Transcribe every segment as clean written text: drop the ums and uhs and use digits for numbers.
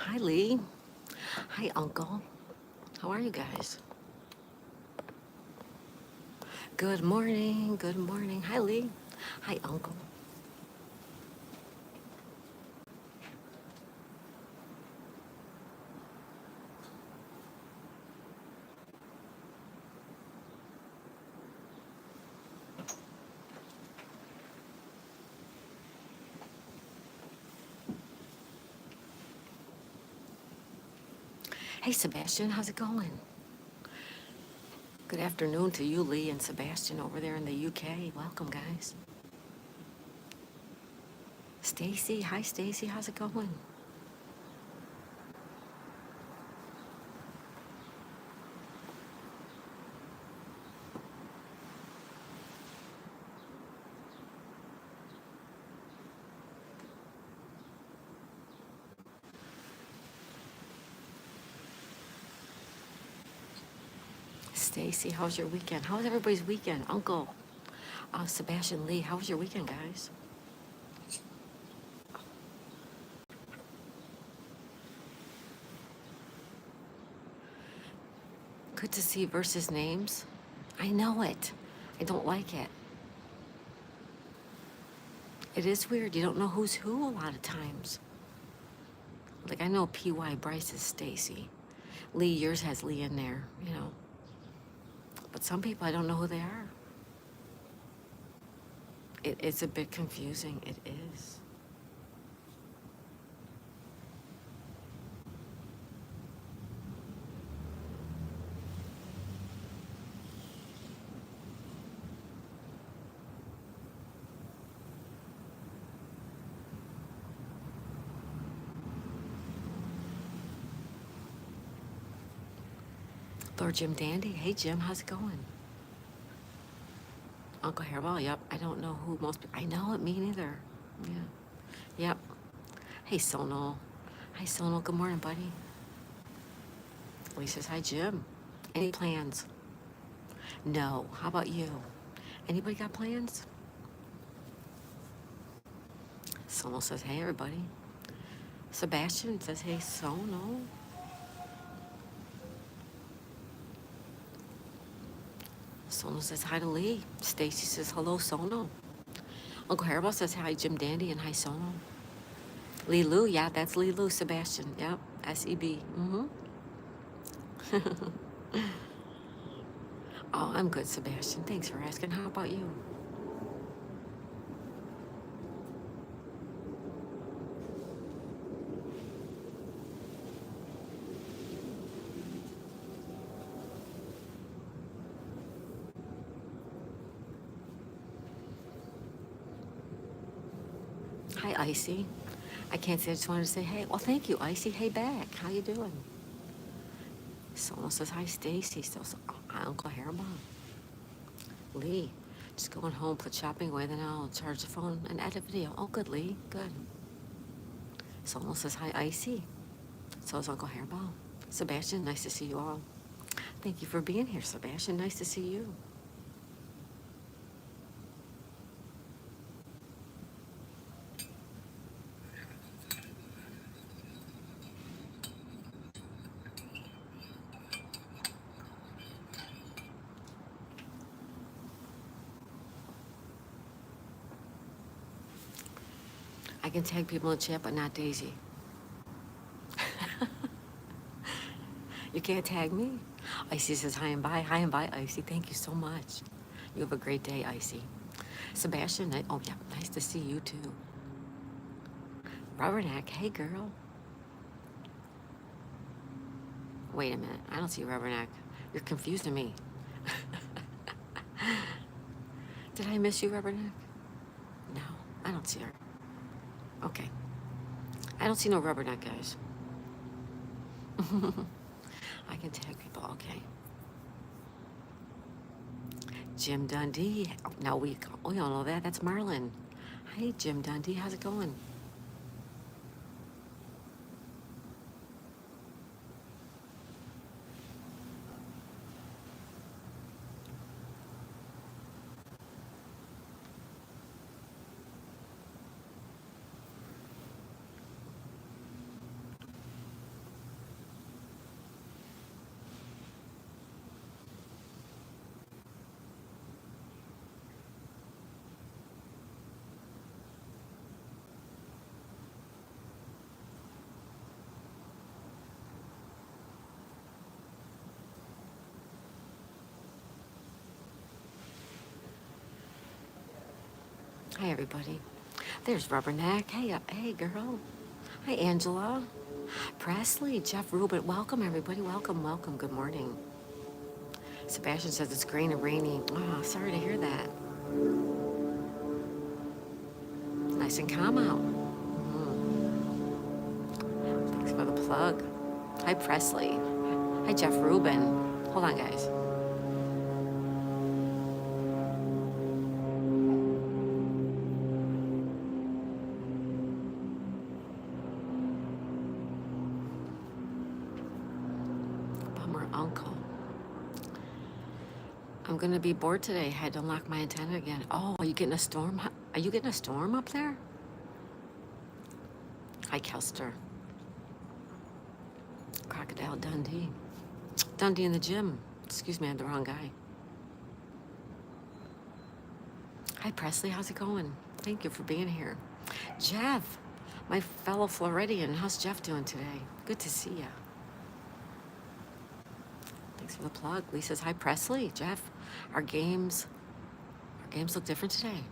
Hi, Lee. Hi, Uncle. How are you guys? Good morning. Good morning. Hi, Lee. Hi, Uncle. Hey, Sebastian. How's it going? Good afternoon to you, Lee, and Sebastian over there in the UK. Welcome, guys. Stacy. Hi, Stacy. How's it going? Stacy, how's your weekend? How's everybody's weekend? Uncle, Sebastian, Lee, how was your weekend, guys? Good to see versus names. I know it. I don't like it. It is weird. You don't know who's who a lot of times. Like, I know P.Y. Bryce is Stacy. Lee, yours has Lee in there, you know. But some people, I don't know who they are. It's a bit confusing. It is. Lord Jim Dandy. Hey, Jim, how's it going? Uncle Hairball. Yep. I don't know who most people. I know it. Me neither. Yeah. Yep. Hey, Sonal. Hi, Sonal. Good morning, buddy. Lee says, hi, Jim. Any plans? No. How about you? Anybody got plans? Sonal says, hey, everybody. Sebastian says, hey, Sonal. Sonal says, hi to Lee. Stacy says, hello, Sonal. Uncle Hairball says, hi, Jim Dandy, and hi, Sonal. Lee Lou, yeah, that's Lee Lou, Sebastian. Yep, SEB. Oh, I'm good, Sebastian. Thanks for asking. How about you? Hi, Icy. I can't say I just wanted to say hey. Well, thank you, Icy. Hey, back. How you doing? Someone says hi, Stacy. Hi, Uncle Hairball. Lee, just going home, put shopping away, then I'll charge the phone and edit video. Oh, good, Lee. Good. Someone says hi, Icy. So is Uncle Hairball. Sebastian, nice to see you all. Thank you for being here, Sebastian. Nice to see you. I can tag people in chat, but not Daisy. You can't tag me? Icy says hi and bye. Hi and bye, Icy. Thank you so much. You have a great day, Icy. Sebastian, oh yeah, nice to see you too. Rubberneck, hey girl. Wait a minute, I don't see Rubberneck. You're confusing me. Did I miss you, Rubberneck? No, I don't see her. Okay. I don't see no Rubberneck, guys. I can tag people, okay. Jim Dundee. Oh, now we all know that. That's Marlon. Hey, Jim Dundee, how's it going? Hi, everybody. There's Rubberneck. Hey, hey, girl. Hi, Angela. Presley, Jeff Rubin. Welcome, everybody. Welcome, welcome. Good morning. Sebastian says it's green and rainy. Oh, sorry to hear that. Nice and calm out. Thanks for the plug. Hi, Presley. Hi, Jeff Rubin. Hold on, guys. Bummer, uncle. I'm gonna be bored today. Had to unlock my antenna again. Oh, are you getting a storm? Are you getting a storm up there? Hi, Kelster. Crocodile Dundee. Dundee in the gym. Excuse me, I had the wrong guy. Hi, Presley. How's it going? Thank you for being here. Jeff, my fellow Floridian. How's Jeff doing today? Good to see ya. Thanks for the plug. Lee says, hi, Presley. Jeff, our games look different today.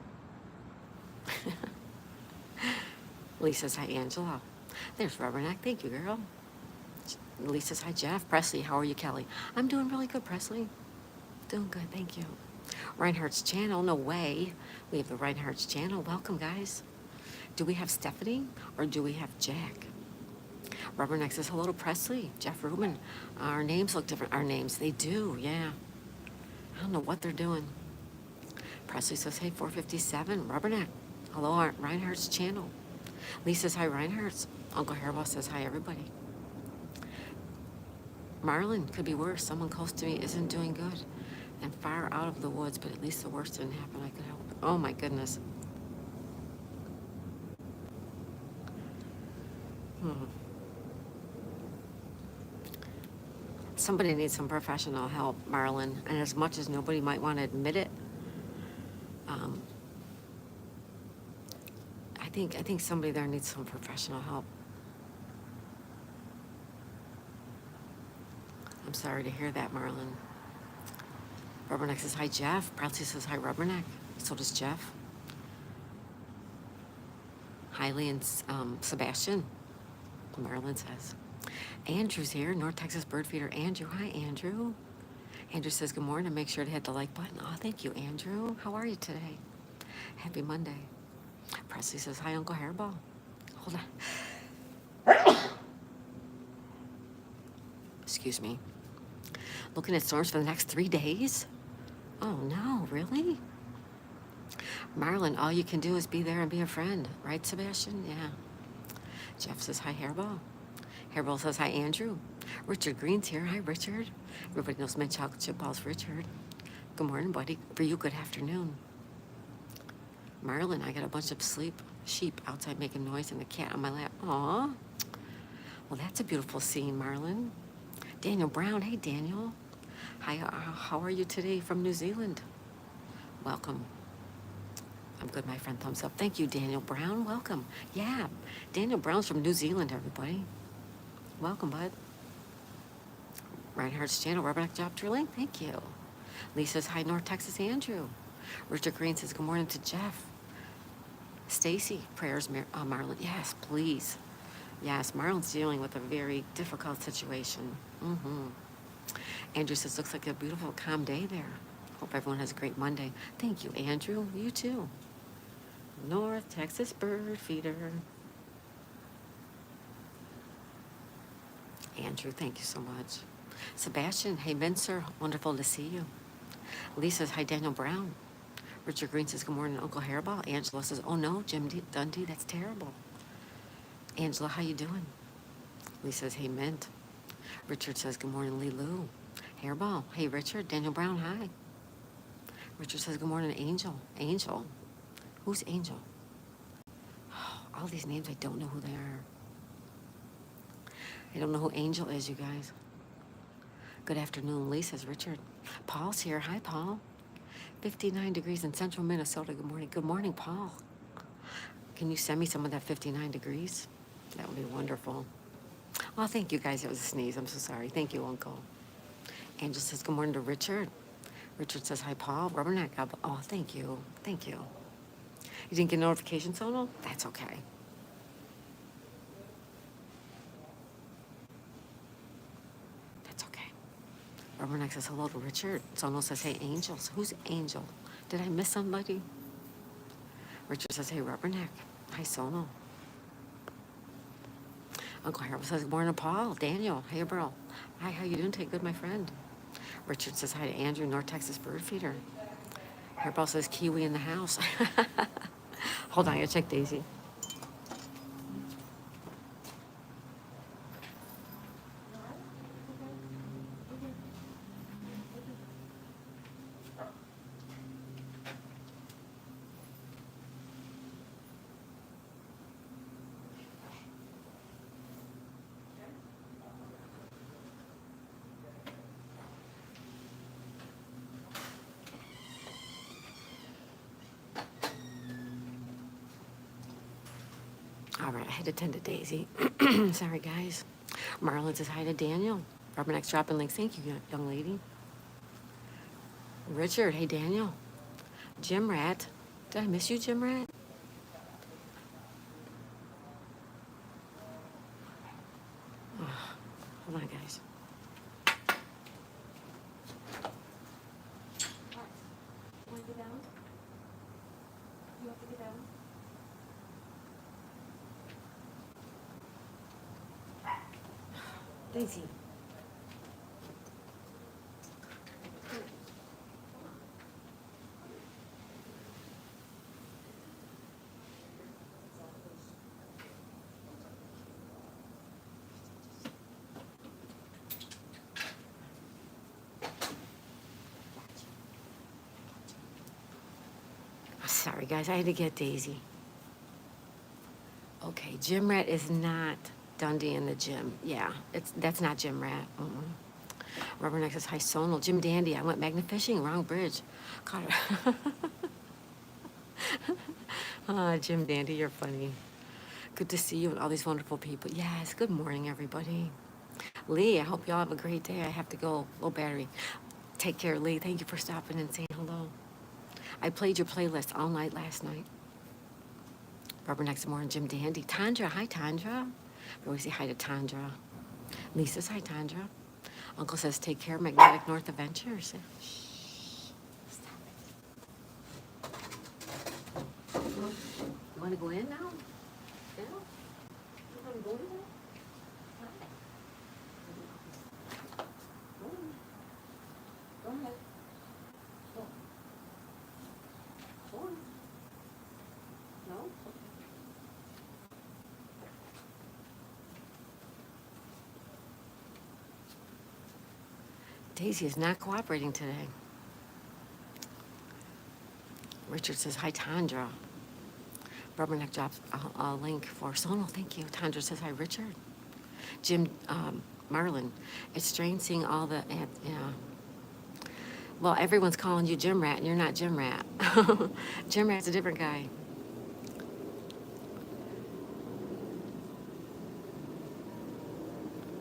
Lee says, hi, Angela. There's Rubberneck. Thank you, girl. Lee says, hi, Jeff. Presley, how are you, Kelly? I'm doing really good, Presley. Doing good, thank you. Reinhardt's channel, no way. We have the Reinhardt's channel. Welcome, guys. Do we have Stephanie or do we have Jack? Rubberneck says, hello to Presley, Jeff Rubin. Our names look different. Our names, they do, yeah. I don't know what they're doing. Presley says, hey, 457, Rubberneck. Hello, Reinhardt's channel. Lee says, hi, Reinhardt's. Uncle Hairball says, hi, everybody. Marlin, could be worse. Someone close to me isn't doing good and far out of the woods, but at least the worst didn't happen. I could help. Oh, my goodness. Somebody needs some professional help, Marlon. And as much as nobody might want to admit it, I think somebody there needs some professional help. I'm sorry to hear that, Marlon. Rubberneck says, hi, Jeff. Presley says, hi, Rubberneck. So does Jeff. Hailey and Sebastian, Marlon says. Andrew's here, North Texas bird feeder. Andrew, hi, Andrew. Andrew says, good morning, and make sure to hit the like button. Oh, thank you, Andrew. How are you today? Happy Monday. Presley says, hi, Uncle Hairball. Hold on. Excuse me. Looking at storms for the next 3 days? Oh, no, really? Marlon, all you can do is be there and be a friend. Right, Sebastian? Yeah. Jeff says, hi, Hairball. Hairball says, hi, Andrew. Richard Green's here. Hi, Richard. Everybody knows mint chocolate chip balls, Richard. Good morning, buddy. For you, good afternoon. Marlon, I got a bunch of sheep outside making noise and a cat on my lap. Aw. Well, that's a beautiful scene, Marlon. Daniel Brown. Hey, Daniel. Hi, how are you today from New Zealand? Welcome. I'm good, my friend. Thumbs up. Thank you, Daniel Brown. Welcome. Yeah, Daniel Brown's from New Zealand, everybody. Welcome, bud. Reinhardt's channel, Rubberneck Job Drilling. Thank you. Lee says, hi, North Texas, Andrew. Richard Green says, good morning to Jeff. Stacy, prayers, Marlon. Yes, please. Yes, Marlon's dealing with a very difficult situation. Andrew says, looks like a beautiful, calm day there. Hope everyone has a great Monday. Thank you, Andrew. You too. North Texas bird feeder. Andrew, thank you so much. Sebastian, hey, Mincer, wonderful to see you. Lee says, hi, Daniel Brown. Richard Green says, good morning, Uncle Hairball. Angela says, oh no, Jim Dundee, that's terrible. Angela, how you doing? Lee says, hey, Mint. Richard says, good morning, Lee Lou. Hairball, hey, Richard. Daniel Brown, hi. Richard says, good morning, Angel. Angel? Who's Angel? All these names, I don't know who they are. I don't know who Angel is, you guys. Good afternoon, Lee, says Richard. Paul's here. Hi, Paul. 59 degrees in central Minnesota. Good morning. Good morning, Paul. Can you send me some of that 59 degrees? That would be wonderful. Oh, thank you, guys. It was a sneeze. I'm so sorry. Thank you, Uncle. Angel says, good morning to Richard. Richard says, hi, Paul. Rubberneck. Oh, thank you. Thank you. You didn't get a notification, Sonal? That's okay. That's okay. Rubberneck says hello to Richard. Sonal says, hey, Angels. Who's Angel? Did I miss somebody? Richard says, hey, Rubberneck. Hi, Sonal. Uncle Harold says, good morning, Paul. Daniel. Hey, bro. Hi, how you doing today? Good, my friend. Richard says hi to Andrew, North Texas bird feeder. Harold says, Kiwi in the house. Hold on, I gotta check Daisy. All right, I had to tend to Daisy. Sorry, guys. Marlon says hi to Daniel. Rubberneck's dropping links. Thank you, young lady. Richard, hey, Daniel. Jim Rat. Did I miss you, Jim Rat? Hold on, guys. Want to get down? You have to get down? Daisy. Sorry, guys, I had to get Daisy. Okay, Jim Rat is not Dundee in the gym. Yeah, that's not Jim Rat. Rubberneck says, hi, Sonal. Jim Dandy, I went magna fishing, wrong bridge. Caught her. Jim Dandy, you're funny. Good to see you and all these wonderful people. Yes, good morning, everybody. Lee, I hope y'all have a great day. I have to go. Low battery. Take care, Lee. Thank you for stopping and saying hello. I played your playlist all night last night. Rubberneck's more and Jim Dandy. Tandra, hi, Tandra. We always say hi to Tandra. Lisa's hi, Tandra. Uncle says, take care, Magnetic North Adventures. Shh. Stop it. You want to go in now? Yeah? You want to go in now? Hi. Go ahead. Go. Go on. No? Daisy is not cooperating today. Richard says, hi, Tandra. Rubberneck drops a link for Sonal. Thank you. Tandra says, hi, Richard. Jim, Marlin. It's strange seeing all the, well, everyone's calling you Jim Rat, and you're not Jim Rat. Jim Rat's a different guy.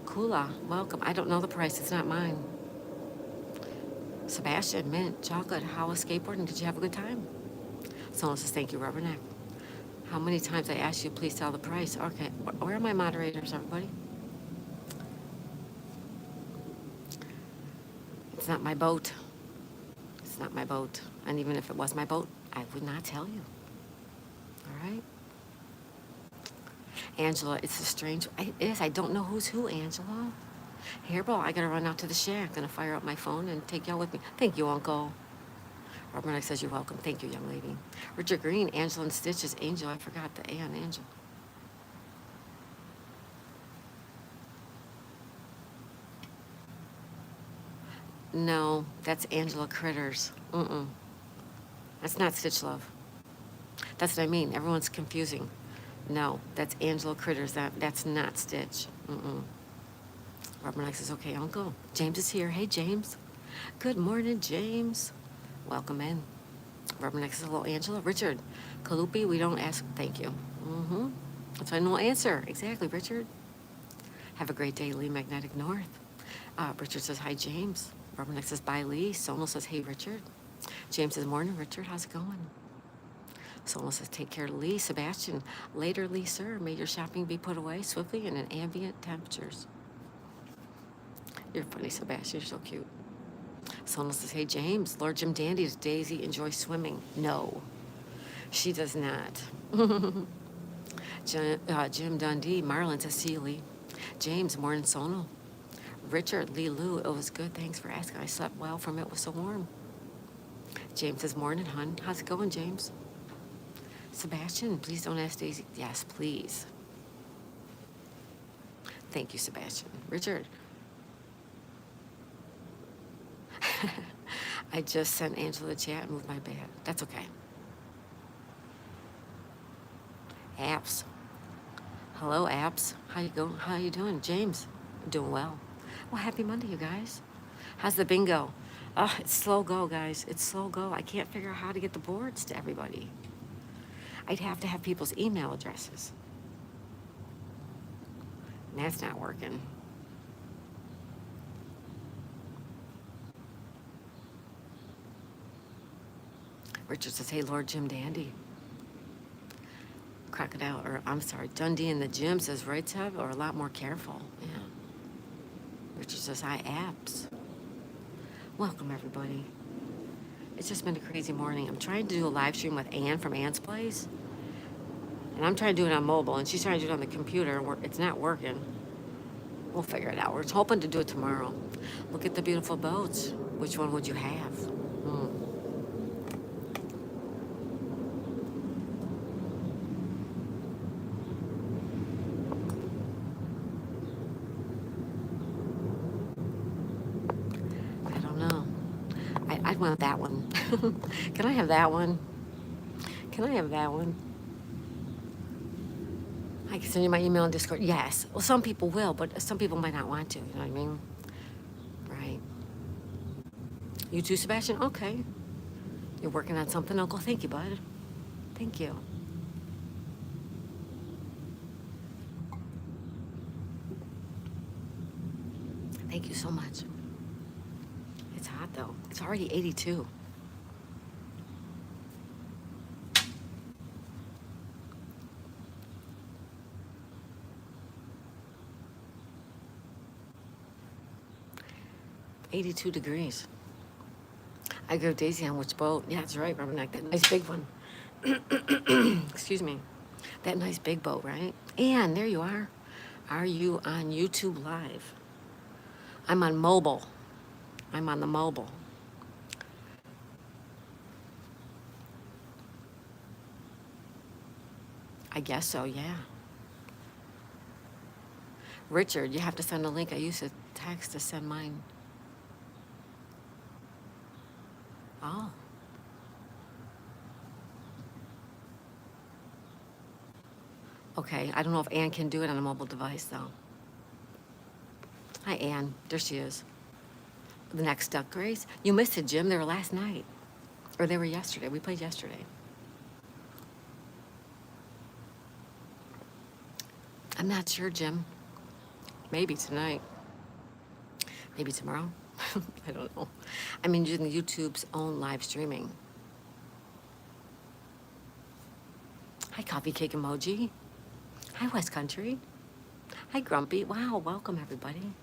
Kula, welcome. I don't know the price. It's not mine. Sebastian, mint, chocolate. How was skateboarding? Did you have a good time? Someone says, thank you, Rubberneck. How many times I asked you, please tell the price? Okay, where are my moderators, everybody? It's not my boat. It's not my boat. And even if it was my boat, I would not tell you. All right? Angela, it's a strange, it is. I don't know who's who, Angela. Hairball, I gotta run out to the shack. Gonna fire up my phone and take y'all with me. Thank you, Uncle. Rubberneck says you're welcome. Thank you, young lady. Richard Green, Angela and Stitches, Angel. I forgot the A on Angel. No, that's Angela Critters. That's not Stitch Love. That's what I mean. Everyone's confusing. No, that's Angela Critters. That's not Stitch. Rubberneck says, okay, Uncle. James is here. Hey, James. Good morning, James. Welcome in. Rubberneck says, hello, Angela. Richard, Kalupi, we don't ask. Thank you. That's why no answer. Exactly, Richard. Have a great day, Lee, Magnetic North. Richard says, hi, James. Rubberneck says, bye, Lee. Sonal says, hey, Richard. James says, morning, Richard. How's it going? Someone says, take care, Lee. Sebastian, later, Lee, sir. May your shopping be put away swiftly and in ambient temperatures. You're funny, Sebastian. You're so cute. Someone says, hey, James, Lord Jim Dandy, does Daisy enjoy swimming? No, she does not. Jim Dundee, Marlon says, see you, Lee. James, morning, Sonal. Richard, Lee Lou, it was good. Thanks for asking. I slept well from it was so warm. James says, morning, hun. How's it going, James? Sebastian, please don't ask Daisy. Yes, please. Thank you, Sebastian. Richard. I just sent Angela the chat and moved my bed. That's okay. Apps. Hello, Apps. How you going? How you doing? James. I'm doing well. Well, happy Monday, you guys. How's the bingo? Oh, it's slow go, guys. It's slow go. I can't figure out how to get the boards to everybody. I'd have to have people's email addresses. And that's not working. Richard says, hey, Lord Jim Dandy. Crocodile, or I'm sorry, Dundee in the gym says, right, Seb, or a lot more careful. Yeah. Richard says, hi, Apps. Welcome, everybody. It's just been a crazy morning. I'm trying to do a live stream with Ann from Ann's Place. And I'm trying to do it on mobile, and she's trying to do it on the computer. It's not working. We'll figure it out. We're hoping to do it tomorrow. Look at the beautiful boats. Which one would you have? I don't know. I'd want that one. Can I have that one? Can I have that one? I can send you my email on Discord. Yes. Well, some people will, but some people might not want to. You know what I mean? Right. You too, Sebastian? Okay. You're working on something, Uncle? Thank you, bud. Thank you. Thank you so much. It's hot, though. It's already 82. $82 degrees. I agree with Daisy on which boat. Yeah, that's right, Rubberneck. That nice big one. Excuse me. That nice big boat, right? And there you are. Are you on YouTube Live? I'm on mobile. I'm on the mobile. I guess so, yeah. Richard, you have to send a link. I used to text to send mine. Oh. Okay, I don't know if Ann can do it on a mobile device, though. Hi, Ann. There she is. The next duck race. You missed it, Jim. They were last night. Or they were yesterday. We played yesterday. I'm not sure, Jim. Maybe tonight. Maybe tomorrow. I don't know. I mean, using YouTube's own live streaming. Hi, coffee cake emoji. Hi, West Country. Hi, Grumpy. Wow, welcome, everybody.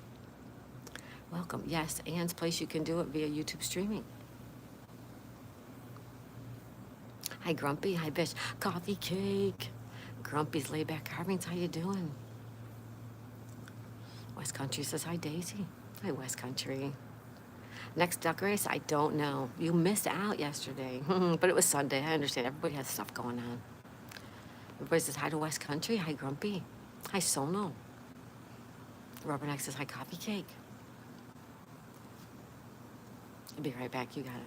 Welcome. Yes, Ann's Place, you can do it via YouTube streaming. Hi, Grumpy. Hi, Bish. Coffee cake. Grumpy's laid back carvings. How you doing? West Country says, hi, Daisy. Hi, West Country. Next duck race, I don't know. You missed out yesterday. But it was Sunday. I understand. Everybody has stuff going on. Everybody says hi to West Country. Hi, Grumpy. Hi, Sono. Rubberneck says hi, Coffee Cake. I'll be right back. You got it.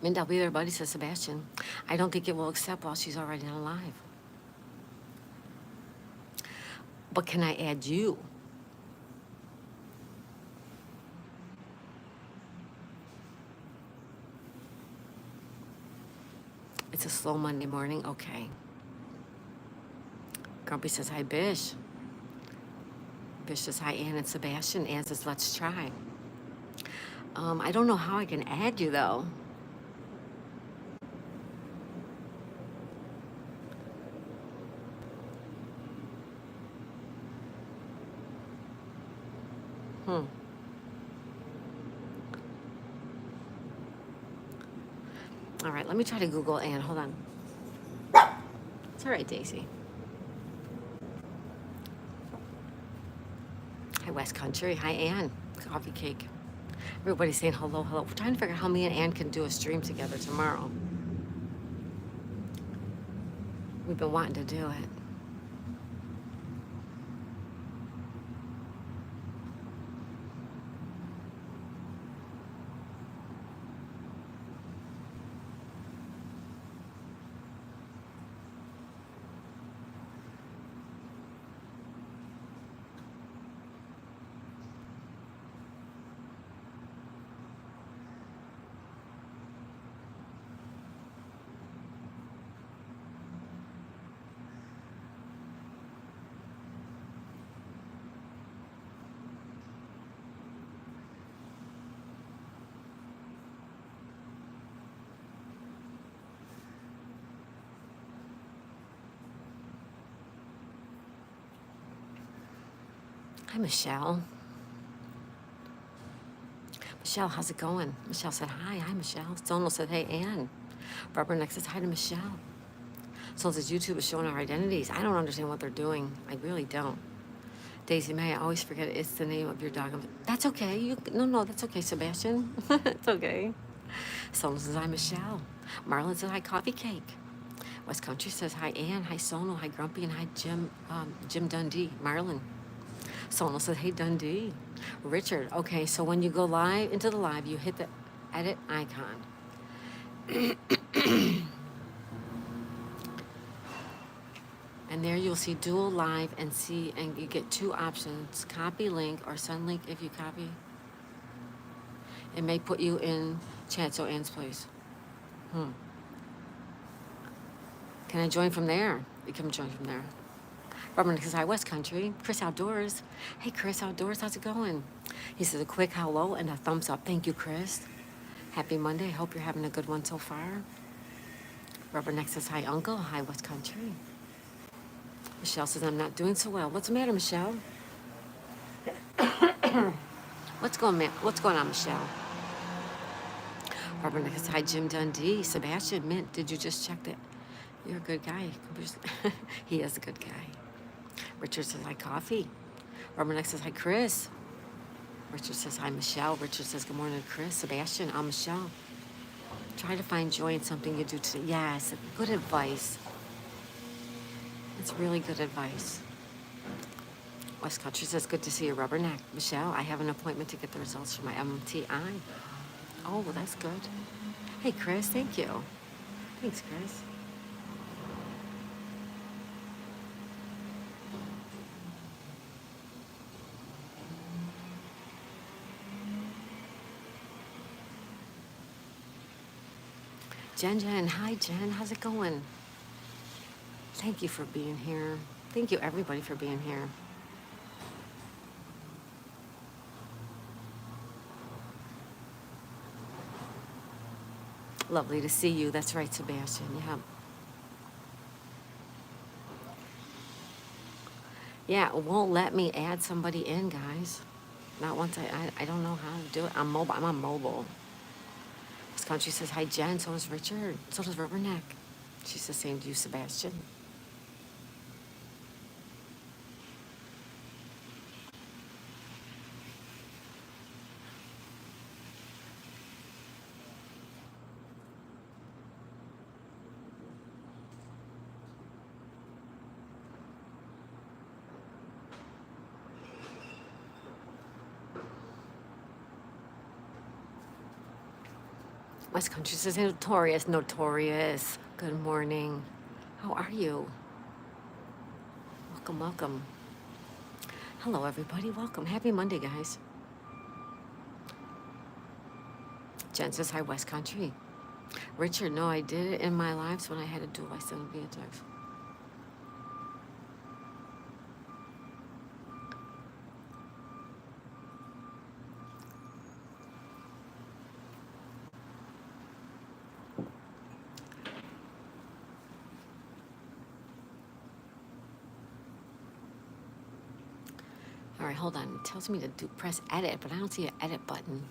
Minda, I'll be there, buddy, says Sebastian. I don't think it will accept while she's already on live. But can I add you? It's a slow Monday morning. Okay. Grumpy says hi, Bish. Bish says hi, Ann and Sebastian. Ann says, let's try. I don't know how I can add you, though. Hmm. All right, let me try to Google Ann. Hold on. It's all right, Daisy. Hi, West Country. Hi, Ann. Coffee cake. Everybody's saying hello, hello. We're trying to figure out how me and Ann can do a stream together tomorrow. We've been wanting to do it. Hi, Michelle. Michelle, how's it going? Michelle said hi. Hi, Michelle. Sonal said, hey, Ann. Barbara next says hi to Michelle. Sonal says YouTube is showing our identities. I don't understand what they're doing. I really don't. Daisy May, I always forget it's the name of your dog. That's okay. No, that's okay, Sebastian. It's okay. Sonal says hi, Michelle. Marlon says hi, Coffee Cake. West Country says hi, Ann. Hi, Sonal. Hi, Grumpy. And hi, Jim Dundee. Marlon. Sonal says, hey, Dundee. Richard, okay, so when you go live into the live, you hit the edit icon. And there you'll see dual live and you get two options, copy link or send link if you copy. It may put you in chat, so Ann's place. Can I join from there? You can join from there. Robert says, hi, West Country. Chris Outdoors. Hey, Chris Outdoors, how's it going? He says a quick hello and a thumbs up. Thank you, Chris. Happy Monday. Hope you're having a good one so far. Robert next says, hi, Uncle. Hi, West Country. Michelle says, I'm not doing so well. What's the matter, Michelle? What's going on, Michelle? Robert next says, hi, Jim Dundee. Sebastian Mint, did you just check that? You're a good guy. He is a good guy. Richard says, hi, Coffee. Robert next says, hi, Chris. Richard says, hi, Michelle. Richard says, good morning, Chris. Sebastian, I'm Michelle. Try to find joy in something you do today. Yes, good advice. It's really good advice. West Country says, good to see you, Rubberneck. Michelle, I have an appointment to get the results for my MTI. Oh, well, that's good. Hey, Chris, thank you. Thanks, Chris. Jen, hi, Jen, how's it going? Thank you for being here. Thank you, everybody, for being here. Lovely to see you. That's right, Sebastian. Yeah. Yeah, it won't let me add somebody in, guys. Not once I don't know how to do it. I'm on mobile. This country says, hi, Jen. So does Richard. So does Rubberneck. She's the same to you, Sebastian. West Country says, notorious. Good morning. How are you? Welcome. Hello, everybody. Welcome. Happy Monday, guys. Jen says, hi, West Country. Richard, no, I did it in my lives when I had to do. I sent via text. right, hold on. It tells me to press edit, but I don't see an edit button.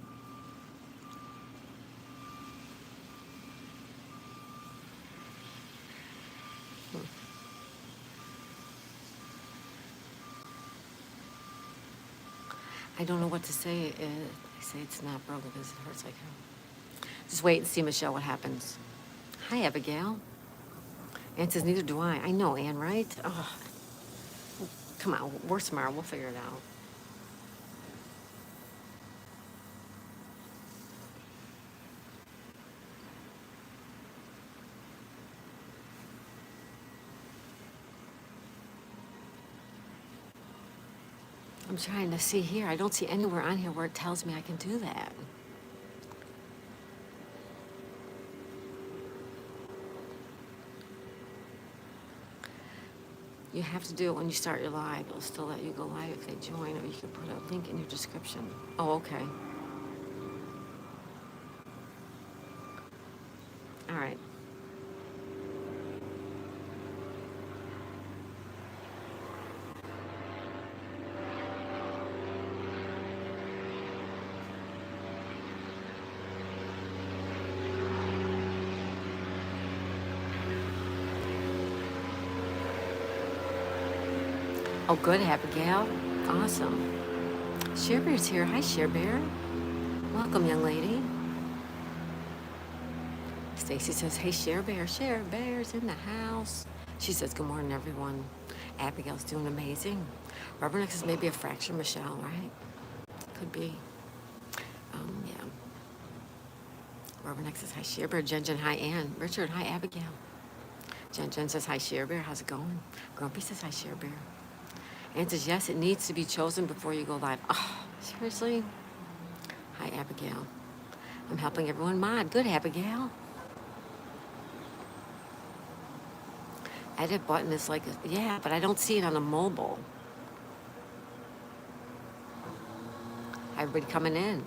I don't know what to say. I say it's not broken because it hurts like hell. Just wait and see, Michelle, what happens. Hi, Abigail. Ann says, neither do I. I know, Ann, right? Oh, come on, we're smart. We'll figure it out. I'm trying to see here. I don't see anywhere on here where it tells me I can do that. You have to do it when you start your live. It'll still let you go live if they join, or you can put a link in your description. Oh, okay. All right. Oh, good, Abigail. Awesome. Share Bear's here. Hi, Share Bear. Welcome, young lady. Stacy says, hey, Share Bear. Share Bear's in the house. She says, good morning, everyone. Abigail's doing amazing. Rubberneck is maybe a fracture, Michelle, right? Could be. Yeah. Rubberneck says, hi, Share Bear. Jen, hi, Ann. Richard, hi, Abigail. Jen says, hi, Share Bear. How's it going? Grumpy says, hi, Share Bear. Ann says, yes, it needs to be chosen before you go live. Oh, seriously? Hi, Abigail. I'm helping everyone mod. Good, Abigail. Edit button is like, yeah, but I don't see it on the mobile. Hi, everybody coming in.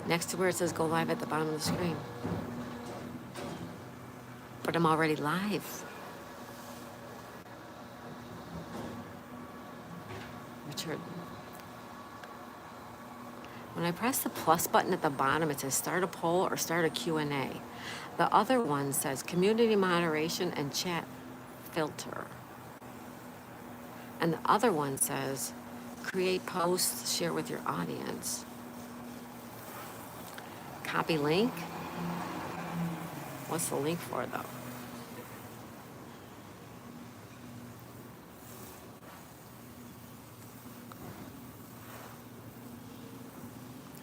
Next to where it says go live at the bottom of the screen. But I'm already live. Richard. When I press the plus button at the bottom, it says start a poll or start a Q&A. The other one says community moderation and chat filter. And the other one says create posts, share with your audience. Copy link. What's the link for, though?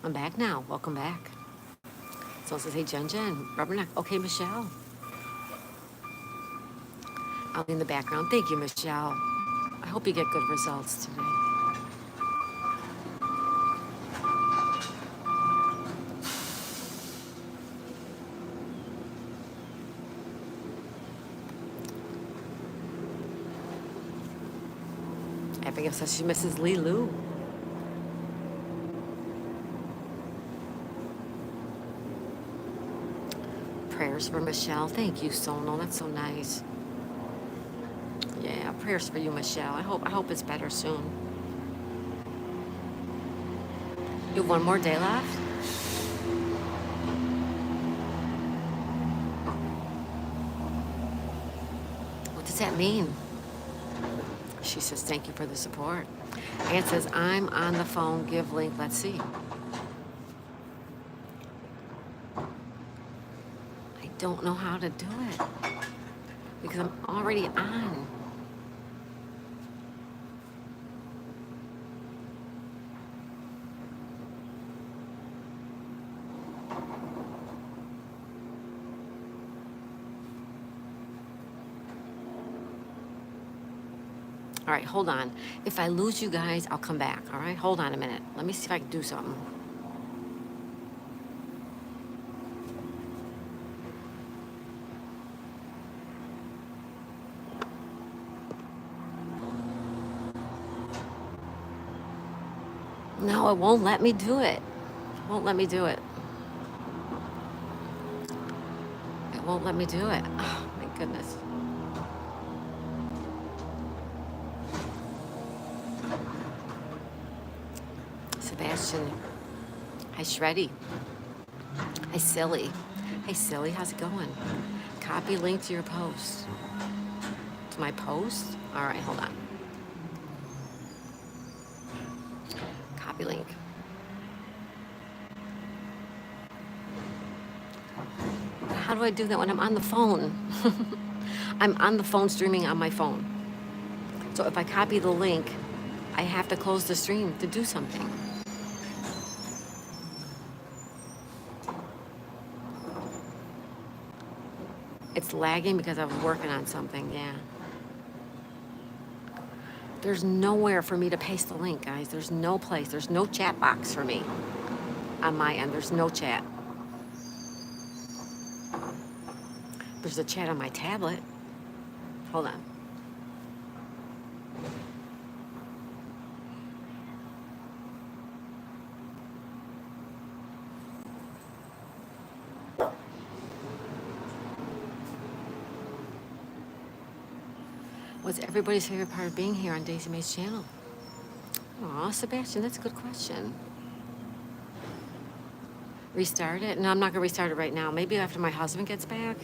I'm back now. Welcome back. So it says, hey, Jen, Rubberneck. Okay, Michelle. I'll be in the background. Thank you, Michelle. I hope you get good results today. Abigail says she misses Lee Lou. Prayers for Michelle. Thank you, Sonal. That's so nice. Yeah, prayers for you, Michelle. I hope it's better soon. You have one more day left? What does that mean? She says, thank you for the support. Ann says, I'm on the phone. Give link. Let's see. I don't know how to do it because I'm already on. All right, hold on. If I lose you guys, I'll come back. All right, hold on a minute. Let me see if I can do something. No, it won't let me do it. It won't let me do it. It won't let me do it. Oh, my goodness. Sebastian. Hi, Shreddy. Hi, Silly. Hey, Silly, how's it going? Copy link to your post. To my post? All right, hold on. Copy link. How do I do that when I'm on the phone? I'm on the phone streaming on my phone. So if I copy the link, I have to close the stream to do something. It's lagging because I was working on something, yeah. There's nowhere for me to paste the link, guys. There's no place. There's no chat box for me on my end. There's no chat. There's a chat on my tablet. Hold on. What's everybody's favorite part of being here on Daisy Mae's channel? Aw, Sebastian, that's a good question. Restart it? No, I'm not gonna restart it right now. Maybe after my husband gets back.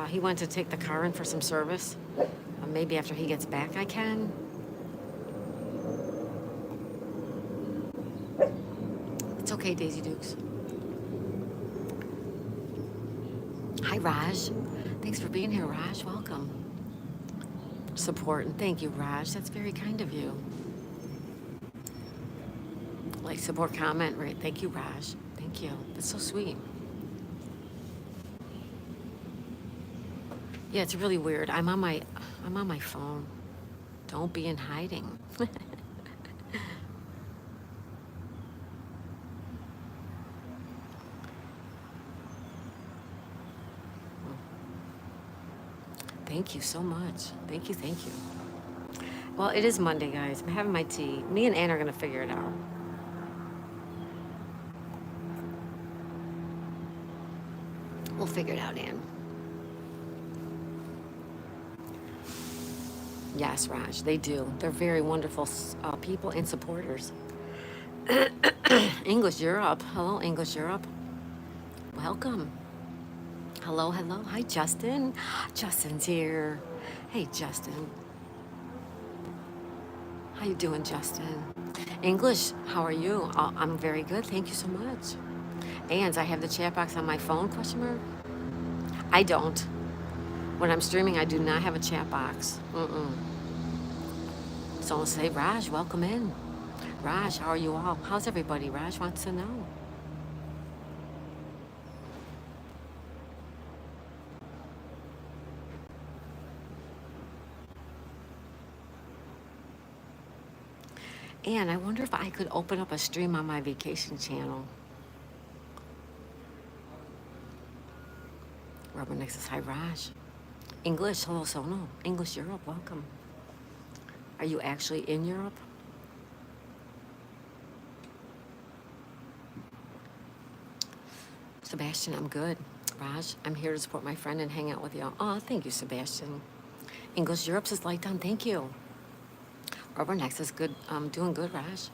He went to take the car in for some service. Maybe after he gets back I can. It's okay, Daisy Dukes. Hi, Raj. Thanks for being here, Raj. Welcome. Support and thank you, Raj. That's very kind of you. Like, support, comment, right? Thank you, Raj. Thank you. That's so sweet. Yeah, it's really weird. I'm on my phone. Don't be in hiding. Thank you so much. Thank you, thank you. Well, it is Monday, guys. I'm having my tea. Me and Ann are gonna figure it out. We'll figure it out, Ann. Yes, Raj, they do. They're very wonderful people and supporters. English Europe. Hello, English Europe. Welcome. Hello, hello. Hi, Justin. Justin's here. Hey, Justin. How you doing, Justin? English, how are you? I'm very good. Thank you so much. And I have the chat box on my phone, question mark? I don't. When I'm streaming, I do not have a chat box. So I'll say, Raj, welcome in. Raj, how are you all? How's everybody? Raj wants to know. And I wonder if I could open up a stream on my vacation channel. Rubber Nexus, hi, Raj. English, hello, Sono. English Europe, welcome. Are you actually in Europe? Sebastian, I'm good. Raj, I'm here to support my friend and hang out with you. Oh, thank you, Sebastian. English Europe says light done, thank you. Rubber Nexus, good, doing good, Raj.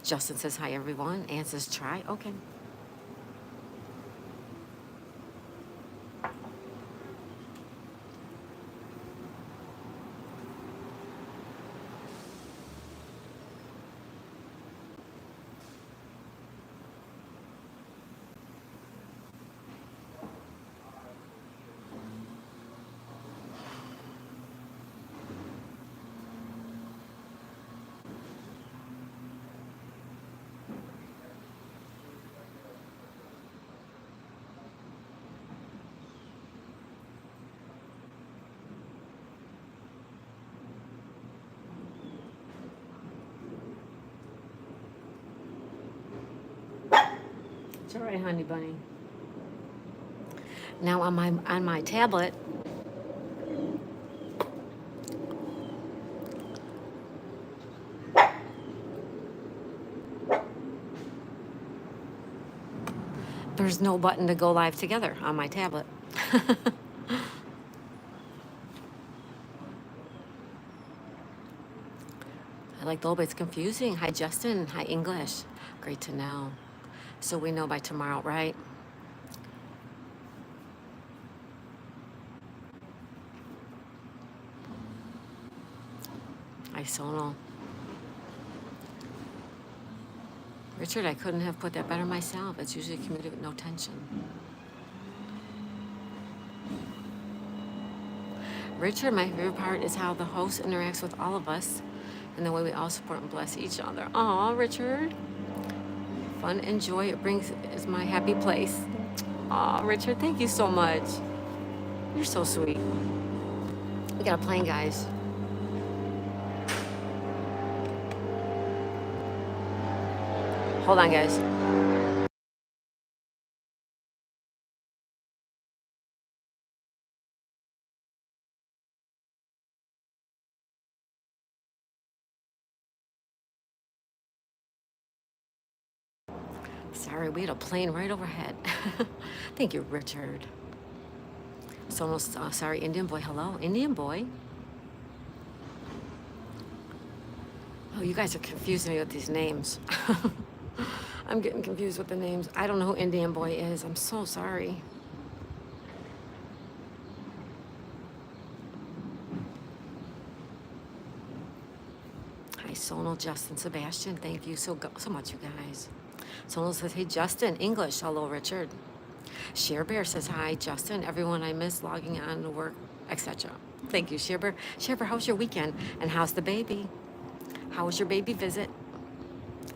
Justin says hi, everyone. Ann says try, okay. It's all right, honey bunny. Now on my tablet, there's no button to go live together on my tablet. I like the old, but it's confusing. Hi, Justin. Hi, English. Great to know. So we know by tomorrow, right? I Sonal. Richard, I couldn't have put that better myself. It's usually commuted with no tension. Richard, my favorite part is how the host interacts with all of us and the way we all support and bless each other. Aw, Richard. Fun and joy it brings is my happy place. Aw, Richard, thank you so much. You're so sweet. We got a plane, guys. Hold on, guys. Sorry, we had a plane right overhead. Thank you, Richard. So almost, sorry, Indian boy. Hello, Indian boy. Oh, you guys are confusing me with these names. I'm getting confused with the names. I don't know who Indian boy is. I'm so sorry. Hi, Sonal, Justin, Sebastian. Thank you so much, you guys. Sonal says, hey, Justin, English. Hello, Richard. Share Bear says, hi, Justin. Everyone I miss logging on to work, etc. Thank you, Share Bear. Share Bear, how's your weekend? And how's the baby? How was your baby visit?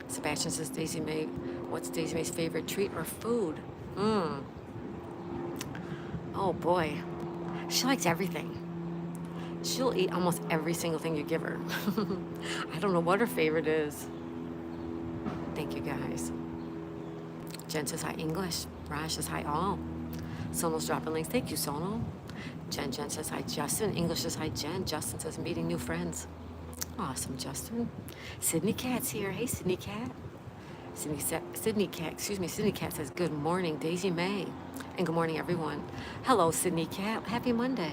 Sebastian says, Daisy May, what's Daisy May's favorite treat or food? Oh, boy. She likes everything. She'll eat almost every single thing you give her. I don't know what her favorite is. Thank you, guys. Jen says, hi, English. Raj says, hi, all. Sonal's dropping links. Thank you, Sonal. Jen says, hi, Justin. English says, hi, Jen. Justin says, meeting new friends. Awesome, Justin. Sydney Cat's here. Hey, Sydney Cat. Sydney Cat says, good morning, Daisy May. And good morning, everyone. Hello, Sydney Cat. Happy Monday.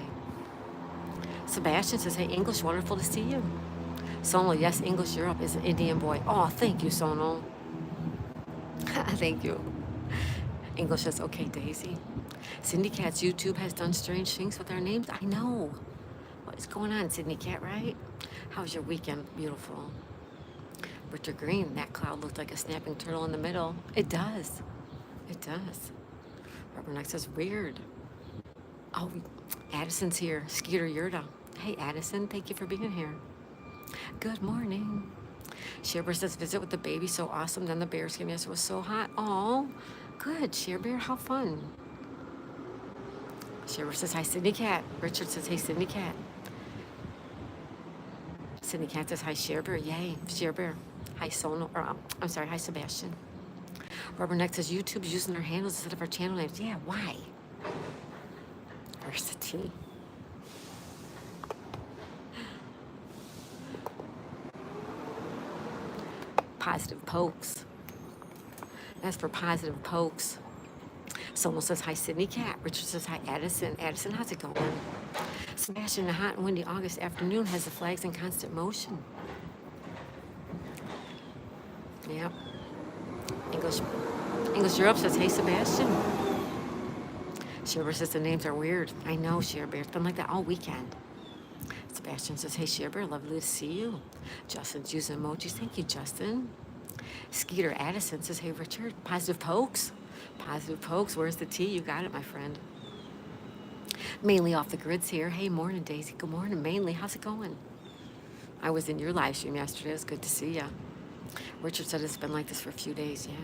Sebastian says, hey, English, wonderful to see you. Sonal, yes, English Europe is an Indian boy. Oh, thank you, Sonal. Thank you. English says, okay, Daisy. Sydney Cat's YouTube has done strange things with our names. I know. What is going on, Sydney Cat, right? How was your weekend? Beautiful. Richard Green, that cloud looked like a snapping turtle in the middle. It does. It does. Rubber Neck says, weird. Oh, Addison's here. Skeeter Yurda. Hey, Addison, thank you for being here. Good morning. Shearbear says, visit with the baby, so awesome. Then the bear skin yesterday was so hot. Oh, good, Shearbear, how fun. Shearbear says, hi, Sydney Cat. Richard says, hey, Sydney Cat. Sydney Cat says, hi, Shearbear. Yay, Shearbear. Hi, Sonal, or I'm sorry, hi, Sebastian. Rubberneck says, YouTube's using our handles instead of our channel names. Yeah, why? Where's the T? Positive pokes. That's for positive pokes. Someone says, hi, Sydney Cat. Richard says, hi, Addison. Addison, how's it going? Sebastian, a hot and windy August afternoon has the flags in constant motion. Yep. English Europe says, hey, Sebastian. Shearbear says the names are weird. I know, Shearbear. It's been like that all weekend. Sebastian says, hey, Shearbear, lovely to see you. Justin's using emojis. Thank you, Justin. Skeeter Addison says, hey, Richard, positive pokes. Positive pokes. Where's the T? You got it, my friend. Mainly off the grids here. Hey, morning, Daisy. Good morning, Mainly. How's it going? I was in your live stream yesterday. It was good to see ya. Richard said it's been like this for a few days, yeah.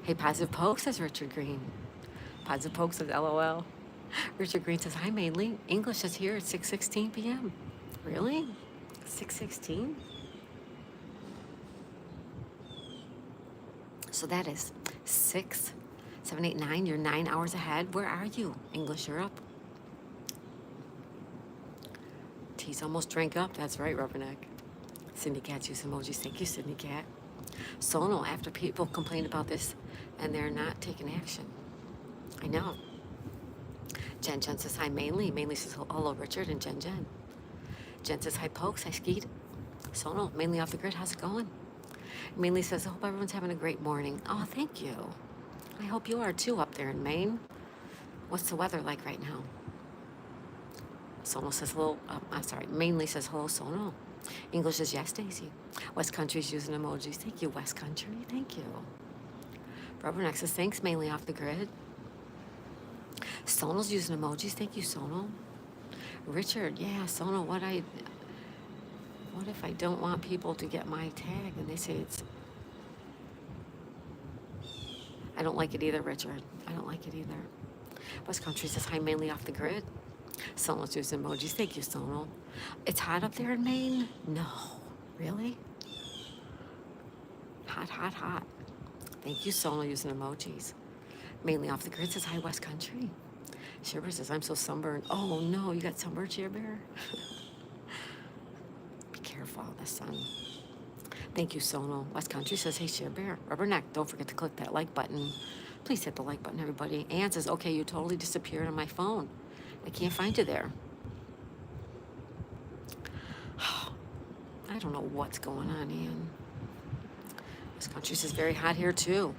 Hey, positive pokes, says Richard Green. Positive pokes says LOL. Richard Green says, hi, Mainly. English is here at 6:16 p.m. Really? 6:16? So that is 6, 7, 8, 9. You're 9 hours ahead. Where are you? English Europe. Tea's almost drank up. That's right, Rubberneck. Sydney Cat's use emojis. Thank you, Sydney Cat. Sonal, after people complain about this and they're not taking action. I know. Jen says, hi, Mainly. Mainly says, hello, Richard and Jen. Jen says, hi, Pokes. Hi, Skeet. Sonal, Mainly off the grid. How's it going? Mainly says, I hope everyone's having a great morning. Oh, thank you. I hope you are too up there in Maine. What's the weather like right now? Sono says hello. I'm sorry. Mainly says hello, Sono. English says yes, Daisy. West Country's using emojis. Thank you, West Country. Thank you. Rubberneck says thanks, mainly off the grid. Sono's using emojis. Thank you, Sono. Richard, yeah, Sono. What if I don't want people to get my tag and they say it's? I don't like it either, Richard. I don't like it either. West Country says hi, mainly off the grid. Sono's using emojis. Thank you, Sono. It's hot up there in Maine? No. Really? Hot, hot, hot. Thank you, Sono, using emojis. Mainly off the grid says hi, West Country. Share Bear says I'm so sunburned. Oh no, you got sunburned, Share Bear? Be careful out in the sun. Thank you, Sono. West Country says, hey, Share Bear. Rubberneck, don't forget to click that like button. Please hit the like button, everybody. Ann says, okay, you totally disappeared on my phone. I can't find you there. I don't know what's going on, Ian. This country says very hot here too.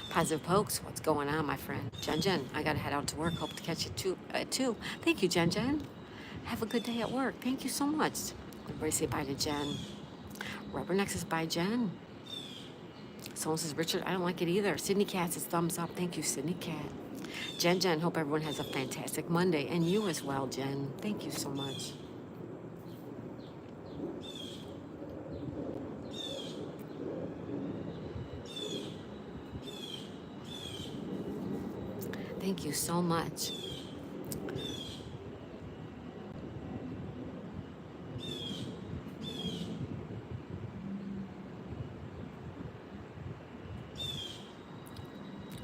Positive Pokes, what's going on, my friend? Jen, I gotta head out to work. Hope to catch you too. Thank you, Jen. Have a good day at work. Thank you so much. Everybody say bye to Jen. Rubberneck says bye, Jen. Someone says, Richard, I don't like it either. Sydney Cat says thumbs up. Thank you, Sydney Cat. Jen, hope everyone has a fantastic Monday. And you as well, Jen. Thank you so much. Thank you so much.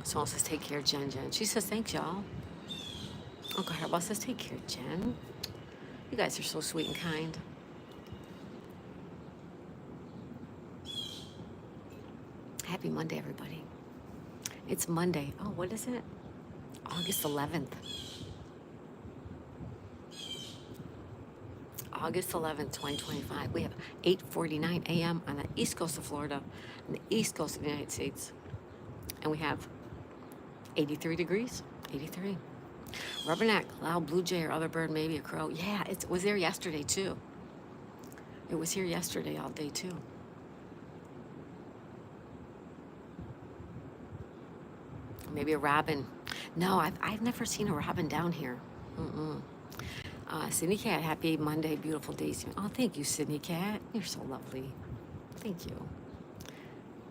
Someone says, take care, Jen. She says, thanks, y'all. Uncle Hairball says, take care, Jen. You guys are so sweet and kind. Happy Monday, everybody. It's Monday. Oh, what is it? August 11th. August 11th, 2025. We have 8:49 a.m. on the east coast of Florida and the east coast of the United States. And we have 83 degrees. 83. Rubberneck, loud blue jay or other bird, maybe a crow. Yeah, it was there yesterday too. It was here yesterday all day too. Maybe a robin. No, I've never seen a robin down here. Sydney Cat, happy Monday, beautiful Daisy. Oh, thank you, Sydney Cat. You're so lovely. Thank you.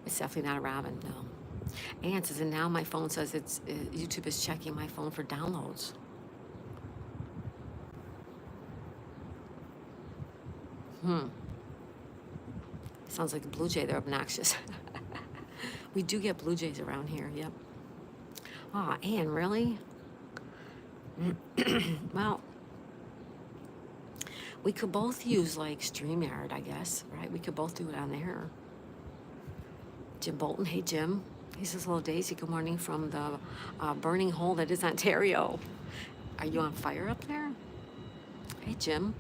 It's definitely not a robin, no. Ann says, and now my phone says YouTube is checking my phone for downloads. Sounds like a blue jay. They're obnoxious. We do get blue jays around here. Yep. Oh, Ann, really? Well, we could both use like StreamYard, I guess, right? We could both do it on there. Jim Bolton, hey Jim. He says, hello Daisy, good morning from the burning hole that is Ontario. Are you on fire up there? Hey Jim.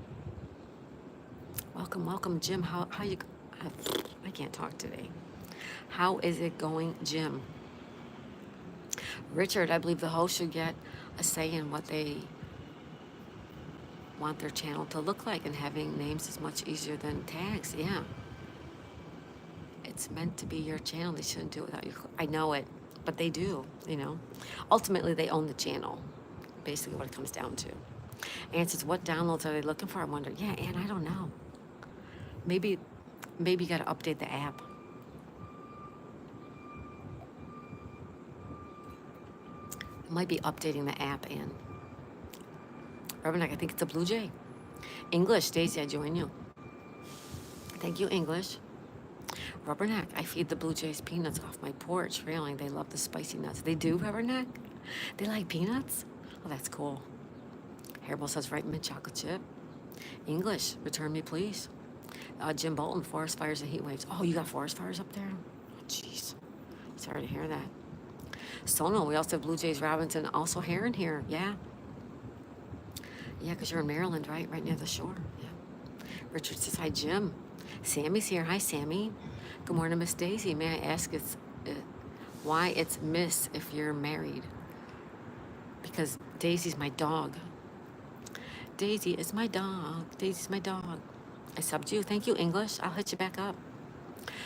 Welcome, Jim. How you? I can't talk today. How is it going, Jim? Richard, I believe the host should get a say in what they want their channel to look like, and having names is much easier than tags. Yeah. It's meant to be your channel. They shouldn't do it without you. I know it, but they do, you know. Ultimately, they own the channel. Basically what it comes down to. Ann says, what downloads are they looking for? I wonder. Yeah, Ann, I don't know. Maybe you got to update the app. It might be updating the app, Ann. Rubberneck, I think it's a blue jay. English, Daisy, I join you. Thank you, English. Rubberneck, I feed the blue jays peanuts off my porch railing. They love the spicy nuts. They do, Rubberneck? They like peanuts? Oh, that's cool. Hairball says, right mint chocolate chip. English, return me, please. Jim Bolton, forest fires and heat waves. Oh, you got forest fires up there? Oh, jeez. Sorry to hear that. Sono, we also have blue jays, robins, and also heron here. Yeah. Yeah, because you're in Maryland, right? Right near the shore. Yeah. Richard says, hi, Jim. Sammy's here. Hi, Sammy. Good morning, Miss Daisy. May I ask why it's Miss if you're married? Because Daisy's my dog. Daisy is my dog. Daisy's my dog. I subbed you. Thank you, English. I'll hit you back up.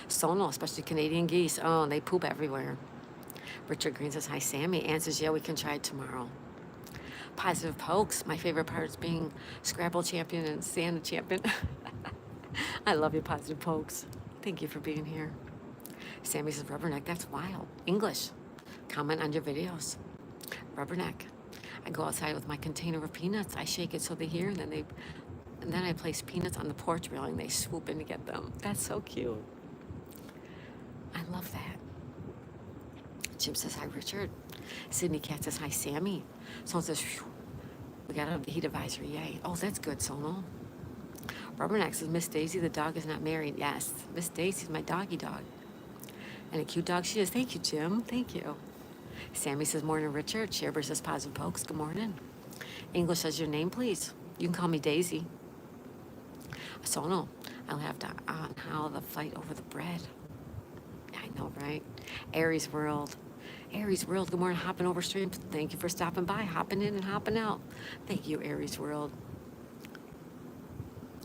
Sonal, especially Canadian geese. Oh, they poop everywhere. Richard Green says, hi, Sammy. Answers, yeah, we can try it tomorrow. Positive pokes. My favorite part is being Scrabble champion and Santa champion. I love you, positive pokes. Thank you for being here. Sammy says, Rubberneck, that's wild. English. Comment on your videos. Rubberneck. I go outside with my container of peanuts. I shake it so they hear, and then I place peanuts on the porch railing. They swoop in to get them. That's so cute. I love that. Jim says, hi, Richard. Sydney Cat says, hi, Sammy. Someone says, phew, we got a heat advisory, yay. Oh, that's good, Sonal. Rubberneck says, Miss Daisy, the dog is not married. Yes, Miss Daisy's my doggy dog. And a cute dog she is. Thank you, Jim. Thank you. Sammy says, morning, Richard. Sherber says, positive pokes. Good morning. English says, your name, please. You can call me Daisy. Sonal, I'll have to on how the fight over the bread. I know, right? Aries World. Aries World, good morning, hopping over stream. Thank you for stopping by, hopping in and hopping out. Thank you, Aries World.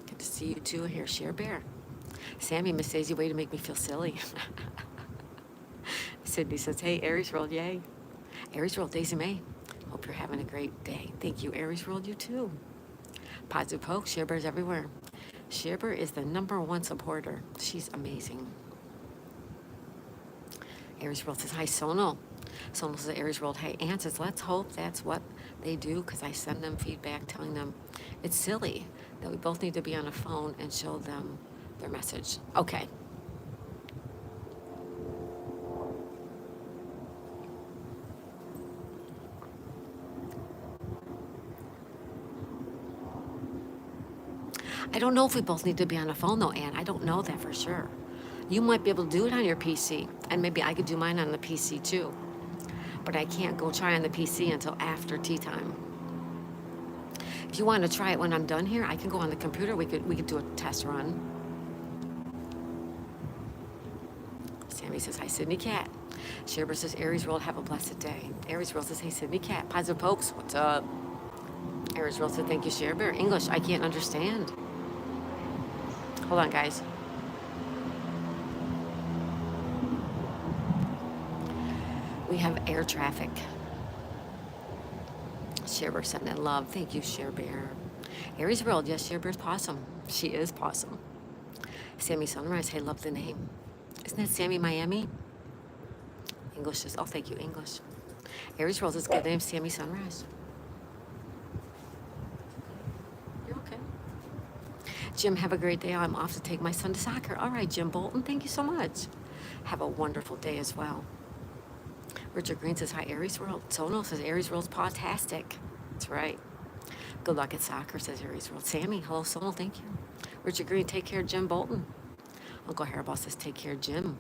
Good to see you too. Here, Share Bear. Sammy, Miss Daisy, way to make me feel silly. Sydney says, hey, Aries World, yay. Aries World, Daisy May. Hope you're having a great day. Thank you, Aries World, you too. Positive Poke, Share Bear's everywhere. Share Bear is the #1 supporter. She's amazing. Aries World says, hi, Sonal. Sonal says, Aries World, hey, answers. Let's hope that's what they do, because I send them feedback telling them it's silly that we both need to be on a phone and show them their message. Okay. I don't know if we both need to be on a phone, though, Ann. I don't know that for sure. You might be able to do it on your PC, and maybe I could do mine on the PC, too. But I can't go try on the PC until after tea time. If you want to try it when I'm done here, I can go on the computer. We could do a test run. Sammy says, hi, Sydney Cat. Sherber says, Aries World, have a blessed day. Aries World says, hey, Sydney Cat. Positive Pokes, what's up? Aries World said, thank you, Sherber. English, I can't understand. Hold on, guys. We have air traffic. Sherber sending in love. Thank you, Sherbear. Aries World, yes, Sherbear's possum. She is possum. Sammy Sunrise, hey, love the name. Isn't that Sammy Miami? English is, oh, thank you, English. Aries World is a good name, Sammy Sunrise. You're okay. Jim, have a great day. I'm off to take my son to soccer. All right, Jim Bolton, thank you so much. Have a wonderful day as well. Richard Green says, hi, Aries World. Sono says, Aries World's paw-tastic. That's right. Good luck at soccer, says Aries World. Sammy, hello, Sono, thank you. Richard Green, take care, Jim Bolton. Uncle Hairball says, take care, Jim.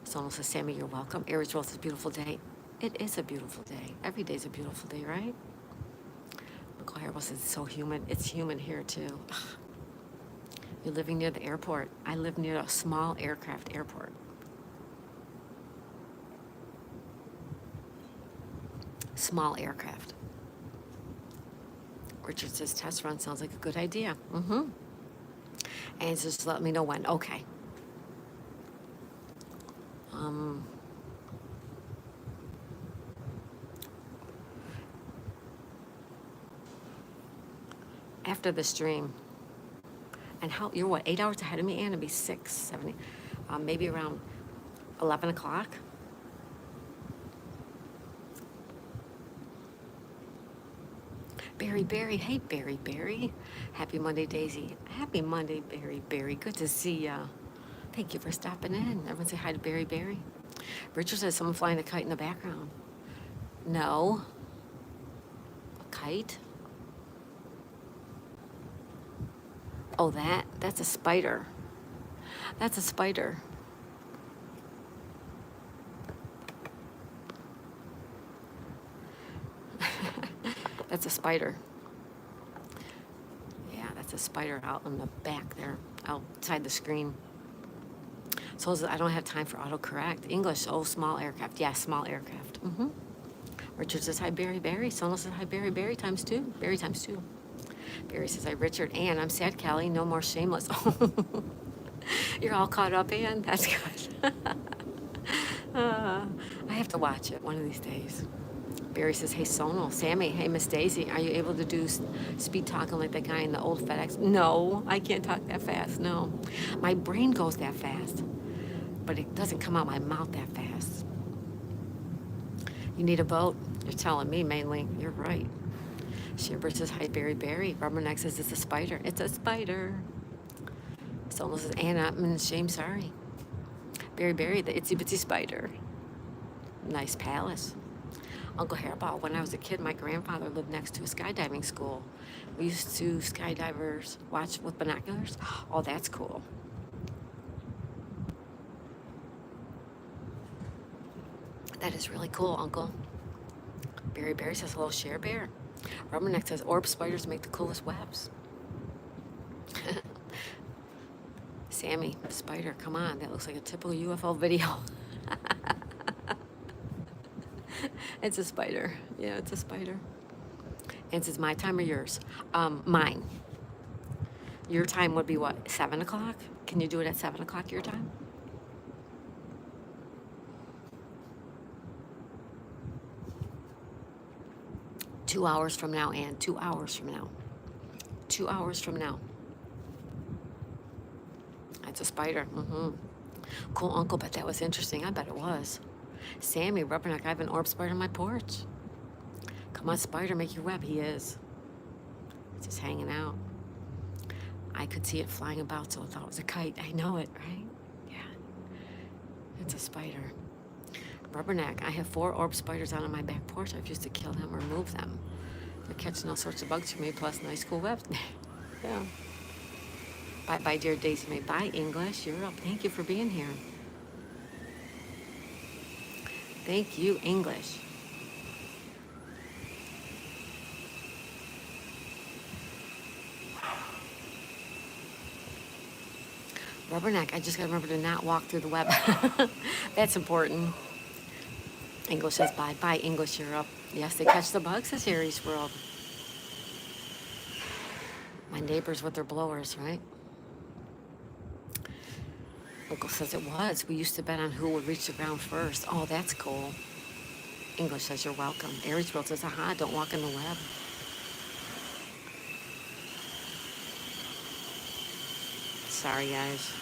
Sono says, Sammy, you're welcome. Aries World says, beautiful day. It is a beautiful day. Every day's a beautiful day, right? Uncle Hairball says, it's so humid. It's humid here, too. You're living near the airport. I live near a small aircraft airport. Small aircraft. Richard says, test run sounds like a good idea. Mm-hmm. And just let me know when. Okay. After the stream. And how, you're what, 8 hours ahead of me, Ann? It'd be 6, 7, maybe around 11 o'clock. Barry, hey, Barry. Happy Monday, Daisy. Happy Monday, Barry. Good to see ya. Thank you for stopping in. Everyone say hi to Barry. Richard says someone flying a kite in the background. No. A kite? Oh, that's a spider. That's a spider. That's a spider. Yeah, that's a spider out in the back there, outside the screen. So I don't have time for autocorrect. English, oh, small aircraft. Yeah, small aircraft. Richard says, hi, Barry, Barry. Sonal says, hi, Barry, Barry, times two. Barry times two. Barry says, hi, Richard. Ann, I'm sad, Callie. No more shameless. You're all caught up, Ann? That's good. I have to watch it one of these days. Barry says, hey, Sonal. Sammy, hey, Miss Daisy, are you able to do speed talking like that guy in the old FedEx? No, I can't talk that fast, no. My brain goes that fast, but it doesn't come out my mouth that fast. You need a boat? You're telling me mainly. You're right. Shearbird says, hi, Barry, Barry. Rubberneck says, it's a spider. It's a spider. Sonal says, Anna, I'm in shame, sorry. Barry, Barry, the itsy bitsy spider. Nice palace. Uncle Hairball, when I was a kid, my grandfather lived next to a skydiving school. We used to skydivers watch with binoculars. Oh, that's cool. That is really cool, Uncle. Barry Barry says, hello, Share Bear. Rubberneck says, orb spiders make the coolest webs. Sammy, spider, come on. That looks like a typical UFO video. It's a spider. Yeah, it's a spider. And it's my time or yours? Mine. Your time would be what, 7 o'clock? Can you do it at 7 o'clock your time? Two hours from now, Ann. 2 hours from now. 2 hours from now. That's a spider. Cool, Uncle. Bet that was interesting. I bet it was. Sammy, Rubberneck, I have an orb spider on my porch. Come on, spider, make your web. He is. It's just hanging out. I could see it flying about, so I thought it was a kite. I know it, right? Yeah. It's a spider. Rubberneck, I have 4 orb spiders out on my back porch. I've used to kill them or move them. They're catching all sorts of bugs for me, plus nice cool webs. Yeah. Bye-bye, dear Daisy May. Bye, English. You're up. Thank you for being here. Thank you, English. Rubberneck, I just got to remember to not walk through the web. That's important. English says bye. Bye, English, you're up. Yes, they catch the bugs, says Aries World. My neighbors with their blowers, right? Uncle says it was. We used to bet on who would reach the ground first. Oh, that's cool. English says you're welcome. Aries World says, aha, don't walk in the web. Sorry, guys.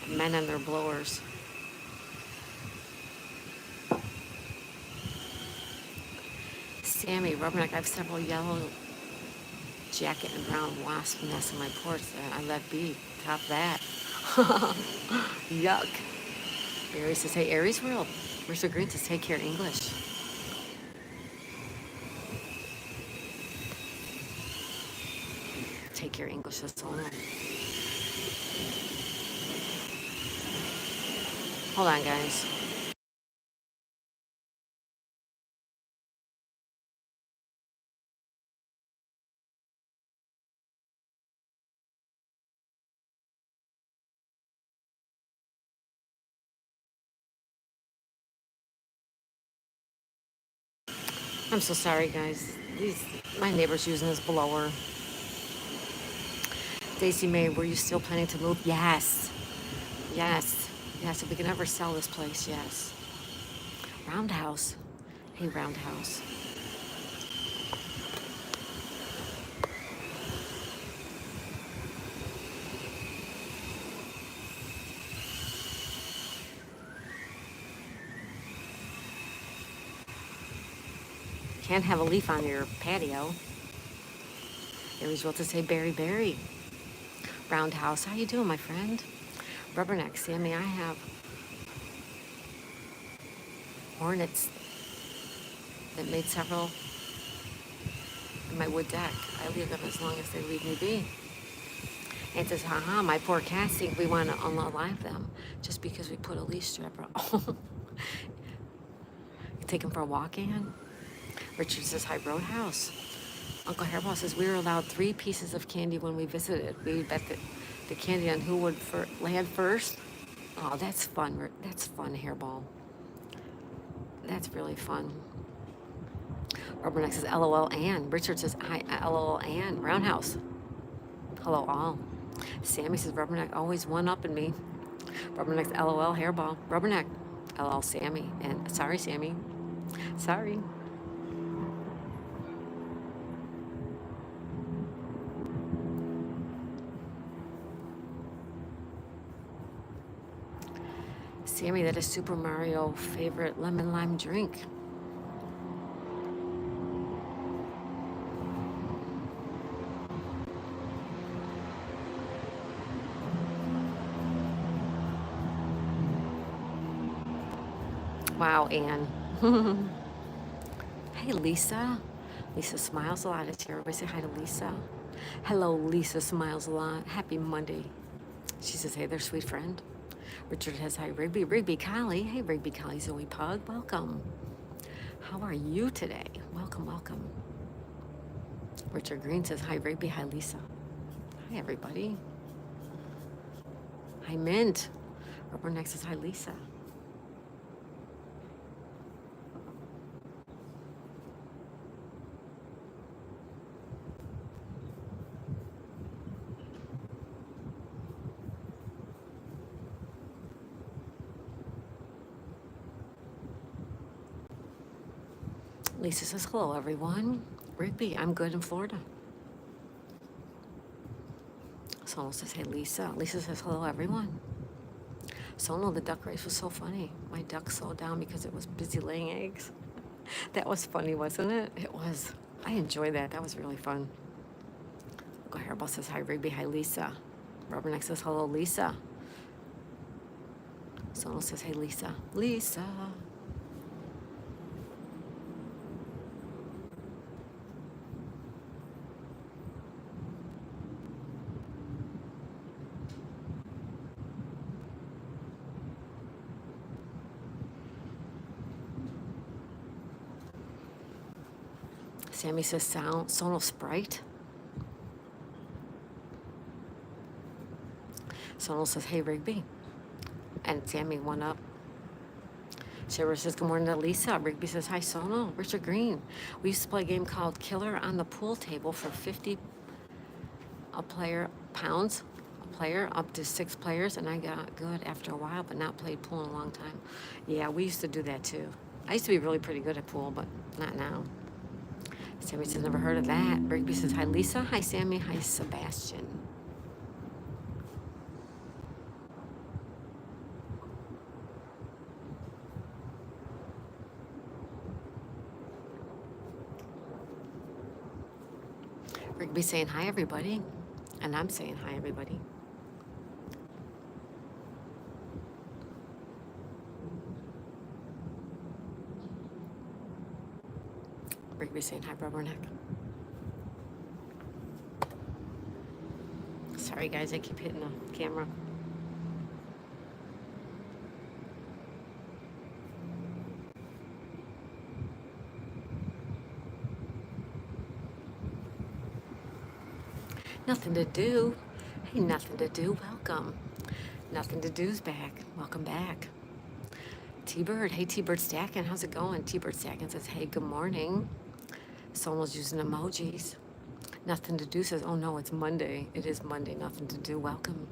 Men and their blowers. Sammy, Rubberneck, I have several yellow jacket and brown wasp nests in my porch that I let be. Top that. Yuck. Barry says, hey, Aries World. Mr. Green says, take care, English. Take care, English. That's all. Hold on, guys. I'm so sorry, guys. My neighbor's using this blower. Daisy May, were you still planning to move? Yes. Yes. Yes, if we can ever sell this place, yes. Roundhouse. Hey, Roundhouse. Can't have a leaf on your patio. Aries World to say Barry Barry. Roundhouse, how you doing, my friend? Rubberneck, Sammy, I have hornets that made several in my wood deck. I leave them as long as they leave me be. And it says, haha, my poor cats think we want to unalive them just because we put a leash strap around. You take them for a walk, Ann? Richard says, hi, Roadhouse. Uncle Hairball says we were allowed 3 pieces of candy when we visited. We bet the candy on who would land first. Oh, that's fun. That's fun, Hairball. That's really fun. Rubberneck says LOL Ann. Richard says hi LOL Ann. Roundhouse. Hello all. Sammy says Rubberneck always one up in me. Rubberneck's LOL Hairball. Rubberneck. LOL Sammy. And sorry Sammy. Sorry. Sammy, that is Super Mario favorite lemon lime drink. Wow, Anne. Hey, Lisa. Lisa smiles a lot. It's here. Everybody say hi to Lisa. Hello, Lisa smiles a lot. Happy Monday. She says, hey there, sweet friend. Richard has hi, Rigby. Rigby Collie. Hey, Rigby Collie, Zoe Pug. Welcome. How are you today? Welcome, welcome. Richard Green says, hi, Rigby. Hi, Lisa. Hi, everybody. Hi, Mint. Rubberneck says, hi, Lisa. Lisa says, hello, everyone. Rigby, I'm good in Florida. Sono says, hey, Lisa. Lisa says, hello, everyone. Sono, the duck race was so funny. My duck slowed down because it was busy laying eggs. That was funny, wasn't it? It was. I enjoyed that. That was really fun. Uncle Hairball says, hi, Rigby. Hi, Lisa. Rubberneck says, hello, Lisa. Sono says, hey, Lisa. Lisa. Sammy says, Sono Sprite. Sono says, hey, Rigby. And Sammy one up. Shiver says, good morning to Lisa. Rigby says, hi, Sono. Richard Green. We used to play a game called Killer on the Pool Table for 50 pounds a player, up to 6 players, and I got good after a while, but not played pool in a long time. Yeah, we used to do that too. I used to be really pretty good at pool, but not now. Sammy says, never heard of that. Rigby says, hi, Lisa. Hi, Sammy. Hi, Sebastian. Rigby saying, hi, everybody. And I'm saying, hi, everybody. Rigby saying, hi, Rubberneck. Sorry, guys, I keep hitting the camera. Nothing to do. Hey, nothing to do. Welcome. Nothing to do's back. Welcome back. T-Bird. Hey, T-Bird Stackin'. How's it going? T-Bird Stackin' says, hey, good morning. Someone's using emojis. Nothing to do says, oh no, it's Monday. It is Monday. Nothing to do. Welcome.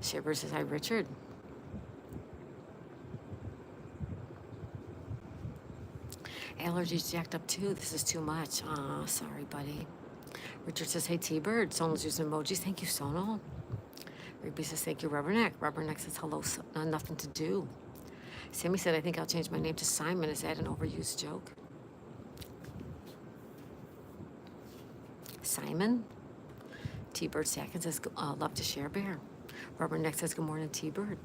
Shiver says, hi, Richard. Allergies jacked up too. This is too much. Aw, sorry, buddy. Richard says, hey, T-Bird. Sono's using emojis. Thank you, Sono. Rigby says, thank you, Rubberneck. Rubberneck says, hello, nothing to do. Sammy said, I think I'll change my name to Simon. Is that an overused joke? Simon? T-Bird Stackin' says, love to share, Bear. Rubberneck says, good morning, T-Bird.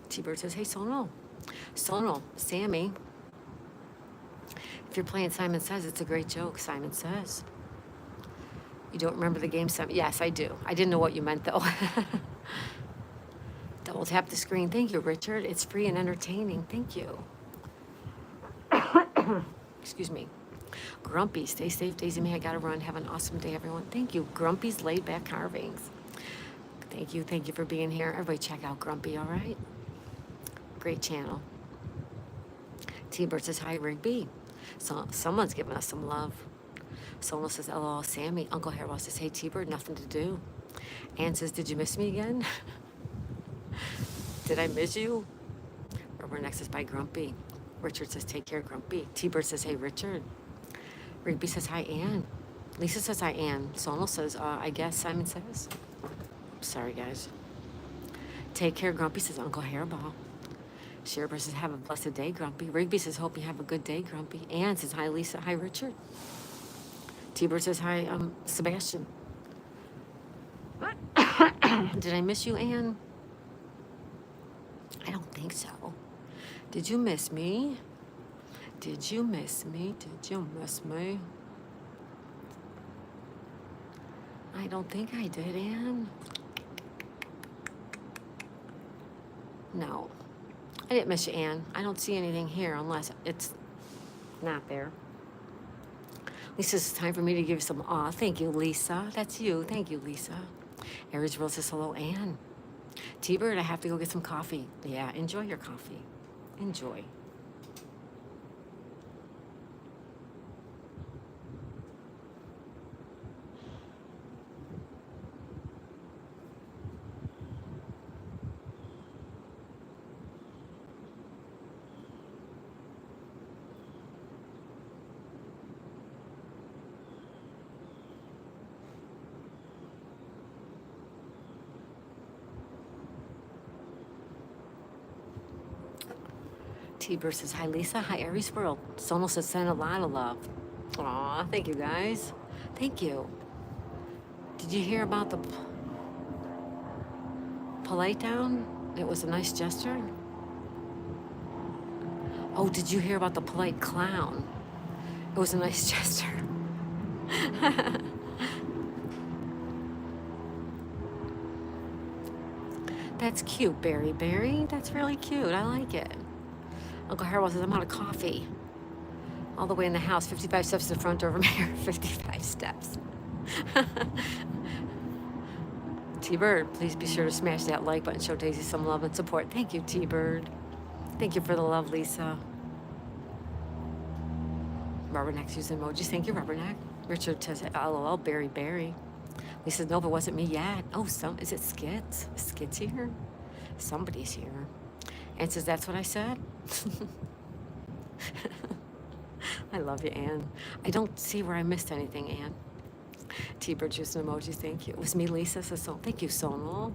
T-Bird says, hey, Sono. Sono, Sammy. If you're playing Simon Says, it's a great joke, Simon Says. You don't remember the game some? Yes, I do. I didn't know what you meant though. Double tap the screen. Thank you, Richard. It's free and entertaining. Thank you. Excuse me. Grumpy, stay safe, Daisy May. I gotta run. Have an awesome day, everyone. Thank you. Grumpy's Laid Back Carvings. Thank you. Thank you for being here. Everybody check out Grumpy, all right? Great channel. T-Bird says, hi, Rigby. So, someone's giving us some love. Someone says, LOL, Sammy. Uncle Harold says, hey, T-Bird, nothing to do. Ann says, did you miss me again? Did I miss you? Rubber Neck says, bye, Grumpy. Richard says, take care, Grumpy. T-Bird says, hey, Richard. Rigby says, hi, Ann. Lisa says, hi, Ann. Sonal says, I guess Simon says. Sorry, guys. Take care, Grumpy says, Uncle Hairball. Sherbert says, have a blessed day, Grumpy. Rigby says, hope you have a good day, Grumpy. Ann says, hi, Lisa. Hi, Richard. T-Bird says, hi, Sebastian. Did I miss you, Ann? I don't think so. Did you miss me? Did you miss me? Did you miss me? I don't think I did, Ann. No. I didn't miss you, Ann. I don't see anything here unless it's not there. Lisa, it's time for me to give you some awe. Thank you, Lisa. That's you. Thank you, Lisa. Aries Rose says, hello, Ann. T-Bird, I have to go get some coffee. Yeah, enjoy your coffee. Enjoy. T-Bird says, hi, Lisa. Hi, Aries World. Sonal says, send a lot of love. Aw, thank you, guys. Thank you. Did you hear about the polite down? It was a nice gesture. Oh, did you hear about the polite clown? It was a nice gesture. That's cute, Berry Berry. That's really cute. I like it. Uncle Harold says, I'm out of coffee. All the way in the house, 55 steps to the front door from here, 55 steps. T-Bird, please be sure to smash that like button, show Daisy some love and support. Thank you, T-Bird. Thank you for the love, Lisa. Rubberneck's using emojis. Thank you, Rubberneck. Richard says, LOL, Berry Berry. Lisa says, no, but it wasn't me yet. Oh, is it Skits? Is Skits here? Somebody's here. Ann says, that's what I said. I love you, Ann. I don't see where I missed anything, Ann. T-Bird using emojis, thank you. It was me, Lisa says, so thank you, Sonal.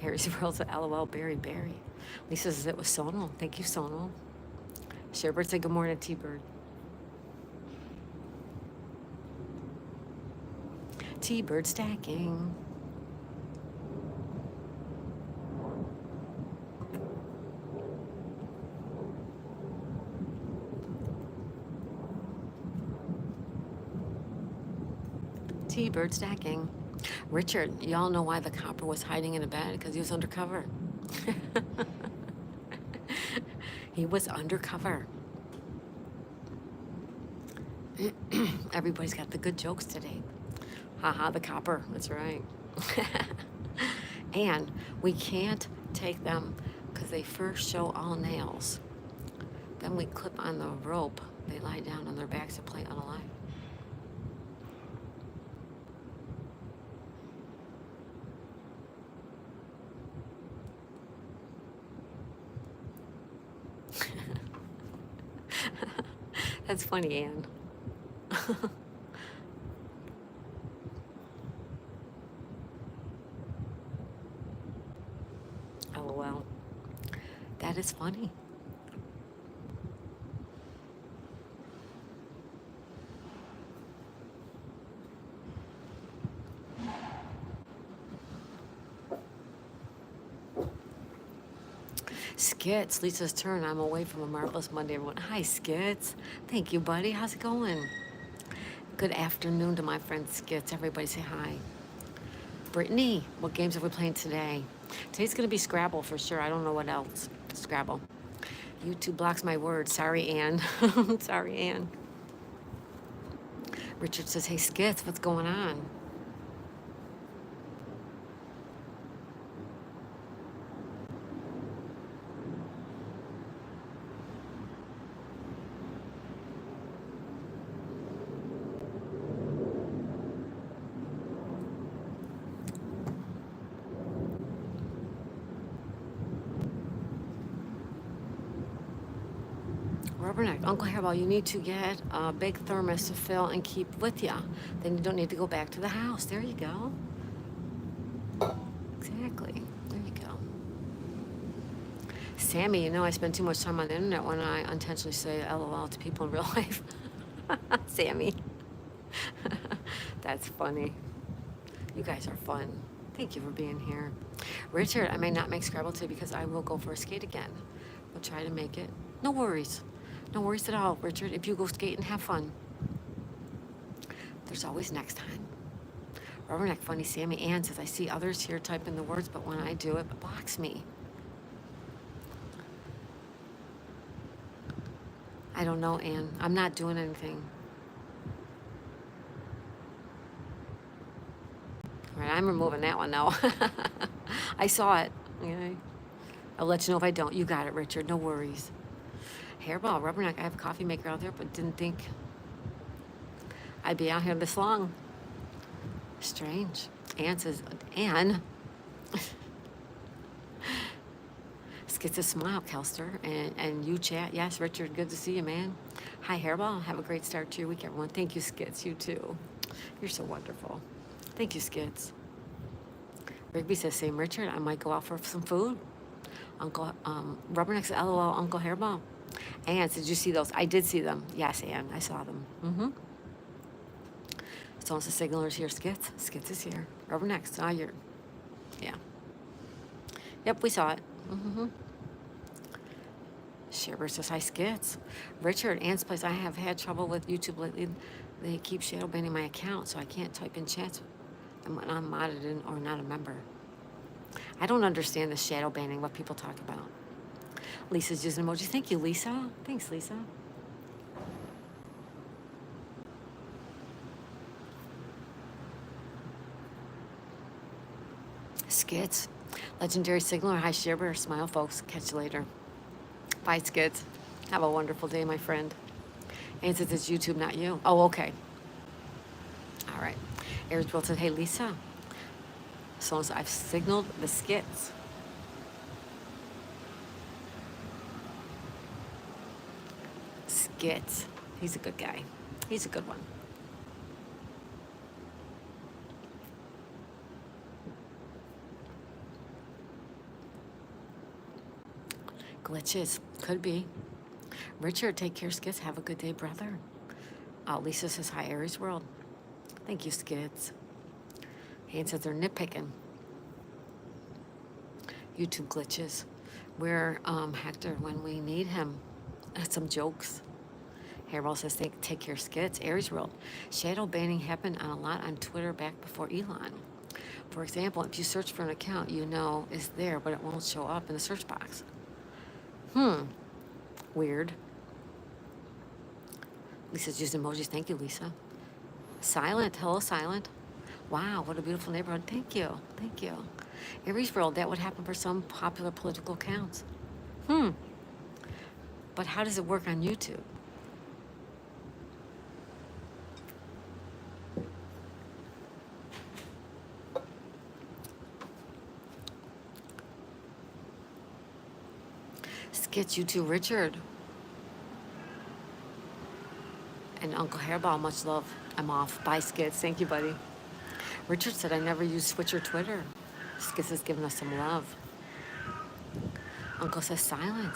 Aries World said, LOL, Berry Berry. Lisa says, it was Sonal. Thank you, Sonal. Sherbert said, good morning, T-Bird. T-Bird stacking. T-Bird stacking. Richard, y'all know why the copper was hiding in a bed? Because he was undercover. He was undercover. Everybody's got the good jokes today. Haha, the copper. That's right. And we can't take them because they first show all nails. Then we clip on the rope. They lie down on their backs and play unalive. That's funny, Ann. LOL. That is funny. Skits, Lisa's turn. I'm away from a marvelous Monday, everyone. Hi, Skits. Thank you, buddy. How's it going? Good afternoon to my friend Skits. Everybody say hi. Brittany, what games are we playing today? Today's going to be Scrabble for sure. I don't know what else. Scrabble. YouTube blocks my words. Sorry, Ann. Sorry, Ann. Richard says, hey, Skits, what's going on? Rubberneck, Uncle Hairball, you need to get a big thermos to fill and keep with you. Then you don't need to go back to the house. There you go. Exactly. There you go. Sammy, you know I spend too much time on the internet when I intentionally say LOL to people in real life. Sammy. That's funny. You guys are fun. Thank you for being here. Richard, I may not make Scrabble today because I will go for a skate again. We'll try to make it. No worries. No worries at all, Richard. If you go skate and have fun. There's always next time. Rubberneck Funny Sammy Ann says, I see others here type in the words, but when I do it, it blocks me. I don't know, Ann. I'm not doing anything. All right, I'm removing that one now. I saw it. Okay. I'll let you know if I don't. You got it, Richard. No worries. Hairball, Rubberneck, I have a coffee maker out there, but didn't think I'd be out here this long. Strange. Ann says, Ann. Skits a smile, Kelster. And you chat. Yes, Richard, good to see you, man. Hi, Hairball. Have a great start to your week, everyone. Thank you, Skits. You too. You're so wonderful. Thank you, Skits. Rigby says, same, Richard. I might go out for some food. Uncle, Rubberneck says, LOL, Uncle Hairball. Ann, did you see those? I did see them. Yes, Ann, I saw them. Someone says, Signaler's here. Skits. Skits is here. Rubberneck, saw your, yeah. Yep, we saw it. Shiver says, hi, Skits. Richard, Ann's place, I have had trouble with YouTube lately. They keep shadow banning my account, so I can't type in chats when I'm modded in or not a member. I don't understand the shadow banning, what people talk about. Lisa's using emojis. Thank you, Lisa. Thanks, Lisa. Skits. Legendary Signaler. Hi, Shiver. Smile, folks. Catch you later. Bye, Skits. Have a wonderful day, my friend. And says it's YouTube, not you. Oh, okay. All right. Aries Will said, hey, Lisa. So I've signaled the Skits. Skits. He's a good guy. He's a good one. Glitches. Could be. Richard, take care, Skits. Have a good day, brother. Lisa says, hi, Aries World. Thank you, Skits. Han says they're nitpicking. YouTube glitches. Where Hector when we need him. Some jokes. Hairball says, take care, Skits. Aries World. Shadow banning happened a lot on Twitter back before Elon. For example, if you search for an account you know is there, but it won't show up in the search box. Weird. Lisa's using emojis. Thank you, Lisa. Silent. Hello, Silent. Wow, what a beautiful neighborhood. Thank you. Thank you. Aries World, that would happen for some popular political accounts. But how does it work on YouTube? Skits, you too, Richard. And Uncle Hairball, much love. I'm off. Bye, Skits. Thank you, buddy. Richard said, I never use Switch or Twitter. Skits has given us some love. Uncle says, silent.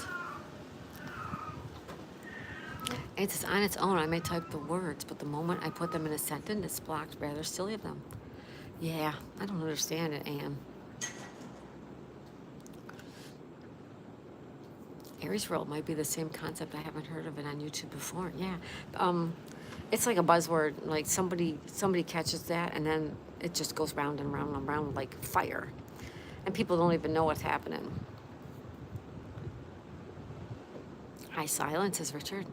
And it says, on its own, I may type the words, but the moment I put them in a sentence, it's blocked rather silly of them. Yeah, I don't understand it, Anne. Aries World might be the same concept. I haven't heard of it on YouTube before. Yeah. It's like a buzzword. Like somebody catches that, and then it just goes round and round and round like fire, and people don't even know what's happening. High silence is Richard.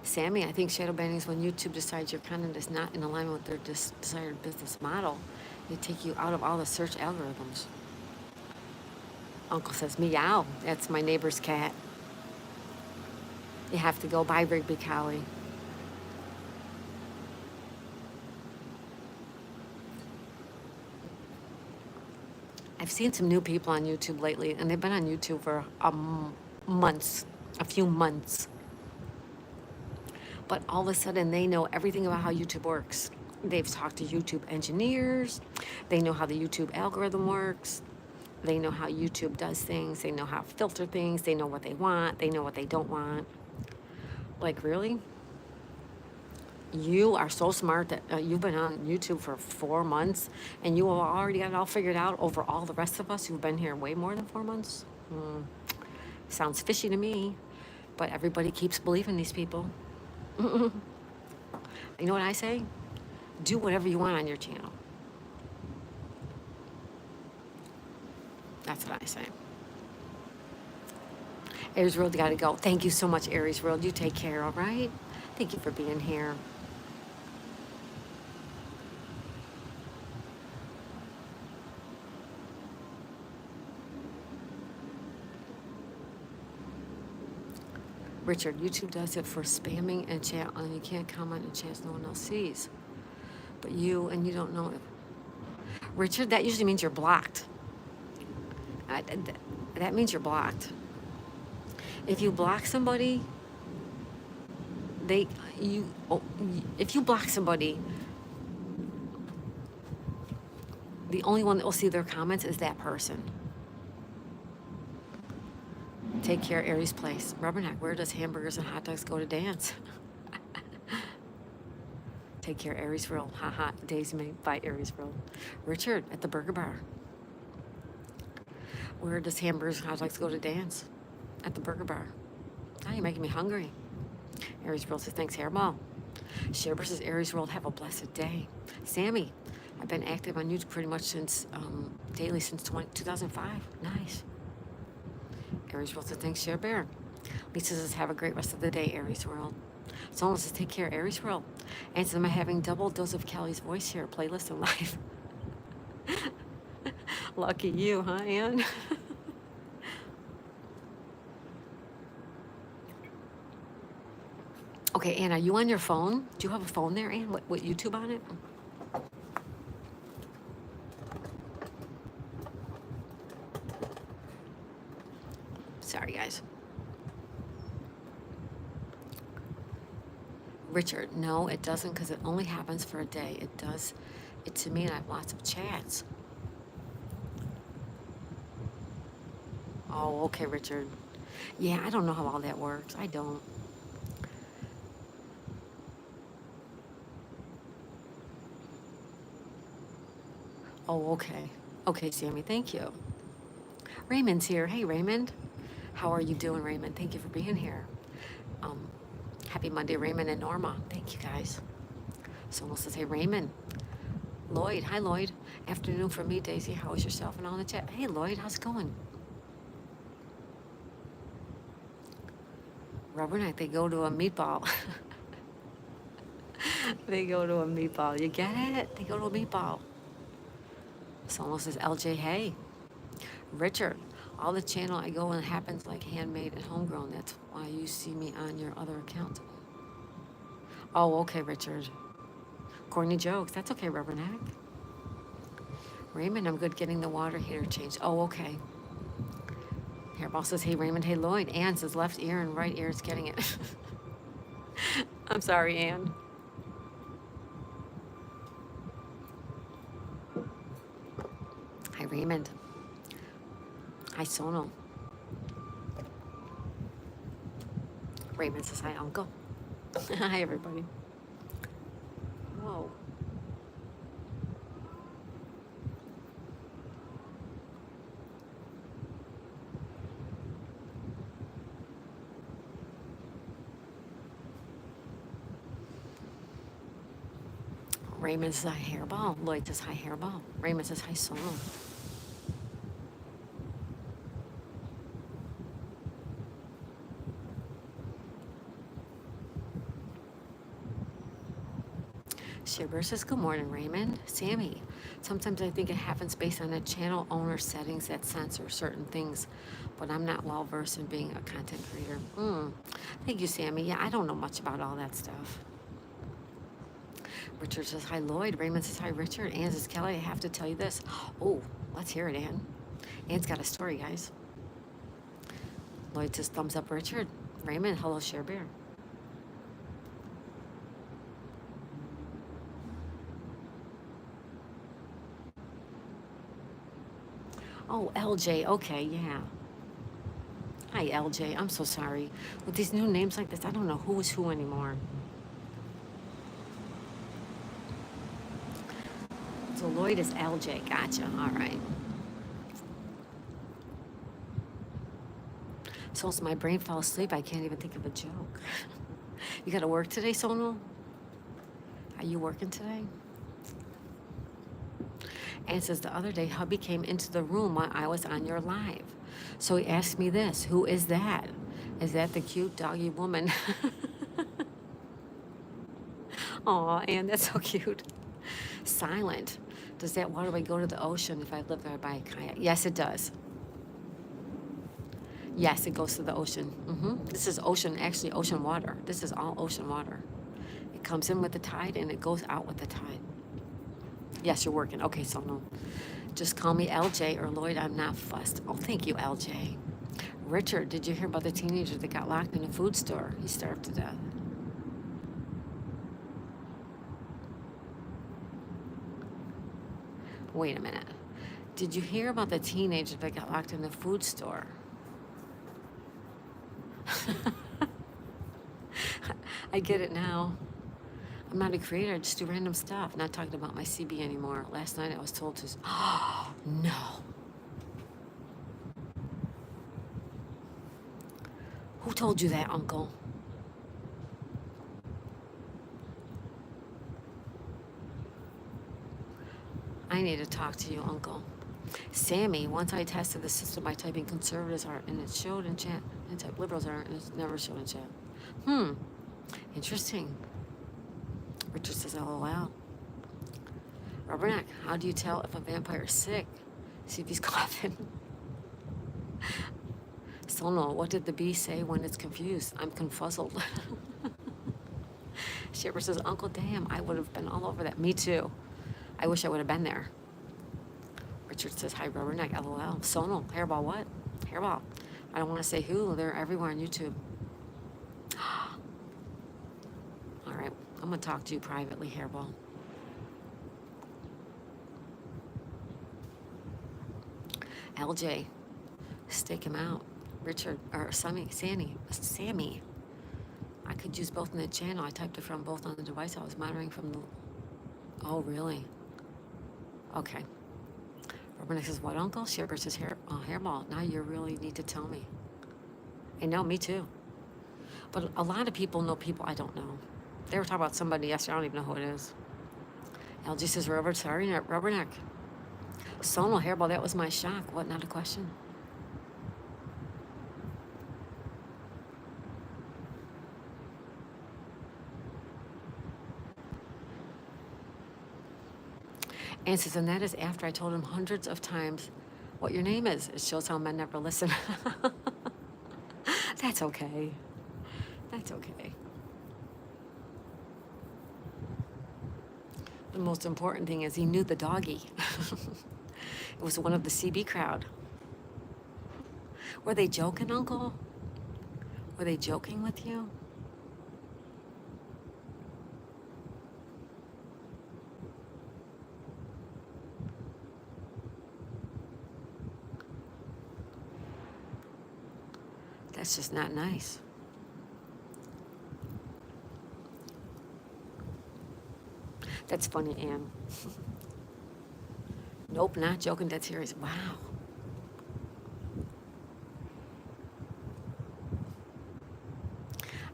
Sammy, I think shadow banning is when YouTube decides your content is not in alignment with their desired business model. They take you out of all the search algorithms. Uncle says, meow. That's my neighbor's cat. You have to go by Rigby Cowie. I've seen some new people on YouTube lately, and they've been on YouTube for months, a few months. But all of a sudden, they know everything about how YouTube works. They've talked to YouTube engineers. They know how the YouTube algorithm works. They know how YouTube does things. They know how to filter things. They know what they want. They know what they don't want. Like, really? You are so smart that you've been on YouTube for 4 months and you have already got it all figured out over all the rest of us who've been here way more than 4 months? Sounds fishy to me, but everybody keeps believing these people. You know what I say? Do whatever you want on your channel. That's what I say. Aries World, got to go. Thank you so much, Aries World. You take care, all right? Thank you for being here. Richard, YouTube does it for spamming and chat, and you can't comment in chats no one else sees. But you don't know it. Richard, that usually means you're blocked. That means you're blocked. If you block somebody, if you block somebody, the only one that will see their comments is that person. Take care, Aries Place. Rubberneck, where does hamburgers and hot dogs go to dance? Take care, Aries World. Haha, Daisy May by Aries World. Richard, at the Burger Bar. Where does hamburgers and hot dogs go to dance? At the Burger Bar. Now you're making me hungry. Aries World says, thanks, Hairball. Share versus Aries World, have a blessed day. Sammy, I've been active on YouTube pretty much since, daily since 2005. Nice. Aries World says, thanks, Share Bear. Lisa says, have a great rest of the day, Aries World. Someone says, take care, Aries World. And so am I having double dose of Kelly's voice here, playlist and live. Lucky you, huh, Ann? Okay, Ann, are you on your phone? Do you have a phone there, Ann, with YouTube on it? Sorry, guys. Richard, no, it doesn't, because it only happens for a day. It does it to me, and I have lots of chats. Oh, okay, Richard. Yeah, I don't know how all that works. I don't. Oh, okay. Okay, Sammy, thank you. Raymond's here. Hey, Raymond. How are you doing, Raymond? Thank you for being here. Happy Monday, Raymond and Norma. Thank you, guys. Someone says, hey, Raymond. Lloyd. Hi, Lloyd. Afternoon for me, Daisy. How is yourself and all in the chat? Hey, Lloyd, how's it going? Rubberneck, they go to a meatball. They go to a meatball. You get it? They go to a meatball. Someone says, LJ, hey. Richard, all the channel I go in happens like handmade and homegrown. That's why you see me on your other account. Oh, okay, Richard. Corny jokes. That's okay, Rubberneck. Raymond, I'm good getting the water heater changed. Oh, okay. Hairball says, hey, Raymond. Hey, Lloyd. Ann says, left ear and right ear is getting it. I'm sorry, Ann. Hi, Raymond. Hi, Sonal. Raymond says, hi, Uncle. Hi, everybody. Whoa. Raymond says hi hairball. Lloyd says hi hairball. Raymond says hi solo. Shibber says good morning, Raymond. Sammy, sometimes I think it happens based on a channel owner settings that censor certain things, but I'm not well versed in being a content creator. Thank you, Sammy. Yeah, I don't know much about all that stuff. Richard says hi, Lloyd. Raymond says hi, Richard. Ann says Kelly, I have to tell you this. Oh, let's hear it, Ann. Ann's got a story, guys. Lloyd says thumbs up, Richard. Raymond, hello, Share Bear. Oh, LJ. Okay, yeah. Hi, LJ. I'm so sorry. With these new names like this, I don't know who is who anymore. So Lloyd is LJ. Gotcha. All right. So my brain fell asleep. I can't even think of a joke. You got to work today, Sonal? Are you working today? And says the other day, hubby came into the room while I was on your live. So he asked me this, who is that? Is that the cute doggy woman? Aw, Ann, that's so cute. Silent. Does that waterway go to the ocean if I live there by a kayak? Yes, it does. Yes, it goes to the ocean. This is ocean, actually ocean water. This is all ocean water. It comes in with the tide and it goes out with the tide. Yes, you're working. Okay, so no. Just call me LJ or Lloyd. I'm not fussed. Oh, thank you, LJ. Richard, did you hear about the teenager that got locked in a food store? He starved to death. Wait a minute. Did you hear about the teenager that got locked in the food store? I get it now. I'm not a creator. I just do random stuff. Not talking about my CB anymore. Last night I was told to. Oh, no. Who told you that, Uncle? I need to talk to you, Uncle. Sammy, once I tested the system by typing conservatives are, and it showed in chat, and type liberals are, and it's never showed in chat. Interesting. Richard says, LOL. Rubberneck, how do you tell if a vampire is sick? See if he's coughing. Sono, what did the bee say when it's confused? I'm confuzzled. Shipper says, Uncle, damn, I would have been all over that. Me too. I wish I would have been there. Richard says, hi, Rubberneck, LOL. Sono, hairball what? Hairball. I don't want to say who. They're everywhere on YouTube. All right, I'm going to talk to you privately, hairball. LJ, stake him out. Richard, or Sammy. I could use both in the channel. I typed it from both on the device I was monitoring from the... Oh, really? Okay. Rubberneck says, what, Uncle? Shipper says, hairball. Now you really need to tell me. I know, me too. But a lot of people know people I don't know. They were talking about somebody yesterday. I don't even know who it is. LG says, Rubberneck. Sono, hairball, that was my shock. What, not a question? And says, and that is after I told him hundreds of times what your name is. It shows how men never listen. That's okay. That's okay. The most important thing is he knew the doggy. It was one of the CB crowd. Were they joking, Uncle? Were they joking with you? That's just not nice. That's funny, Ann. Nope, not joking, dead serious. Wow.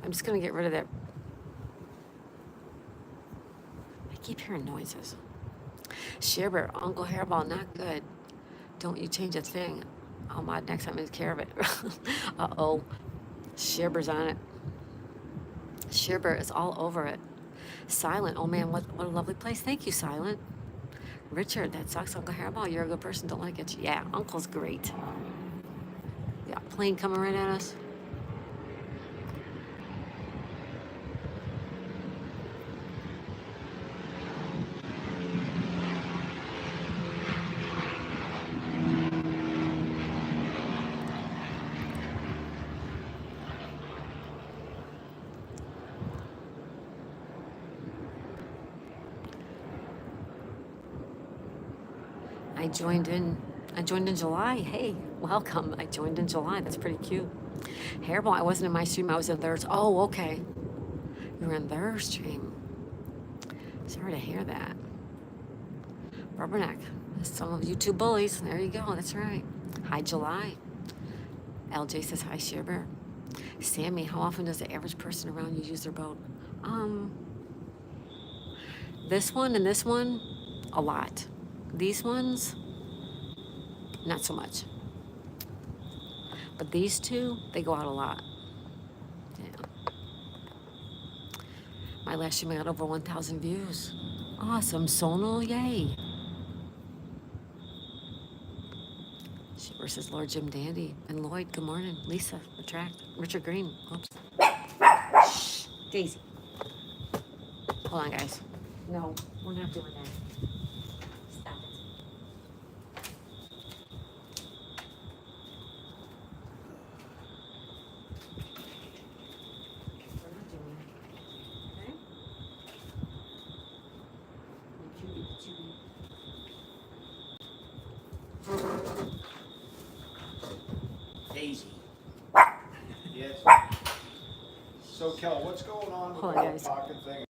I'm just going to get rid of that. I keep hearing hearing noises. Sherbert, Uncle Hairball, not good. Don't you change a thing. I'll mod next time and take care of it. Uh-oh. Sherbers on it. Sherbert is all over it. Silent, oh man, what a lovely place. Thank you, Silent. Richard, that sucks, Uncle Hairball. You're a good person, don't like it. Yeah, Uncle's great. Yeah, plane coming right at us. I joined in July. Hey, welcome. I joined in July. That's pretty cute. Hairball, I wasn't in my stream. I was in theirs. Oh, okay. You were in their stream. Sorry to hear that. Rubberneck. Some of you two bullies. There you go. That's right. Hi, July. LJ says hi, Sherbert. Sammy, how often does the average person around you use their boat? This one and this one, a lot. These ones, not so much. But these two, they go out a lot. Yeah. My last stream got over 1,000 views. Awesome. Sonal, yay. She versus Lord Jim Dandy. And Lloyd, good morning. Lisa, retract. Richard Green. Oops. Shh. Daisy. Hold on, guys. No, we're not doing that. Stop it. We're not doing that. Okay? Daisy. Yes. So, Kel, what's going on with Hold the on, whole guys. talking thing?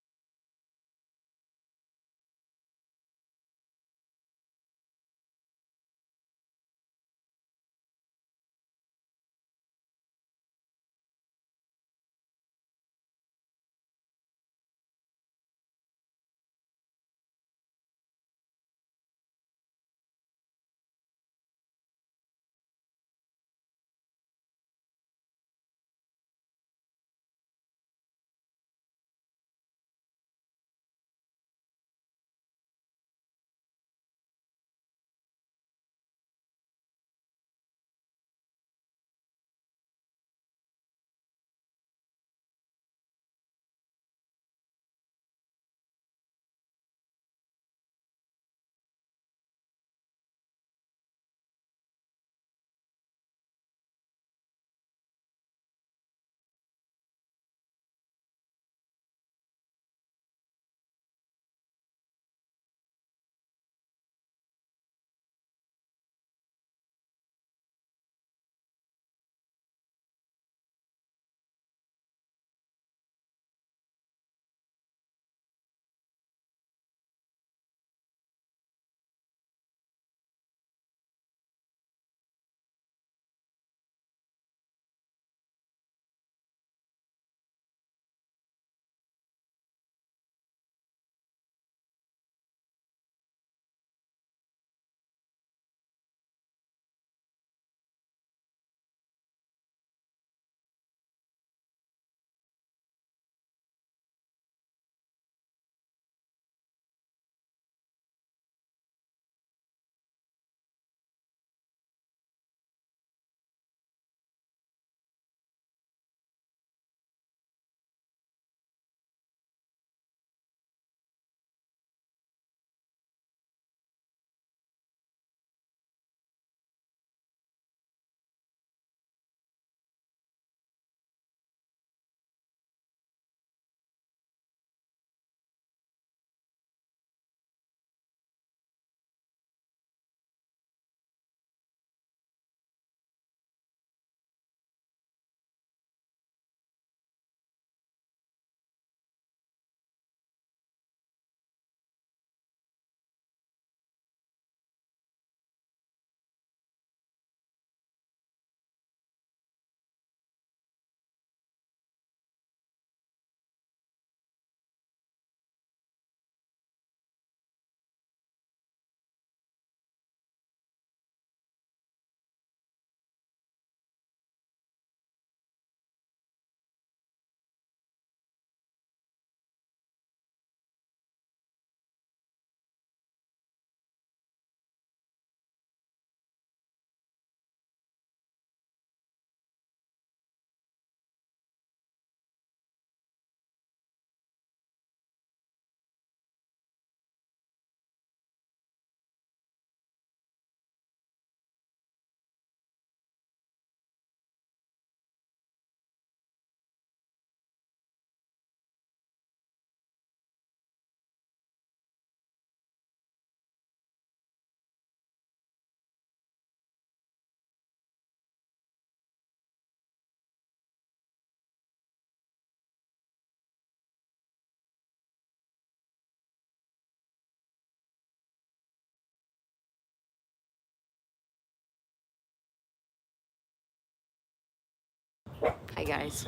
Hi, guys.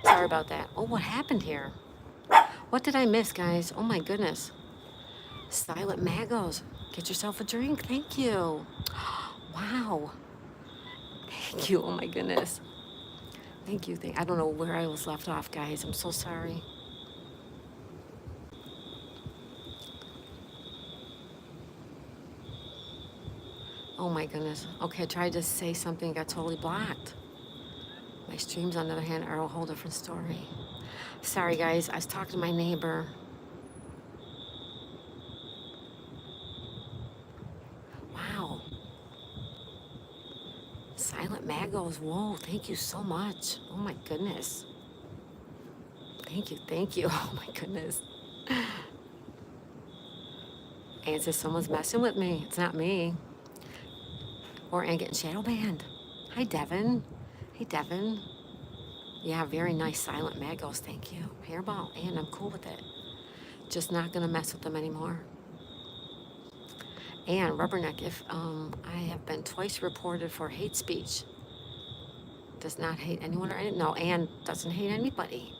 Sorry about that. Oh, what happened here? What did I miss, guys? Oh, my goodness. Silent Magos. Get yourself a drink. Thank you. Wow. Thank you. Oh, my goodness. Thank you. I don't know where I was left off, guys. I'm so sorry. Oh, my goodness. Okay, I tried to say something, got totally blocked. My streams, on the other hand, are a whole different story. Sorry, guys. I was talking to my neighbor. Wow. Silent Magos. Whoa, thank you so much. Oh, my goodness. Thank you. Thank you. Oh, my goodness. And says someone's messing with me. It's not me. Or and getting shadow banned. Hi, Devin. Hey, Devin. Yeah, very nice Silent Magos. Thank you. Hairball. And I'm cool with it. Just not going to mess with them anymore. And Rubberneck, if I have been twice reported for hate speech. Does not hate anyone or anything. No, and doesn't hate anybody.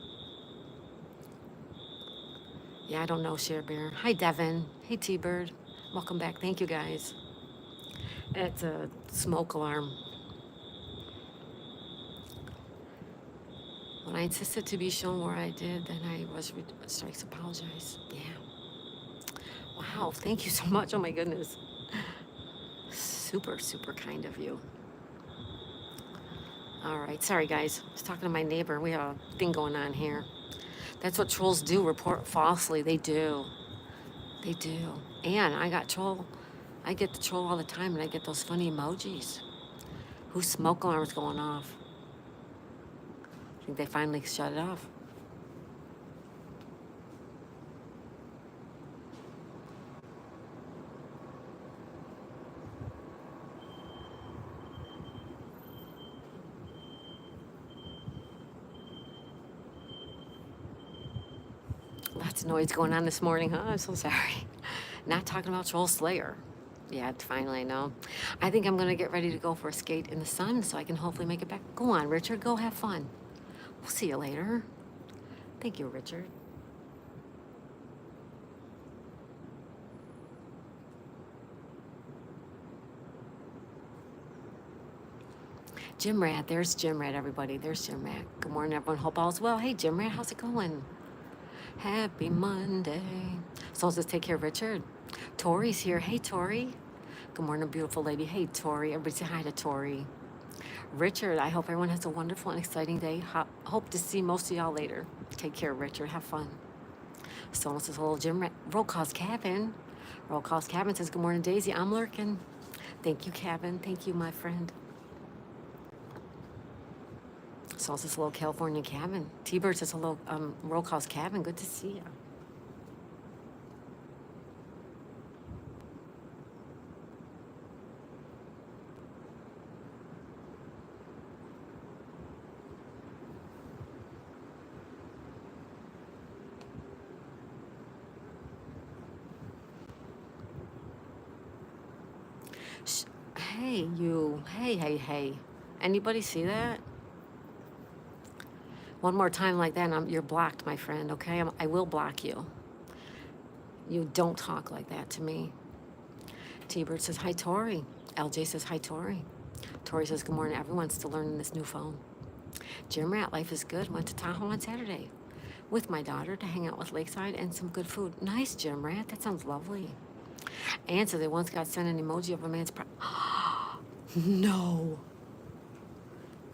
Yeah, I don't know, Share Bear. Hi, Devin. Hey, T-Bird. Welcome back. Thank you, guys. It's a smoke alarm. When I insisted to be shown where I did, then I was strikes. Apologize. Yeah. Wow. Thank you so much. Oh my goodness. Super, super kind of you. All right. Sorry, guys. I was talking to my neighbor. We have a thing going on here. That's what trolls do. Report falsely. They do. They do. And I got troll. I get the troll all the time, and I get those funny emojis. Whose smoke alarm's going off? I think they finally shut it off. Lots of noise going on this morning, huh? I'm so sorry. Not talking about Troll Slayer. Yeah, finally, no. I think I'm going to get ready to go for a skate in the sun so I can hopefully make it back. Go on, Richard. Go have fun. We'll see you later. Thank you, Richard. Jim Rat. There's Jim Rat, everybody. There's Jim Rat. Good morning, everyone. Hope all's well. Hey, Jim Rat. How's it going? Happy Monday. So let's take care of Richard. Tori's here. Hey, Tori. Good morning, beautiful lady. Hey, Tori. Everybody say hi to Tori. Richard, I hope everyone has a wonderful and exciting day. Hope to see most of y'all later. Take care, Richard. Have fun. So this is a little Jim Roll Call's Cabin. Roll Call's Cabin says, good morning, Daisy. I'm lurking. Thank you, Cabin. Thank you, my friend. So this is a little California cabin. T-Bird says hello, Roll Call's Cabin. Good to see you. Hey, you. Hey. Anybody see that? One more time like that, and you're blocked, my friend, okay? I will block you. You don't talk like that to me. T-Bird says, hi, Tori. LJ says, hi, Tori. Tori says, good morning, everyone. Still learning this new phone. Jim Rat, life is good. Went to Tahoe on Saturday with my daughter to hang out with Lakeside and some good food. Nice, Jim Rat. That sounds lovely. And so they once got sent an emoji of a man's... No.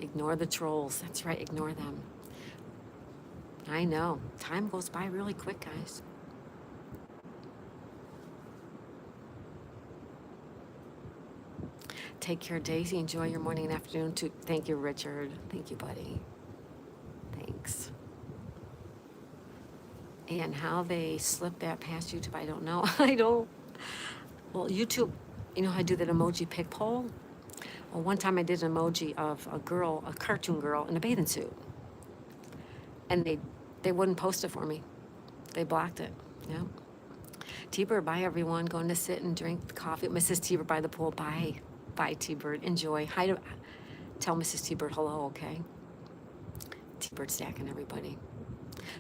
Ignore the trolls. That's right, ignore them. I know. Time goes by really quick, guys. Take care, Daisy. Enjoy your morning and afternoon, too. Thank you, Richard. Thank you, buddy. Thanks. And how they slip that past YouTube, I don't know. I don't. Well, YouTube, you know how I do that emoji pick poll? Well, one time I did an emoji of a girl, a cartoon girl in a bathing suit. And they wouldn't post it for me. They blocked it. Yeah. T-Bird, bye, everyone. Going to sit and drink coffee. Mrs. T-Bird by the pool. Bye. Bye, T-Bird. Enjoy. Hi to... Tell Mrs. T-Bird hello, okay? bird stacking, everybody.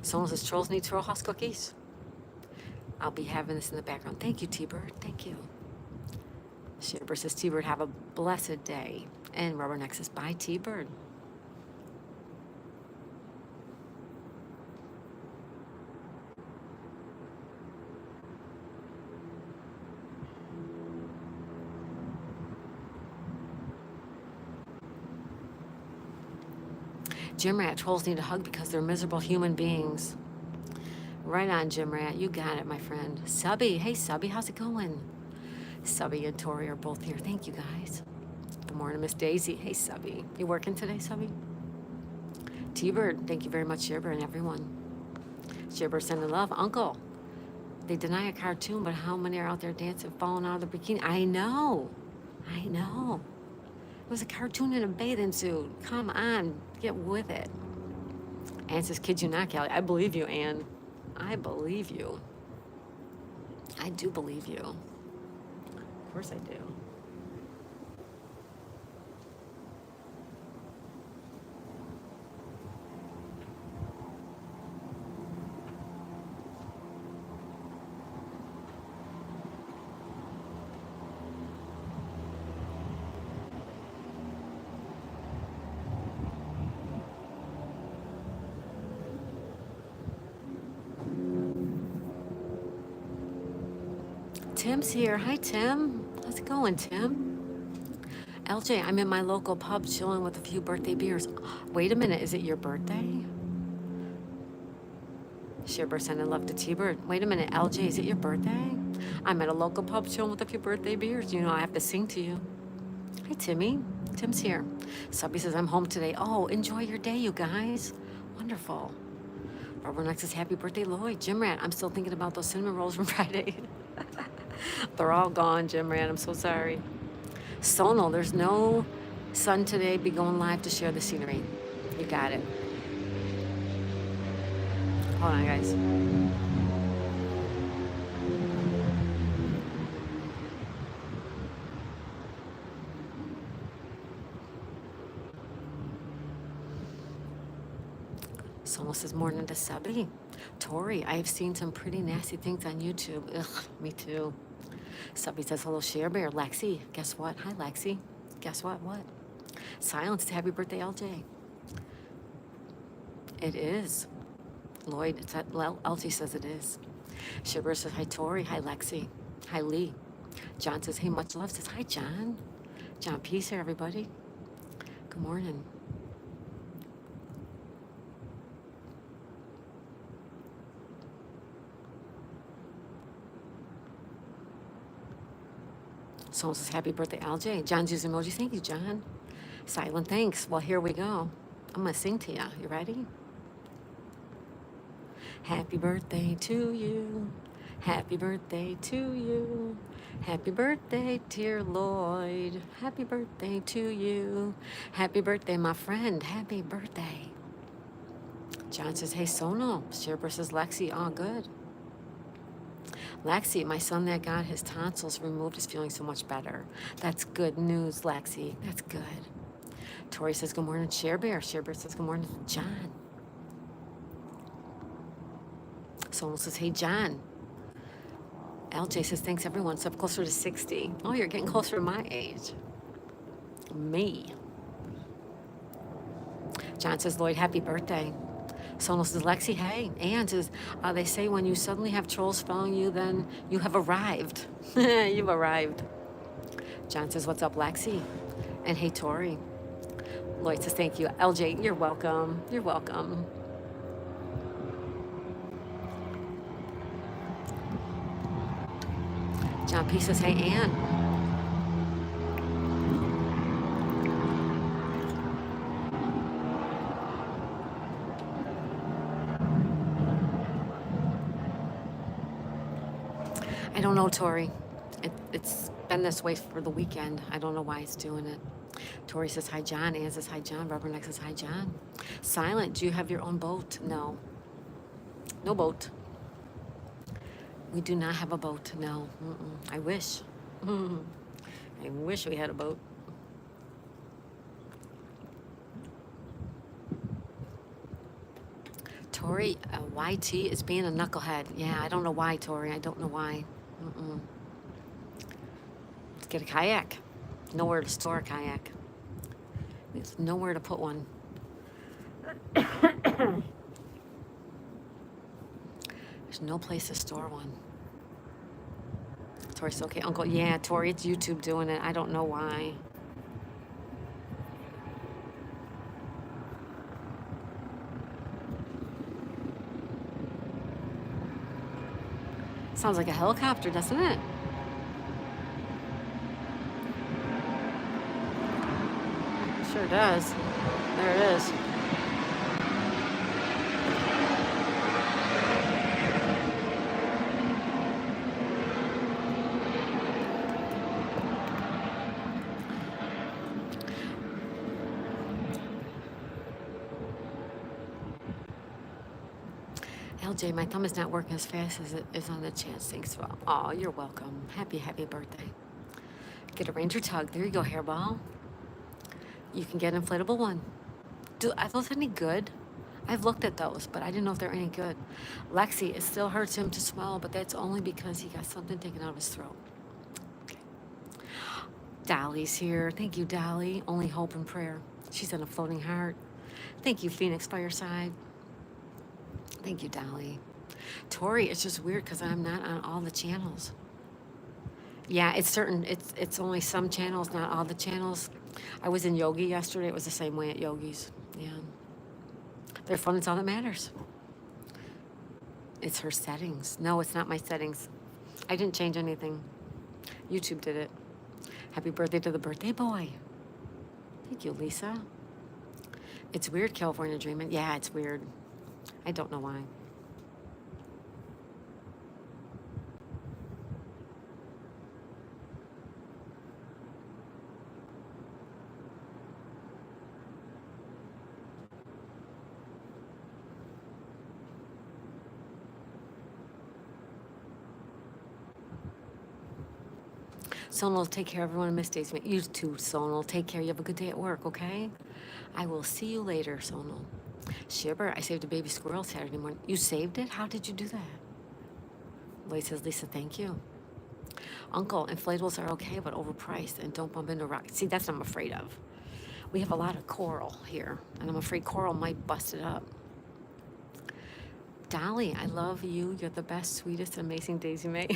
Someone says, trolls need troll house cookies. I'll be having this in the background. Thank you, T-Bird. Thank you. Shipper says, T-Bird, have a blessed day. And Rubberneck says, bye, T-Bird. Jim Rat, trolls need a hug because they're miserable human beings. Right on, Jim Rat. You got it, my friend. Subby. Hey, Subby. How's it going? Subby and Tori are both here. Thank you, guys. Good morning, Miss Daisy. Hey, Subby. You working today, Subby? T-Bird. Thank you very much, Shibber and everyone. Shibber sending love. Uncle. They deny a cartoon, but how many are out there dancing, falling out of the bikini? I know. I know. It was a cartoon in a bathing suit. Come on. Get with it. Ann says, kid you not, Callie. I believe you, Ann. I believe you. I do believe you. Of course I do. Tim's here. Hi, Tim. How's it going, Tim? LJ, I'm in my local pub chilling with a few birthday beers. Wait a minute, is it your birthday? Shibber sending love to T-Bird. Wait a minute, LJ, is it your birthday? I'm at a local pub chilling with a few birthday beers. You know, I have to sing to you. Hi, Timmy. Tim's here. Subby says, I'm home today. Oh, enjoy your day, you guys. Wonderful. Rubberneck says, happy birthday, Lloyd. Jim Rat, I'm still thinking about those cinnamon rolls from Friday. They're all gone, Jim Rat. I'm so sorry. Sonal, there's no sun today. Be going live to share the scenery. You got it. Hold on, guys. Sonal says, morning to Subby. Tori, I have seen some pretty nasty things on YouTube. Ugh, me too. Subby says, hello, Share Bear. Lexi, guess what? Hi, Lexi. Guess what? What? Silence. Happy birthday, LJ. It is. Lloyd, it's at, well, LJ says it is. Shibber says, hi, Tori. Hi, Lexi. Hi, Lee. John says, hey, much love. Says, hi, John. John, peace here, everybody. Good morning. Someone says, happy birthday, LJ. John's using emoji. Thank you, John. Silent thanks. Well, here we go. I'm going to sing to you. You ready? Happy birthday to you. Happy birthday to you. Happy birthday, dear Lloyd. Happy birthday to you. Happy birthday, my friend. Happy birthday. John says, hey, Sonal. Shirber says, Lexi, all good. Lexi, my son that got his tonsils removed is feeling so much better. That's good news, Lexi. That's good. Tori says, good morning, Share Bear. Share Bear says, good morning, John. Someone says, hey, John. LJ says, thanks, everyone. So up closer to 60. Oh, you're getting closer to my age. Me. John says, Lloyd, happy birthday. Sonal says, Lexi, hey. Ann says, they say when you suddenly have trolls following you, then you have arrived. You've arrived. John says, what's up, Lexi? And hey, Tori. Lloyd says, thank you. LJ, you're welcome. You're welcome. John P says, hey, Ann. I don't know, Tori. It's been this way for the weekend. I don't know why it's doing it. Tori says, hi, John. Ann says, hi, John. Rubberneck says, hi, John. Silent, do you have your own boat? No. No boat. We do not have a boat, no. I wish. I wish we had a boat. Tori, YT is being a knucklehead. Yeah, I don't know why, Tori. I don't know why. Mm-mm. Let's get a kayak. Nowhere to store a kayak. There's nowhere to put one. There's no place to store one. Tori's okay. Uncle, yeah, Tori, it's YouTube doing it. I don't know why. Sounds like a helicopter, doesn't it? Sure does. There it is. LJ, my thumb is not working as fast as it is on the chance. Thanks, well. Oh, you're welcome. Happy birthday. Get a Ranger tug. There you go, hairball. You can get an inflatable one. Are those any good? I've looked at those, but I didn't know if they're any good. Lexi, it still hurts him to swallow, but that's only because he got something taken out of his throat. Okay. Dolly's here. Thank you, Dolly. Only hope and prayer. She's in a floating heart. Thank you, Phoenix Fireside. Thank you, Dolly. Tori, it's just weird because I'm not on all the channels. Yeah, it's certain. It's only some channels, not all the channels. I was in Yogi yesterday. It was the same way at Yogi's. Yeah. They're fun. It's all that matters. It's her settings. No, it's not my settings. I didn't change anything. YouTube did it. Happy birthday to the birthday boy. Thank you, Lisa. It's weird, California Dreaming. Yeah, it's weird. I don't know why. Sonal, take care, everyone. Miss Daisy. You too, Sonal. Take care. You have a good day at work, okay? I will see you later, Sonal. Shibber, I saved a baby squirrel Saturday morning. You saved it? How did you do that? Lloyd says, Lisa, thank you. Uncle, inflatables are okay, but overpriced, and don't bump into rocks. See, that's what I'm afraid of. We have a lot of coral here, and I'm afraid coral might bust it up. Dolly, I love you. You're the best, sweetest, amazing Daisy May.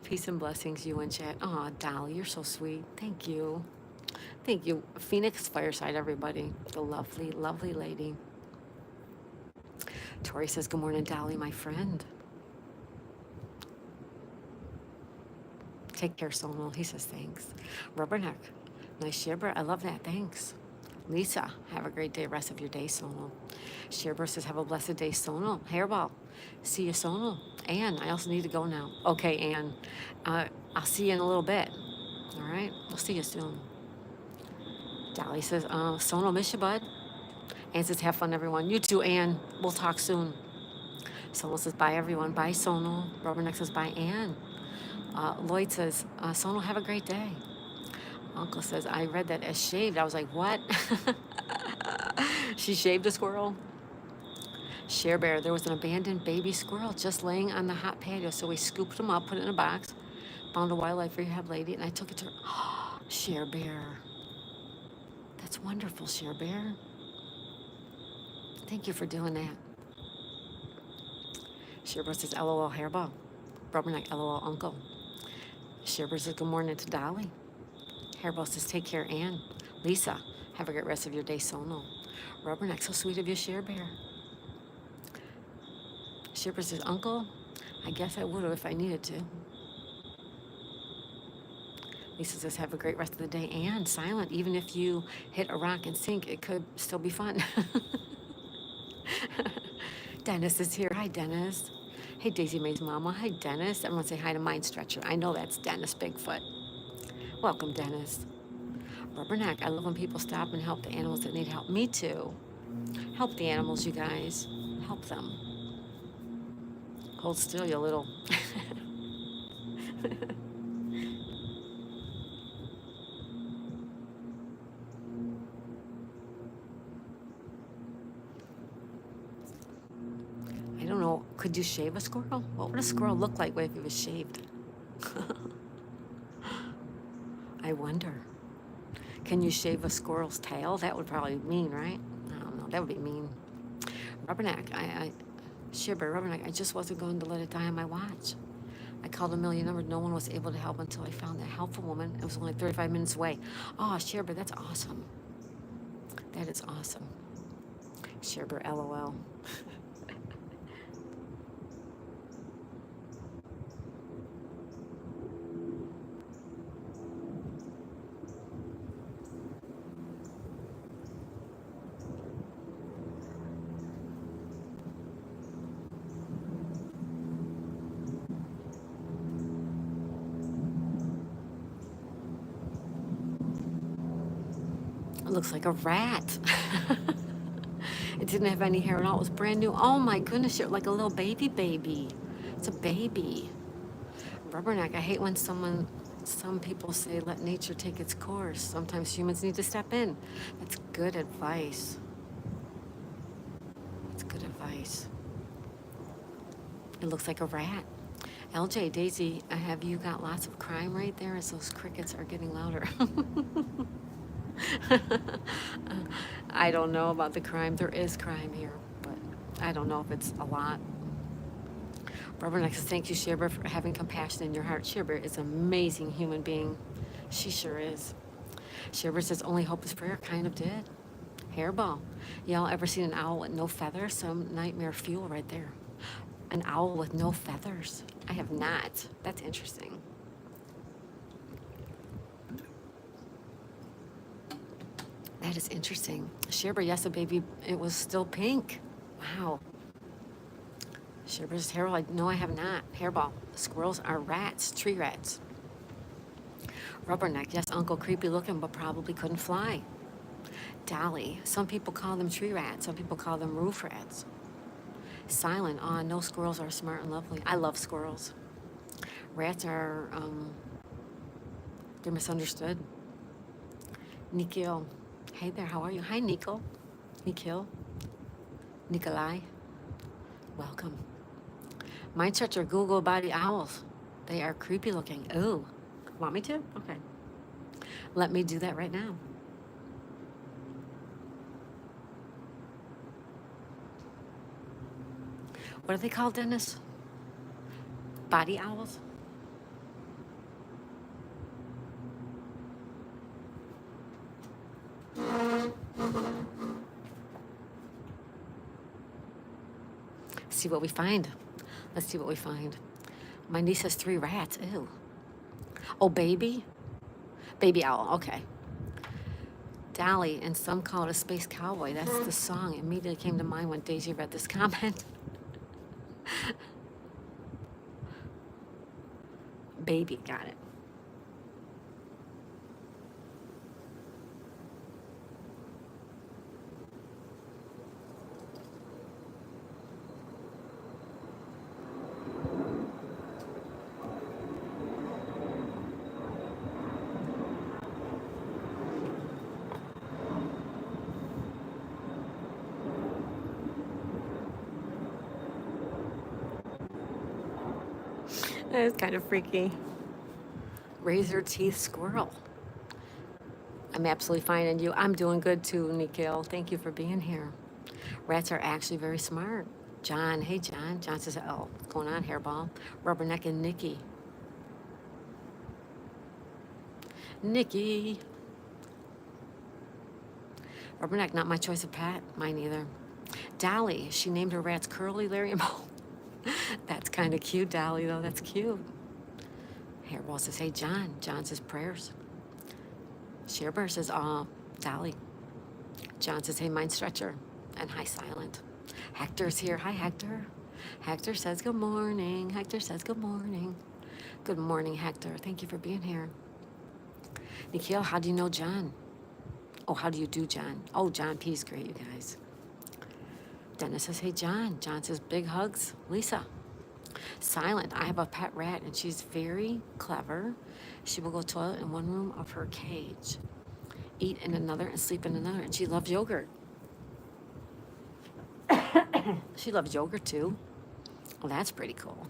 Peace and blessings, you and chat. Aw, Dolly, you're so sweet. Thank you. Thank you. Phoenix Fireside, everybody. The lovely, lovely lady. Tori says, good morning, Dolly, my friend. Take care, Sonal. He says, thanks. Rubberneck. Nice Shibber. I love that. Thanks. Lisa, have a great day. Rest of your day, Sonal. Shibber says, have a blessed day, Sonal. Hairball. See you, Sonal. Ann, I also need to go now. Okay, Ann. I'll see you in a little bit. All right? We'll see you soon. Dolly says, Sonal, miss you, bud. Ann says, have fun, everyone. You too, Ann. We'll talk soon. Sonal says, bye, everyone. Bye, Sonal. Rubberneck says, bye, Ann. Lloyd says, Sonal, have a great day. Uncle says, I read that as shaved. I was like, what? She shaved a squirrel? Share Bear, there was an abandoned baby squirrel just laying on the hot patio. So we scooped him up, put it in a box, found a wildlife rehab lady, and I took it to her. Oh, Share Bear. That's wonderful, Share Bear. Thank you for doing that. Share Bear says, LOL, hairball. Rubberneck, LOL, uncle. Share Bear says, good morning to Dolly. Hairball says, take care, Ann. Lisa, have a great rest of your day, Sonal. Rubberneck, so sweet of you, Share Bear. Shipper says, Uncle, I guess I would have if I needed to. Lisa says, have a great rest of the day. And silent, even if you hit a rock and sink, it could still be fun. Dennis is here. Hi, Dennis. Hey, Daisy Mae's mama. Hi, Dennis. Everyone say hi to Mind Stretcher. I know that's Dennis Bigfoot. Welcome, Dennis. Rubberneck, I love when people stop and help the animals that need help. Me too. Help the animals, you guys. Help them. Hold still, you little. Could you shave a squirrel? What would a squirrel look like if it was shaved? I wonder. Can you shave a squirrel's tail? That would probably be mean, right? I don't know. That would be mean. Rubberneck, Shiver, Rubberneck, I just wasn't going to let it die on my watch. I called a million numbers. No one was able to help until I found that helpful woman. It was only 35 minutes away. Oh, Shiver, that's awesome. That is awesome. Shiver, LOL. It looks like a rat. It didn't have any hair at all. It was brand new. Oh my goodness, you're like a little baby. It's a baby. Rubberneck, I hate when some people say let nature take its course. Sometimes humans need to step in. That's good advice. That's good advice. It looks like a rat. LJ, Daisy, have you got lots of crime right there as those crickets are getting louder? I don't know about the crime. There is crime here, but I don't know if it's a lot. Rubberneck says, thank you, Shiver, for having compassion in your heart. Shiver is an amazing human being. She sure is. Shiver says, only hope is prayer. Kind of did. Hairball. Y'all ever seen an owl with no feathers? Some nightmare fuel right there. An owl with no feathers. I have not. That's interesting. That is interesting. Shiver, yes, a baby, it was still pink. Wow. Shiver's hair, like, no, I have not. Hairball. Squirrels are rats, tree rats. Rubberneck, yes, Uncle, creepy looking, but probably couldn't fly. Dolly, some people call them tree rats. Some people call them roof rats. Silent, no squirrels are smart and lovely. I love squirrels. Rats are, they're misunderstood. Nikhil, hey there, how are you? Hi, Nikhil. Nikolai, welcome. Mine such are Google body owls. They are creepy looking. Ooh, want me to? Okay. Let me do that right now. What are they called, Dennis? Body owls? See what we find. Let's see what we find. My niece has 3 rats. Ew. Oh, baby? Baby owl. Okay. Dolly, and some call it a space cowboy. That's the song. Immediately came to mind when Daisy read this comment. Baby, got it. That is kind of freaky. Razor teeth squirrel. I'm absolutely fine, and you? I'm doing good too, Nikhil. Thank you for being here. Rats are actually very smart. John, hey John. John says, oh, what's going on, Hairball? Rubberneck and Nikki. Nikki. Rubberneck, not my choice of pet. Mine either. Dolly, she named her rats Curly, Larry, and Moe. That's kind of cute, Dolly, though. That's cute. Hairball says, hey, John. John says, prayers. Shearbear says, Dolly. John says, hey, mind stretcher. And hi, Silent. Hector's here. Hi, Hector. Hector says, good morning. Hector says, good morning. Good morning, Hector. Thank you for being here. Nikhil, how do you know John? Oh, how do you do John? Oh, John P's great, you guys. Dennis says, hey, John. John says, big hugs. Lisa. Silent, I have a pet rat, and she's very clever. She will go toilet in one room of her cage, eat in another, and sleep in another. And she loves yogurt. She loves yogurt, too. Well, that's pretty cool.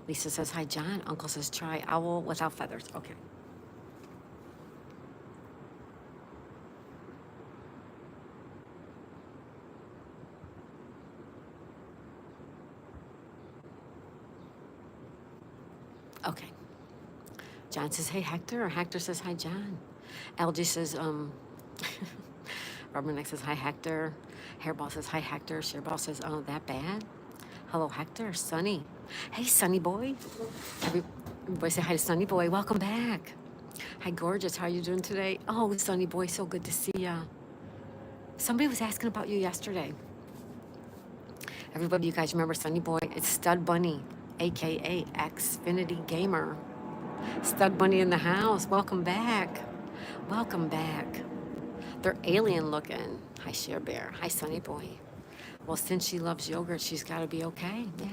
Lisa says, hi, John. Uncle says, try owl without feathers. Okay. Okay. John says, hey, Hector. Or Hector says, hi, John. LG says, Rubberneck says, hi, Hector. Hairball says, hi, Hector. Shearball says, oh, that bad? Hello, Hector. Sunny. Hey, Sunny boy. Everybody say hi to Sunny boy. Welcome back. Hi, gorgeous. How are you doing today? Oh, Sunny boy, so good to see ya. Somebody was asking about you yesterday. Everybody, you guys remember Sunny boy? It's Stud Bunny, aka Xfinity Gamer. Stud Bunny in the house. Welcome back. Welcome back. They're alien looking. Hi, Share Bear. Hi, Sunny boy. Well, since she loves yogurt, she's got to be okay. Yeah.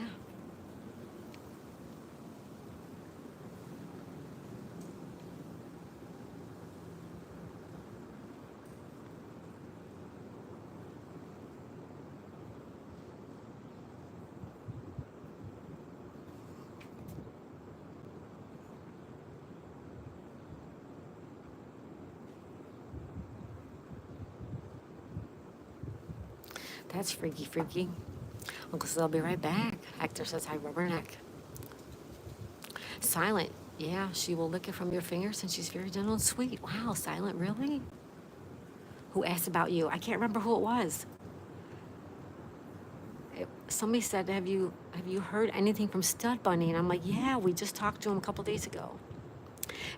That's freaky, freaky. Uncle says, I'll be right back. Hector says, hi, Rubberneck. Silent. Yeah, she will lick it from your fingers, and she's very gentle and sweet. Wow, Silent, really? Who asked about you? I can't remember who it was. Somebody said, have you heard anything from Stud Bunny? And I'm like, yeah, we just talked to him a couple days ago.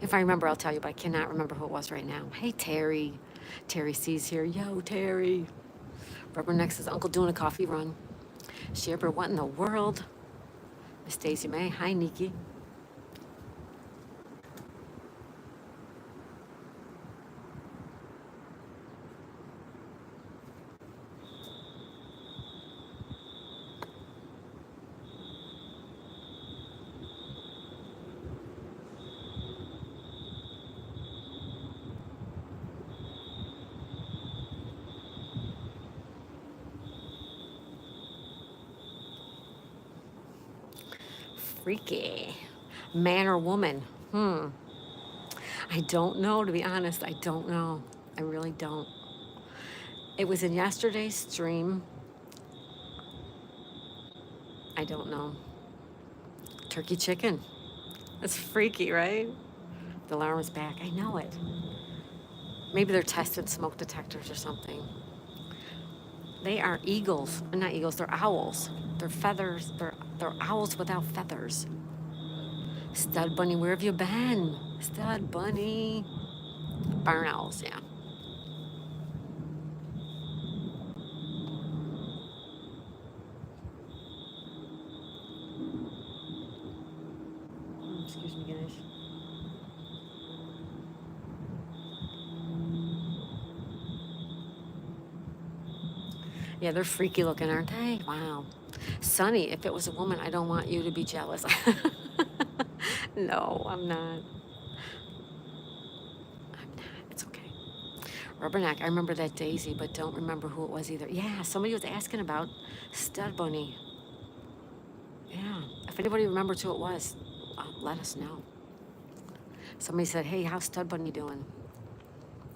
If I remember, I'll tell you, but I cannot remember who it was right now. Hey, Terry. Terry C's here. Yo, Terry. Rubberneck says, Uncle doing a coffee run. Shepherd, what in the world? Miss Daisy May. Hi, Nikki. Freaky. Man or woman? I don't know, to be honest. I don't know. I really don't. It was in yesterday's stream. I don't know. Turkey chicken. That's freaky, right? The alarm is back. I know it. Maybe they're testing smoke detectors or something. They are eagles. Not eagles, they're owls. They're feathers. They're owls without feathers. Stud Bunny, where have you been? Stud Bunny. Barn owls, yeah. Excuse me, guys. Yeah, they're freaky looking, aren't they? Wow. Sunny, if it was a woman, I don't want you to be jealous. No, I'm not. I'm not. It's okay. Rubberneck, I remember that Daisy, but don't remember who it was either. Yeah, somebody was asking about Stud Bunny. Yeah. If anybody remembers who it was, let us know. Somebody said, hey, how's Stud Bunny doing?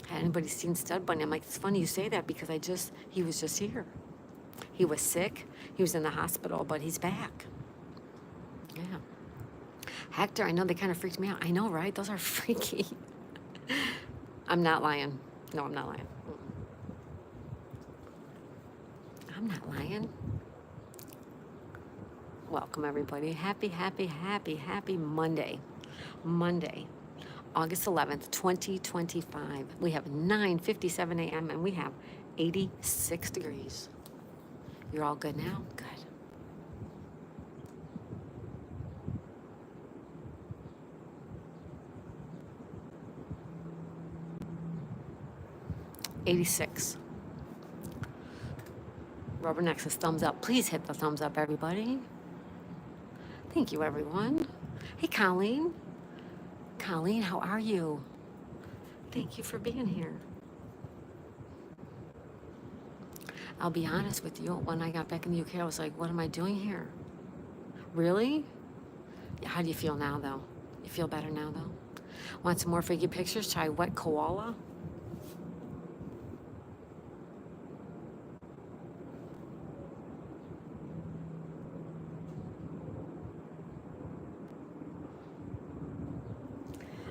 Had anybody seen Stud Bunny? I'm like, it's funny you say that because he was just here. He was sick. He was in the hospital, but he's back. Yeah. Hector, I know they kind of freaked me out. I know, right? Those are freaky. I'm not lying. No, I'm not lying. I'm not lying. Welcome, everybody. Happy Monday. Monday, August 11th, 2025. We have 9:57 a.m. and we have 86 degrees. You're all good now? Good. '86. Rubberneck says thumbs up. Please hit the thumbs up, everybody. Thank you, everyone. Hey, Colleen. Colleen, how are you? Thank you for being here. I'll be honest with you. When I got back in the UK, I was like, what am I doing here? Really? How do you feel now, though? You feel better now, though? Want some more figgy pictures? Try wet koala.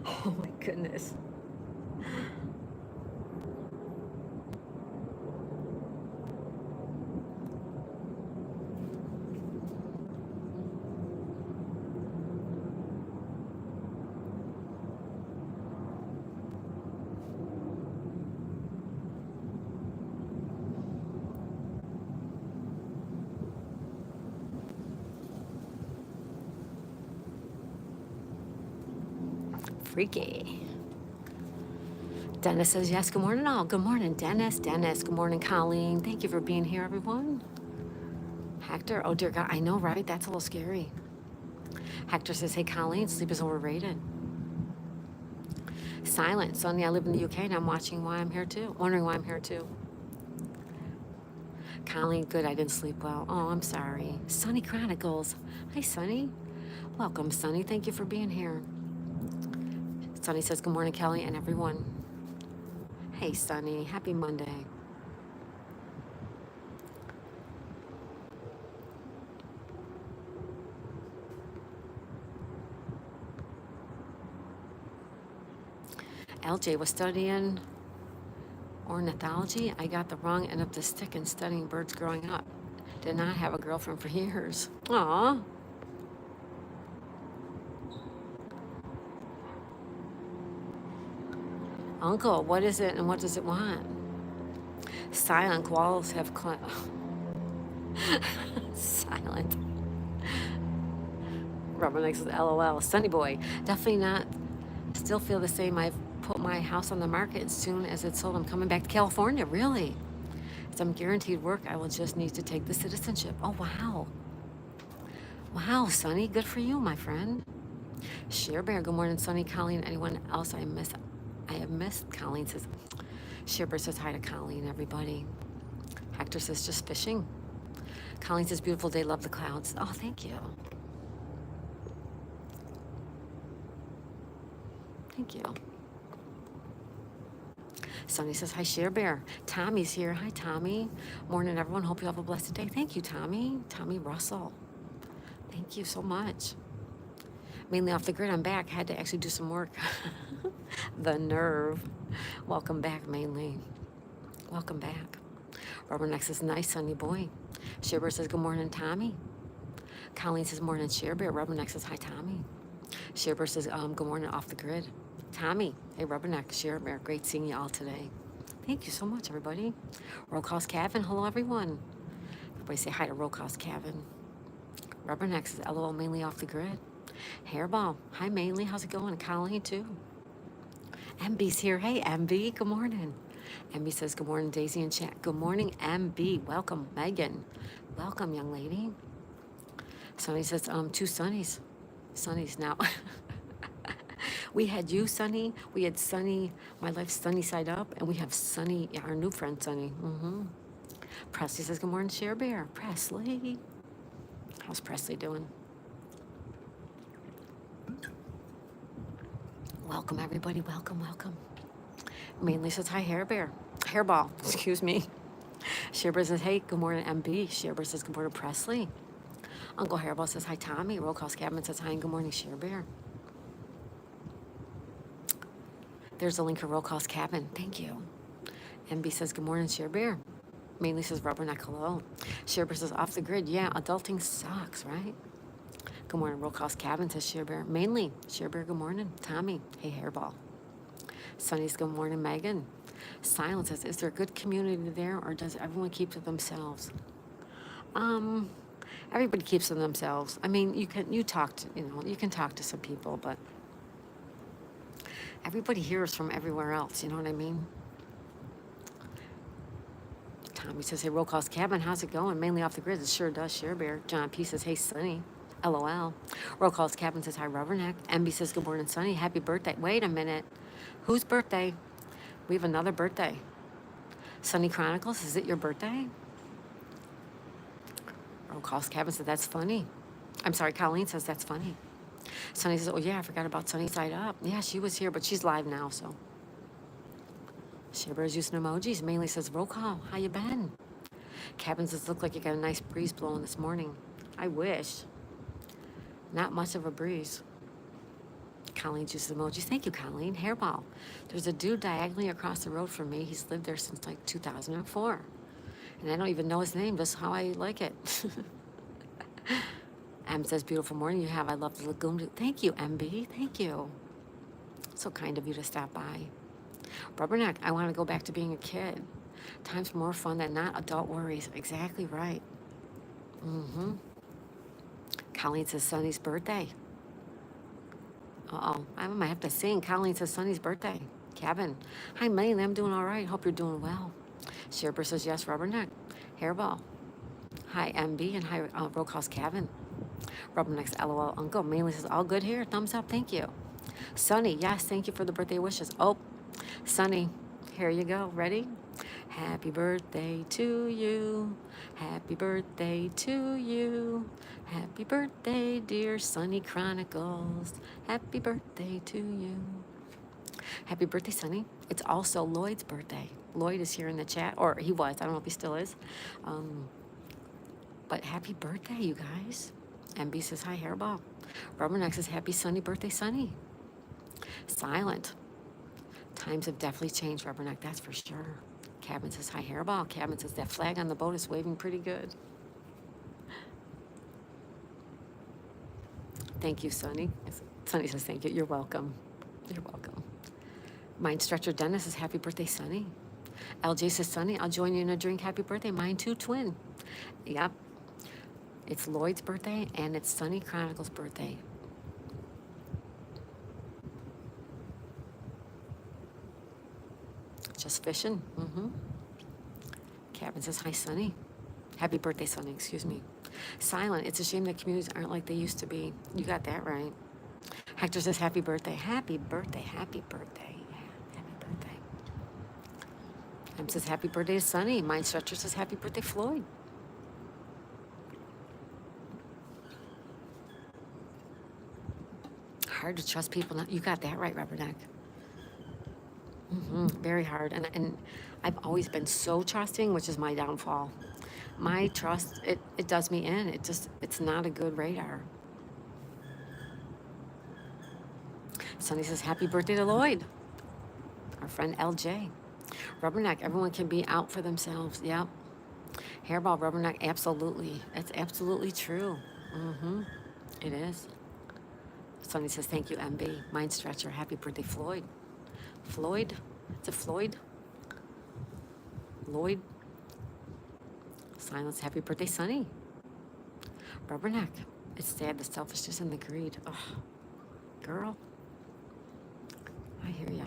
Oh my goodness. Freaky. Dennis says yes. Good morning, all. Good morning, Dennis. Dennis. Good morning, Colleen. Thank you for being here, everyone. Hector. Oh, dear God. I know, right? That's a little scary. Hector says, hey, Colleen, sleep is overrated. Silent. Sonny, I live in the UK and I'm watching why I'm here too. Wondering why I'm here too. Colleen, good. I didn't sleep well. Oh, I'm sorry. Sunny Chronicles. Hi, Sunny. Welcome, Sunny. Thank you for being here. Sunny says, good morning, Kelly and everyone. Hey, Sunny. Happy Monday. LJ was studying ornithology. I got the wrong end of the stick in studying birds growing up. Did not have a girlfriend for years. Aw. Uncle, what is it and what does it want? Silent koalas have silent. Rubberneck says LOL. Sunny boy. Definitely not. Still feel the same. I've put my house on the market as soon as it's sold. I'm coming back to California. Really? As I'm guaranteed work, I will just need to take the citizenship. Oh, wow. Wow, Sunny. Good for you, my friend. Share Bear. Good morning, Sunny. Colleen. Anyone else I have missed? Colleen says. Share Bear says hi to Colleen, everybody. Hector says just fishing. Colleen says beautiful day. Love the clouds. Oh, thank you. Thank you. Sunny says, hi, Share Bear. Tommy's here. Hi, Tommy. Morning, everyone. Hope you have a blessed day. Thank you, Tommy. Tommy Russell. Thank you so much. Mainly off the grid. I'm back. Had to actually do some work. The nerve. Welcome back, Mainly. Welcome back. Rubberneck says, nice, Sunny boy. Share Bear says, good morning, Tommy. Colleen says, morning, Share Bear. Rubberneck says, hi, Tommy. Share Bear says, good morning, off the grid. Tommy, hey, Rubberneck, Share Bear, great seeing you all today. Thank you so much, everybody. Roll Cost Cabin, hello, everyone. Everybody say hi to Roll Cost Cabin. Rubberneck says, LOL, mainly off the grid. Hairball, hi, mainly, how's it going? Colleen, too. MB's here, hey, MB, good morning. MB says, good morning, Daisy and chat. Good morning, MB, welcome, Megan. Welcome, young lady. Sunny says, two Sunnies. Sunnies now. We had you, Sunny. We had Sunny, my life, Sunny side up, and we have Sunny, our new friend, Sunny. Presley says, good morning, Share Bear. Presley. How's Presley doing? Welcome, everybody. Welcome, welcome. Mainly says, hi, Hair Bear. Hairball, excuse me. Share Bear says, hey, good morning, MB. Share Bear says, good morning, Presley. Uncle Hairball says, hi, Tommy. Roll Cost Cabin says, hi, and good morning, Share Bear. There's a link for Roll Cost Cabin. Thank you. MB says, good morning, Share Bear. Mainly says, Rubberneck, hello. Share Bear says, off the grid. Yeah, adulting sucks, right? Good morning, Roll Cost Cabin says, Share Bear. Mainly, Share Bear, good morning. Tommy, hey, Hairball. Sunny's, good morning, Megan. Silence says, is there a good community there, or does everyone keep to themselves? Everybody keeps to themselves. I mean, you can talk to some people, but everybody hears from everywhere else, you know what I mean? Tommy says, hey, Roll Cost Cabin, how's it going? Mainly off the grid. It sure does, Share Bear. John P says, hey, Sunny. LOL. Roll Cost Cabin says, hi, Rubberneck. MB says, good morning, Sunny. Happy birthday. Wait a minute. Whose birthday? We have another birthday. Sunny Chronicles, is it your birthday? Roll calls. Kevin said, that's funny. I'm sorry, Colleen says, that's funny. Sunny says, oh yeah, I forgot about Sunny Side Up. Yeah, she was here, but she's live now, so. Shivers using emojis. Mainly says, roll call. How you been? Kevin says, look like you got a nice breeze blowing this morning. I wish. Not much of a breeze. Colleen uses emojis. Thank you, Colleen. Hairball. There's a dude diagonally across the road from me. He's lived there since like 2004. And I don't even know his name, just how I like it. M says, beautiful morning you have. I love the lagoon. Thank you, MB. Thank you. So kind of you to stop by. Rubberneck, I want to go back to being a kid. Time's more fun than not. Adult worries. Exactly right. Mm-hmm. Colleen says, Sonny's birthday. Uh-oh. I might have to sing. Colleen says, Sonny's birthday. Kevin. Hi, Maine. I'm doing all right. Hope you're doing well. Sherber says, yes, Rubberneck. Hairball. Hi, MB, and hi, roll calls Kevin. Rubberneck's LOL uncle. Mainly says, all good here. Thumbs up. Thank you. Sunny, yes, thank you for the birthday wishes. Oh, Sunny, here you go. Ready? Happy birthday to you. Happy birthday to you. Happy birthday, dear Sunny Chronicles. Happy birthday to you. Happy birthday, Sunny. It's also Lloyd's birthday. Lloyd is here in the chat, or he was. I don't know if he still is. But happy birthday, you guys. MB says, hi, Hairball. Rubberneck says, happy Sunny birthday, Sunny. Silent. Times have definitely changed, Rubberneck, that's for sure. Cabin says, hi, Hairball. Cabin says, that flag on the boat is waving pretty good. Thank you, Sunny. Sunny says, thank you. You're welcome. You're welcome. Mind Stretcher Dennis says, happy birthday, Sunny. LJ says, Sunny, I'll join you in a drink. Happy birthday. Mine too, twin. Yep. It's Lloyd's birthday, and it's Sunny Chronicles' birthday. Just fishing. Mm-hmm. Cabin says, hi, Sunny. Happy birthday, Sunny. Excuse me. Silent. It's a shame that communities aren't like they used to be. You got that right. Hector says, happy birthday. Happy birthday. Happy birthday. Yeah, happy birthday. M says, happy birthday to Sunny. Mind Stretcher says, happy birthday, Floyd. Hard to trust people. You got that right, Rubberneck. Mm-hmm. Very hard. And I've always been so trusting, which is my downfall. My trust, it does me in. It's not a good radar. Sunny says, happy birthday to Lloyd. Our friend LJ. Rubberneck, everyone can be out for themselves. Yep. Hairball, Rubberneck, absolutely. That's absolutely true. Mm-hmm. It is. Sunny says, thank you, MB. Mind Stretcher, happy birthday, Floyd. Floyd? Is it Floyd? Lloyd? Silence, happy birthday, Sunny. Rubberneck, it's sad, the selfishness and the greed. Ugh. Girl, I hear ya.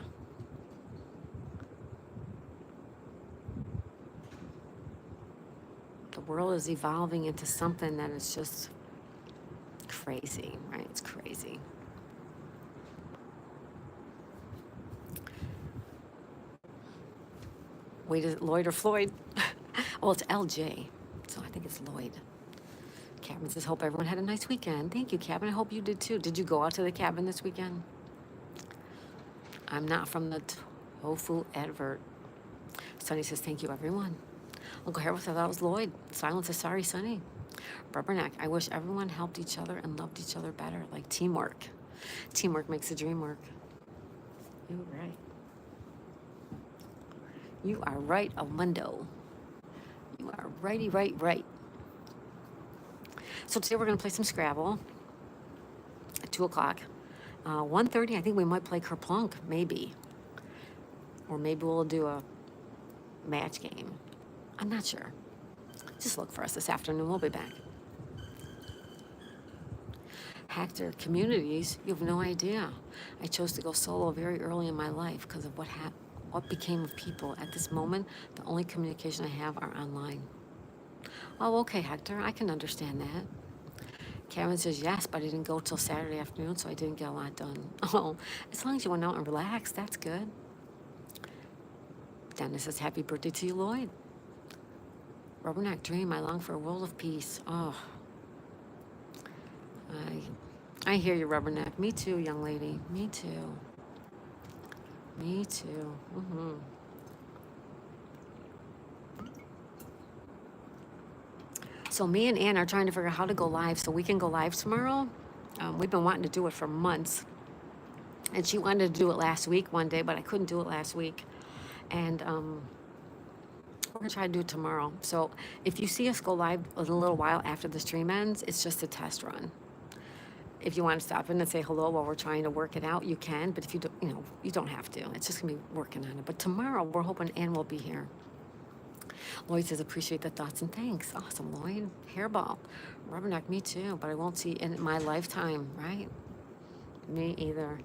The world is evolving into something that is just crazy, right? It's crazy. Wait, is it Lloyd or Floyd? Oh, it's LJ. So I think it's Lloyd. Cabin says, hope everyone had a nice weekend. Thank you, Cabin. I hope you did too. Did you go out to the cabin this weekend? I'm not from the tofu advert. Sunny says, thank you, everyone. Uncle Harold said that was Lloyd. Silence says, sorry, Sunny. Rubberneck, I wish everyone helped each other and loved each other better, like teamwork. Teamwork makes the dream work. You're right. You are right, Armando. You are righty, right. So today we're going to play some Scrabble at 2 o'clock. 1:30, I think we might play Kerplunk, maybe. Or maybe we'll do a match game. I'm not sure. Just look for us this afternoon. We'll be back. Hector, communities, you have no idea. I chose to go solo very early in my life because of what became of people. At this moment, the only communication I have are online. Oh, okay, Hector, I can understand that. Karen says, yes, but I didn't go till Saturday afternoon, so I didn't get a lot done. Oh, as long as you went out and relaxed, that's good. Dennis says, happy birthday to you, Lloyd. Rubberneck dream, I long for a world of peace. Oh, I hear you, Rubberneck. Me too, young lady. Me too. Me too. So me and Ann are trying to figure out how to go live so we can go live tomorrow. We've been wanting to do it for months. And she wanted to do it last week one day, but I couldn't do it last week. And we're gonna try to do it tomorrow. So if you see us go live a little while after the stream ends, it's just a test run. If you want to stop in and say hello while we're trying to work it out, you can. But if you don't, you don't have to. It's just gonna be working on it. But tomorrow we're hoping Ann will be here. Lloyd says, appreciate the thoughts and thanks. Awesome, Lloyd. Hairball. Rubberneck, me too, but I won't see in my lifetime, right? Me either.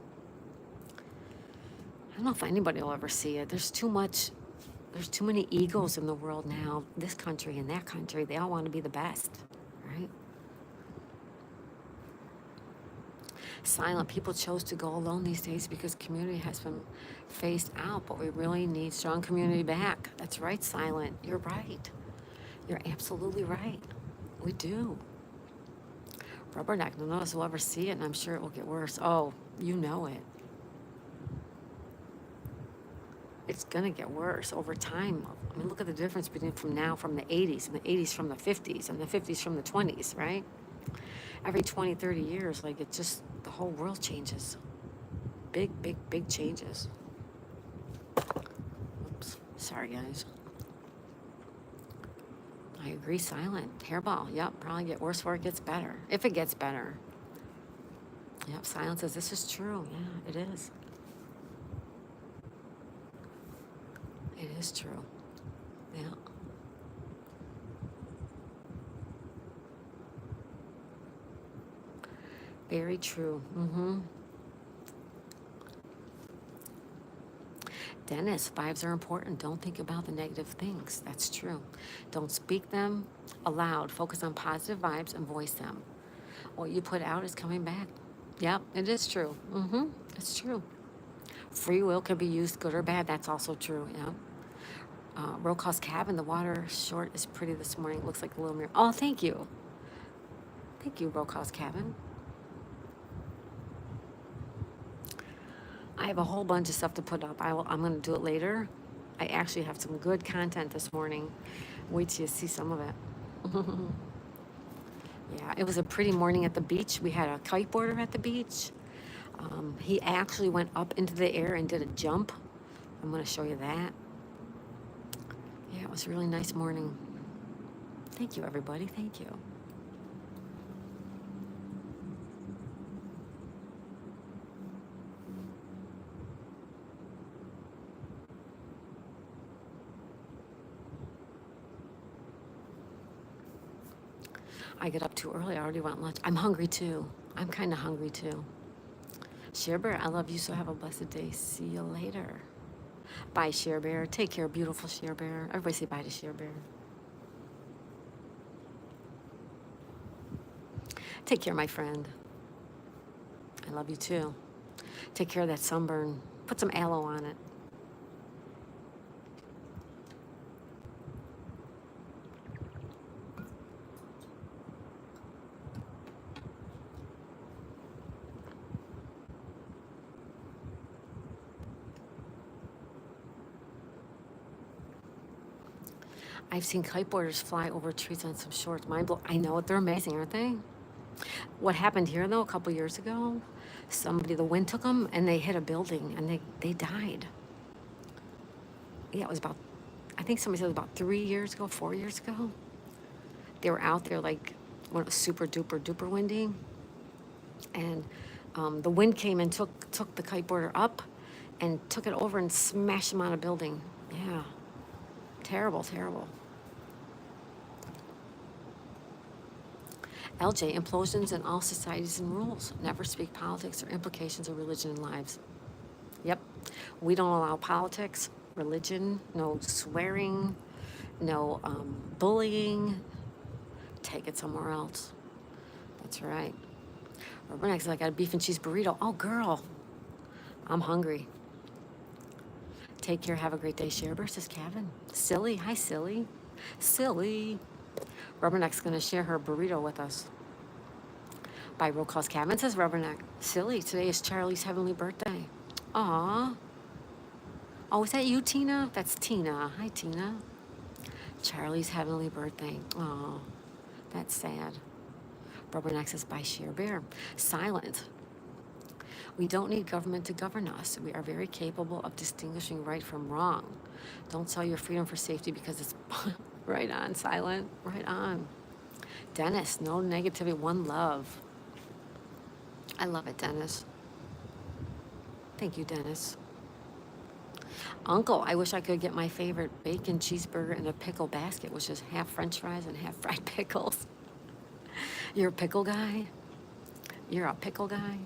I don't know if anybody will ever see it. There's too many egos in the world now. This country and that country, they all want to be the best, right? Silent people chose to go alone these days because community has been phased out, but we really need strong community back. That's right, Silent. You're right. You're absolutely right. We do. Rubberneck, none of us will ever see it, and I'm sure it will get worse. Oh, you know it. It's going to get worse over time. I mean, look at the difference between from the 80s, and the 80s from the 50s, and the 50s from the 20s, right? Every 20, 30 years, like, it just, the whole world changes. Big, big, big changes. Oops. Sorry, guys. I agree, Silent. Hairball, yep, probably get worse before it gets better. If it gets better. Yep, Silent says, this is true. Yeah, it is. It is true. Yeah. Very true. Dennis, vibes are important. Don't think about the negative things. That's true. Don't speak them aloud. Focus on positive vibes and voice them. What you put out is coming back. Yep, it is true. It's true. Free will can be used good or bad. That's also true. Yeah. Roko's cabin, the water short is pretty this morning. Looks like a little mirror. Oh, thank you. Thank you, Roko's cabin. I have a whole bunch of stuff to put up. I'm going to do it later. I actually have some good content this morning. Wait till you see some of it. Yeah, it was a pretty morning at the beach. We had a kiteboarder at the beach. He actually went up into the air and did a jump. I'm going to show you that. Yeah, it was a really nice morning. Thank you, everybody. Thank you. I get up too early. I already want lunch. I'm hungry too. I'm kind of hungry too. Share Bear, I love you, so have a blessed day. See you later. Bye, Share Bear. Take care, beautiful Share Bear. Everybody say bye to Share Bear. Take care, my friend. I love you too. Take care of that sunburn. Put some aloe on it. I've seen kiteboarders fly over trees on some shorts. Mind blow. I know it. They're amazing, aren't they? What happened here, though, a couple years ago, the wind took them and they hit a building and they died. Yeah, it was about, I think somebody said it was about 3 years ago, 4 years ago. They were out there like when it was super duper duper windy. And the wind came and took the kiteboarder up and took it over and smashed him on a building. Yeah. Terrible, terrible. LJ, implosions in all societies and rules. Never speak politics or implications of religion in lives. Yep. We don't allow politics, religion, no swearing, no bullying. Take it somewhere else. That's right. Next, I got a beef and cheese burrito. Oh, girl. I'm hungry. Take care. Have a great day. Share versus Kevin. Silly. Hi, Silly. Silly. Rubberneck's going to share her burrito with us. By roll calls, Cabin says Rubberneck. Silly, today is Charlie's heavenly birthday. Aw. Oh, is that you, Tina? That's Tina. Hi, Tina. Charlie's heavenly birthday. Oh, that's sad. Rubberneck says by Sheer Bear. Silent. We don't need government to govern us. We are very capable of distinguishing right from wrong. Don't sell your freedom for safety because it's right on, Silent. Right on. Dennis, no negativity, one love. I love it, Dennis. Thank you, Dennis. Uncle, I wish I could get my favorite bacon cheeseburger in a pickle basket, which is half French fries and half fried pickles. You're a pickle guy? You're a pickle guy?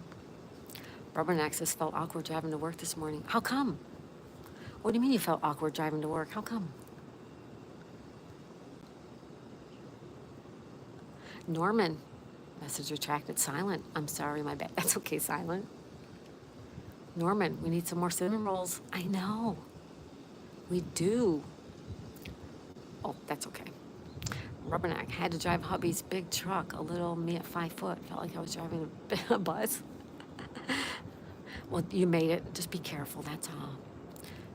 Rubberneck says felt awkward driving to work this morning. How come? What do you mean you felt awkward driving to work? How come? Norman, message retracted. Silent. I'm sorry, my bad. That's okay, Silent. Norman, we need some more cinnamon rolls. I know. We do. Oh, that's okay. Rubberneck had to drive hubby's big truck, a little me at 5 foot. Felt like I was driving a bus. Well, you made it. Just be careful, that's all.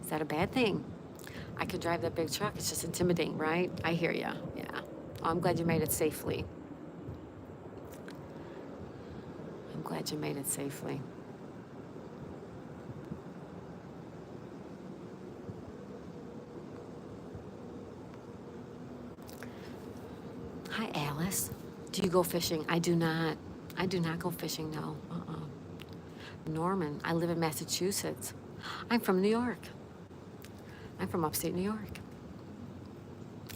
Is that a bad thing? I could drive that big truck. It's just intimidating, right? I hear ya. Yeah. Oh, I'm glad you made it safely. I'm glad you made it safely. Hi, Alice. Do you go fishing? I do not. I do not go fishing, no. Norman, I live in Massachusetts. I'm from New York. I'm from upstate New York.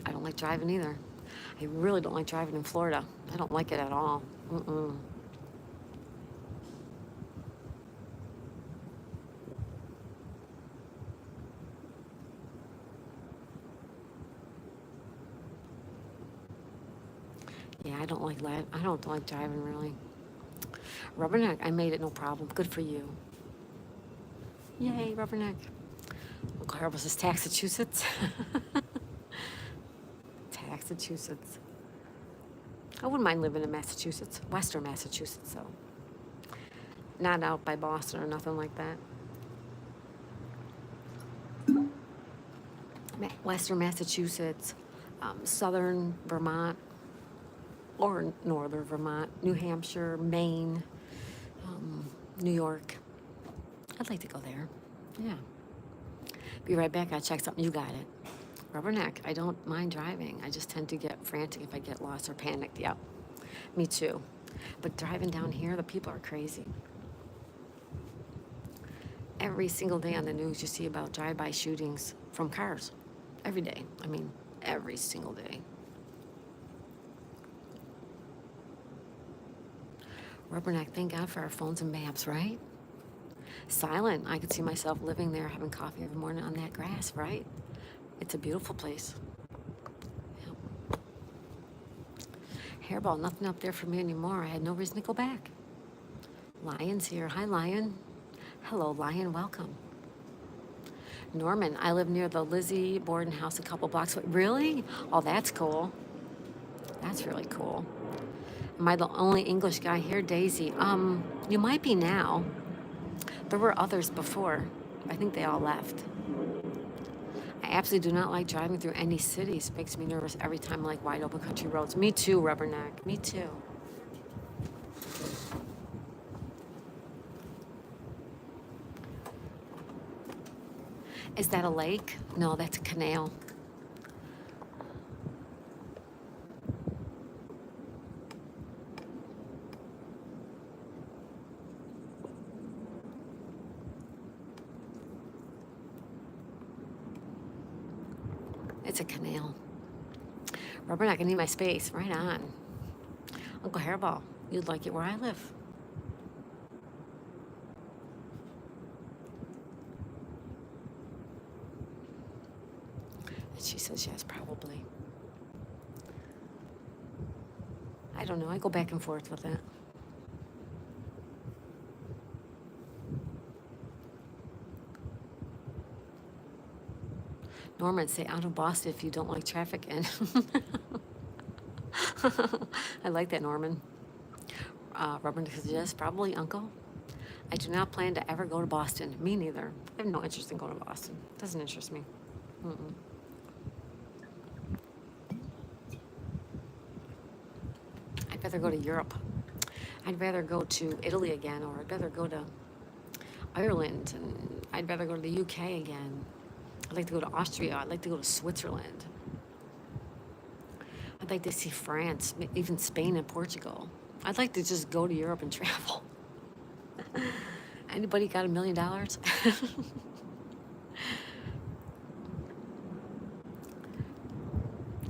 I don't like driving either. I really don't like driving in Florida. I don't like it at all. Mm-mm. Yeah, I don't like driving really. Rubberneck, I made it no problem. Good for you. Yay, Rubberneck. Uncle Harold says Massachusetts. Massachusetts. I wouldn't mind living in Massachusetts, Western Massachusetts, so. Not out by Boston or nothing like that. Western Massachusetts, southern Vermont, or northern Vermont, New Hampshire, Maine, New York. I'd like to go there. Yeah. Be right back. I'll check something. You got it. Rubberneck, I don't mind driving. I just tend to get frantic if I get lost or panicked. Yep. Me too. But driving down here, the people are crazy. Every single day on the news, you see about drive-by shootings from cars. Every day. I mean, every single day. Rubberneck, thank God for our phones and maps, right? Silent, I could see myself living there, having coffee every morning on that grass, right? It's a beautiful place. Yep. Hairball, nothing up there for me anymore. I had no reason to go back. Lion's here. Hi, Lion. Hello, Lion. Welcome. Norman, I live near the Lizzie Borden house a couple blocks away. Really? Oh, that's cool. That's really cool. Am I the only English guy here, Daisy? You might be now. There were others before. I think they all left. I absolutely do not like driving through any cities. It makes me nervous every time I like wide open country roads. Me too, Rubberneck. Me too. Is that a lake? No, that's a canal. It's a canal. Rubberneck, I need my space. Right on. Uncle Hairball, you'd like it where I live. And she says yes, probably. I don't know. I go back and forth with it. Norman, say out of Boston if you don't like traffic. And I like that, Norman. Robert says, yes, probably, Uncle. I do not plan to ever go to Boston. Me neither. I have no interest in going to Boston. Doesn't interest me. Mm-mm. I'd rather go to Europe. I'd rather go to Italy again, or I'd rather go to Ireland, and I'd rather go to the UK again. I'd like to go to Austria. I'd like to go to Switzerland. I'd like to see France, even Spain and Portugal. I'd like to just go to Europe and travel. Anybody got $1 million?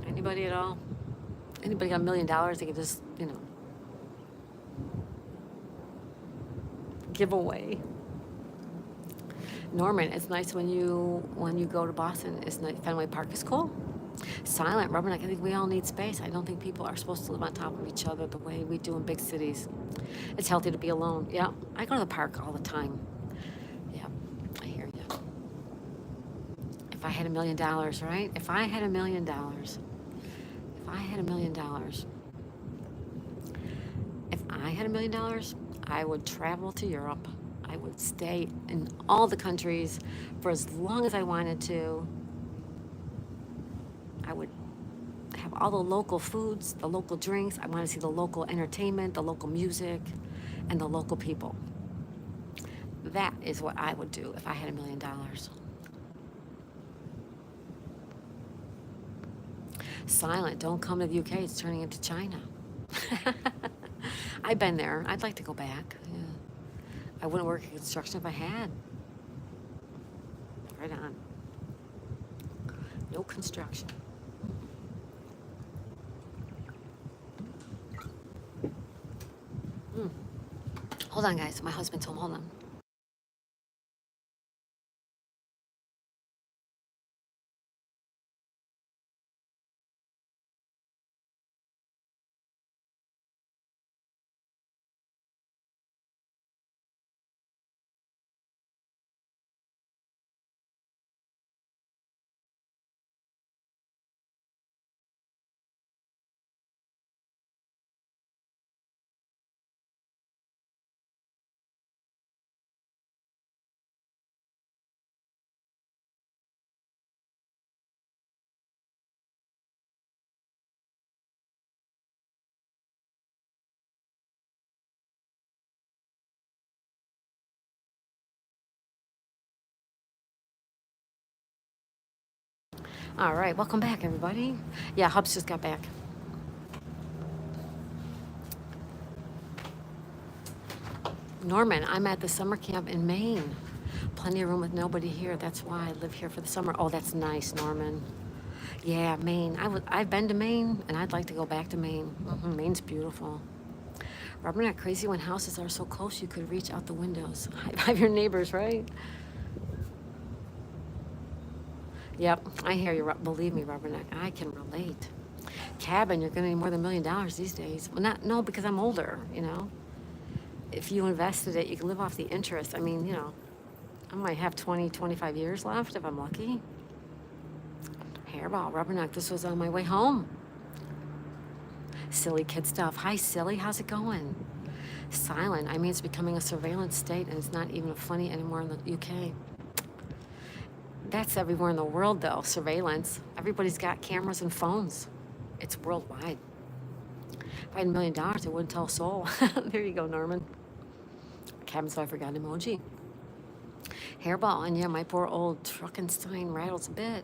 Anybody at all? Anybody got $1 million? They can just, give away. Norman, it's nice when you go to Boston. It's nice. Fenway Park is cool. Silent, Robert, I think we all need space. I don't think people are supposed to live on top of each other the way we do in big cities. It's healthy to be alone. Yeah, I go to the park all the time. Yeah, I hear you. If I had $1 million, right? If I had $1 million, if I had $1 million, if I had $1 million, I would travel to Europe. I would stay in all the countries for as long as I wanted to. I would have all the local foods, the local drinks. I want to see the local entertainment, the local music, and the local people. That is what I would do if I had $1 million. Silent, don't come to the UK. It's turning into China. I've been there. I'd like to go back. Yeah. I wouldn't work in construction if I had. Right on. No construction. Hold on, guys. My husband's home. Hold on. All right, welcome back, everybody. Yeah, Hubs just got back. Norman, I'm at the summer camp in Maine. Plenty of room with nobody here. That's why I live here for the summer. Oh, that's nice, Norman. Yeah, Maine. I've been to Maine, and I'd like to go back to Maine. Maine's beautiful. Robert, not crazy when houses are so close you could reach out the windows. Have your neighbors, right? Yep, I hear you. Believe me, Robert, I can relate. Cabin, you're going to need more than $1 million these days. Well, no, because I'm older, If you invested it, you can live off the interest. I mean, I might have 20, 25 years left if I'm lucky. Hairball, Rubberneck, this was on my way home. Silly kid stuff. Hi, silly, how's it going? Silent, I mean, it's becoming a surveillance state, and it's not even funny anymore in the UK. That's everywhere in the world, though, surveillance. Everybody's got cameras and phones. It's worldwide. If I had $1 million, I wouldn't tell a soul. There you go, Norman. Cabin, so I forgot an emoji. Hairball, and yeah, my poor old Truckenstein rattles a bit.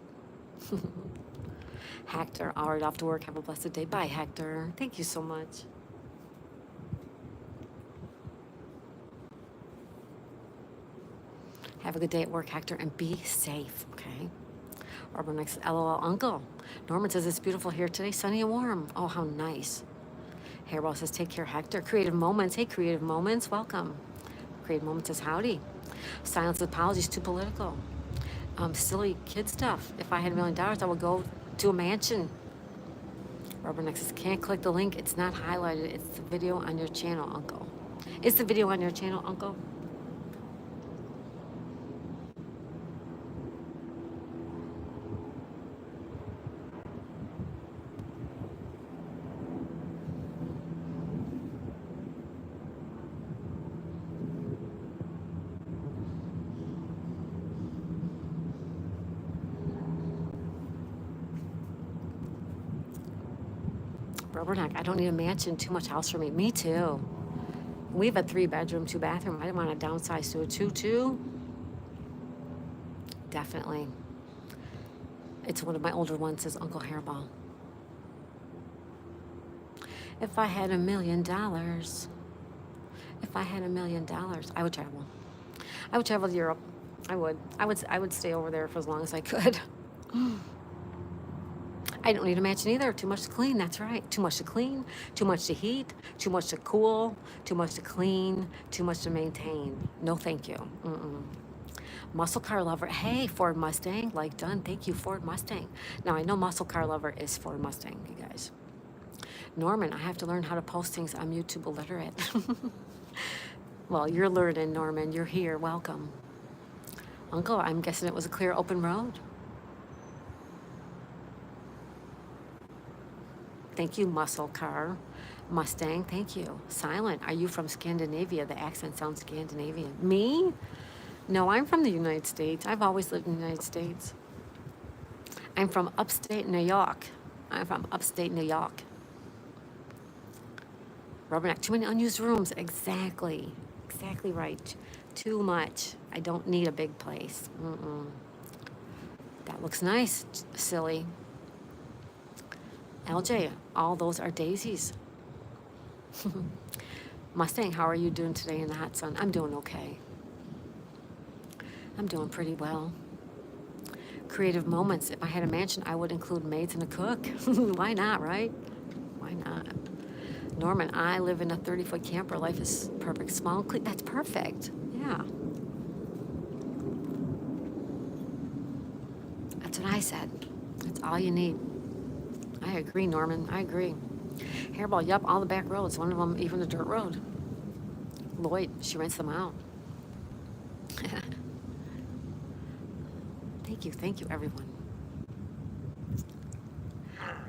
Hector, all right, off to work. Have a blessed day. Bye, Hector. Thank you so much. Have a good day at work, Hector, and be safe, okay? Robert next, LOL, Uncle. Norman says it's beautiful here today, sunny and warm. Oh, how nice. Hairball says, take care, Hector. Creative Moments. Hey, Creative Moments, welcome. Creative Moments says, howdy. Silence apologies, too political. Silly kid stuff. If I had $1 million, I would go to a mansion. Robert next says, can't click the link. It's not highlighted. It's the video on your channel, Uncle. Is the video on your channel, Uncle? Rubberneck, I don't need a mansion. Too much house for me. Me too. We have a 3-bedroom, 2-bathroom. I want to downsize to a 2-2. Definitely. It's one of my older ones, says Uncle Hairball. If I had $1 million, if I had $1 million, I would travel. I would travel to Europe. I would. I would stay over there for as long as I could. I don't need a mansion either. Too much to clean. That's right. Too much to clean. Too much to heat. Too much to cool. Too much to clean. Too much to maintain. No, thank you. Muscle car lover. Hey, Ford Mustang. Like done. Thank you, Ford Mustang. Now I know muscle car lover is Ford Mustang, you guys. Norman, I have to learn how to post things. I'm YouTube illiterate. Well, you're learning, Norman. You're here. Welcome. Uncle, I'm guessing it was a clear open road. Thank you, muscle car. Mustang, thank you. Silent, are you from Scandinavia? The accent sounds Scandinavian. Me? No, I'm from the United States. I've always lived in the United States. I'm from upstate New York. I'm from upstate New York. Rubberneck, too many unused rooms. Exactly. Exactly right. Too much. I don't need a big place. That looks nice, silly. LJ, all those are daisies. Mustang, how are you doing today in the hot sun? I'm doing okay. I'm doing pretty well. Creative moments. If I had a mansion, I would include maids and a cook. Why not, right? Why not? Norman, I live in a 30-foot camper. Life is perfect. Small and clean. That's perfect. Yeah. That's what I said. That's all you need. I agree, Norman. I agree. Hairball, yup, all the back roads. One of them, even a dirt road. Lloyd, she rents them out. Thank you, everyone.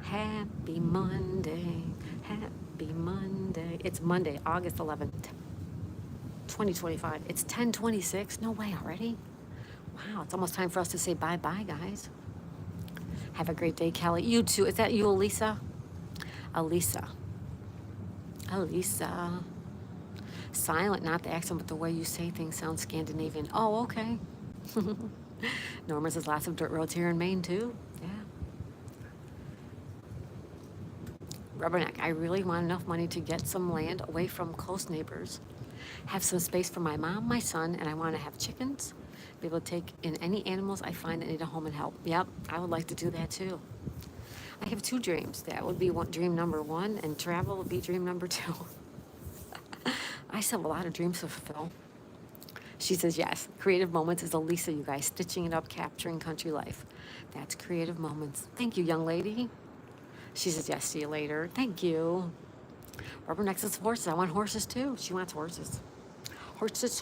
Happy Monday. Happy Monday. It's Monday, August 11th, 2025. It's 10:26. No way already. Wow, it's almost time for us to say bye-bye, guys. Have a great day, Kelly. You too. Is that you, Elisa? Elisa. Silent, not the accent, but the way you say things sounds Scandinavian. Oh, okay. Norma says lots of dirt roads here in Maine, too. Yeah. Rubberneck, I really want enough money to get some land away from close neighbors, have some space for my mom, my son, and I want to have chickens, be able to take in any animals I find that need a home and help. Yep, I would like to do that too. I have 2 dreams. That would be dream number 1, and travel would be dream number 2. I still have a lot of dreams to fulfill. She says, yes, creative moments is Elisa, you guys, stitching it up, capturing country life. That's creative moments. Thank you, young lady. She says, yes, see you later. Thank you. Rubberneck says horses. I want horses too. She wants horses. Horses.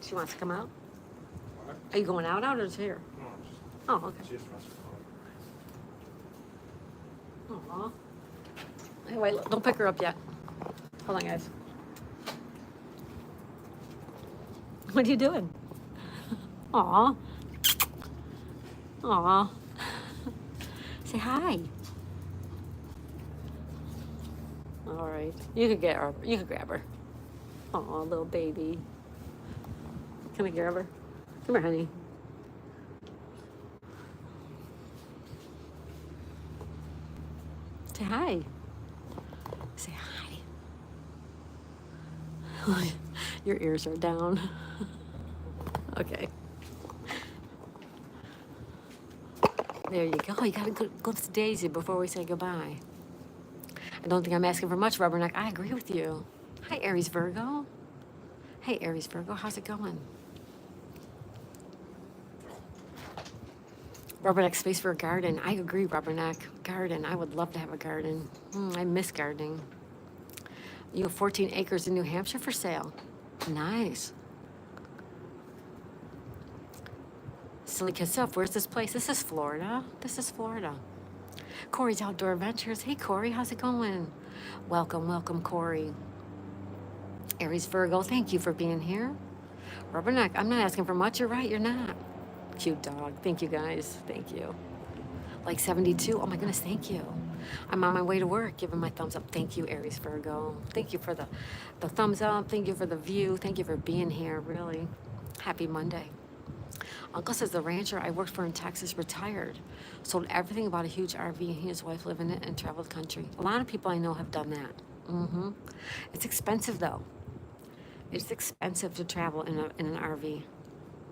She wants to come out? What? Are you going out or is here? No, Oh, okay. she just wants to call. Aw. Hey, wait, don't pick her up yet. Hold on, guys. What are you doing? Aw. Say hi. All right. You could get her. You could grab her. Aw, little baby. Can I grab her? Come here, honey. Say hi. Say hi. Your ears are down. Okay. There you go. You got to glimpse Daisy before we say goodbye. I don't think I'm asking for much, Rubberneck. I agree with you. Hi, Aries Virgo. Hey, Aries Virgo. How's it going? Rubberneck, space for a garden. I agree, Rubberneck. Garden. I would love to have a garden. I miss gardening. You have 14 acres in New Hampshire for sale. Nice. Silly Kissuff, where's this place? This is Florida. Corey's Outdoor Adventures. Hey, Corey, how's it going? Welcome, Corey. Aries Virgo, thank you for being here. Rubberneck, I'm not asking for much. You're right, you're not. Cute dog. Thank you guys. Thank you. Like 72. Oh my goodness, thank you. I'm on my way to work, giving my thumbs up. Thank you, Aries Virgo. Thank you for the thumbs up. Thank you for the view. Thank you for being here, really. Happy Monday. Uncle says the rancher I worked for in Texas retired. Sold everything, bought a huge RV, and he and his wife live in it and traveled the country. A lot of people I know have done that. It's expensive though. It's expensive to travel in an RV,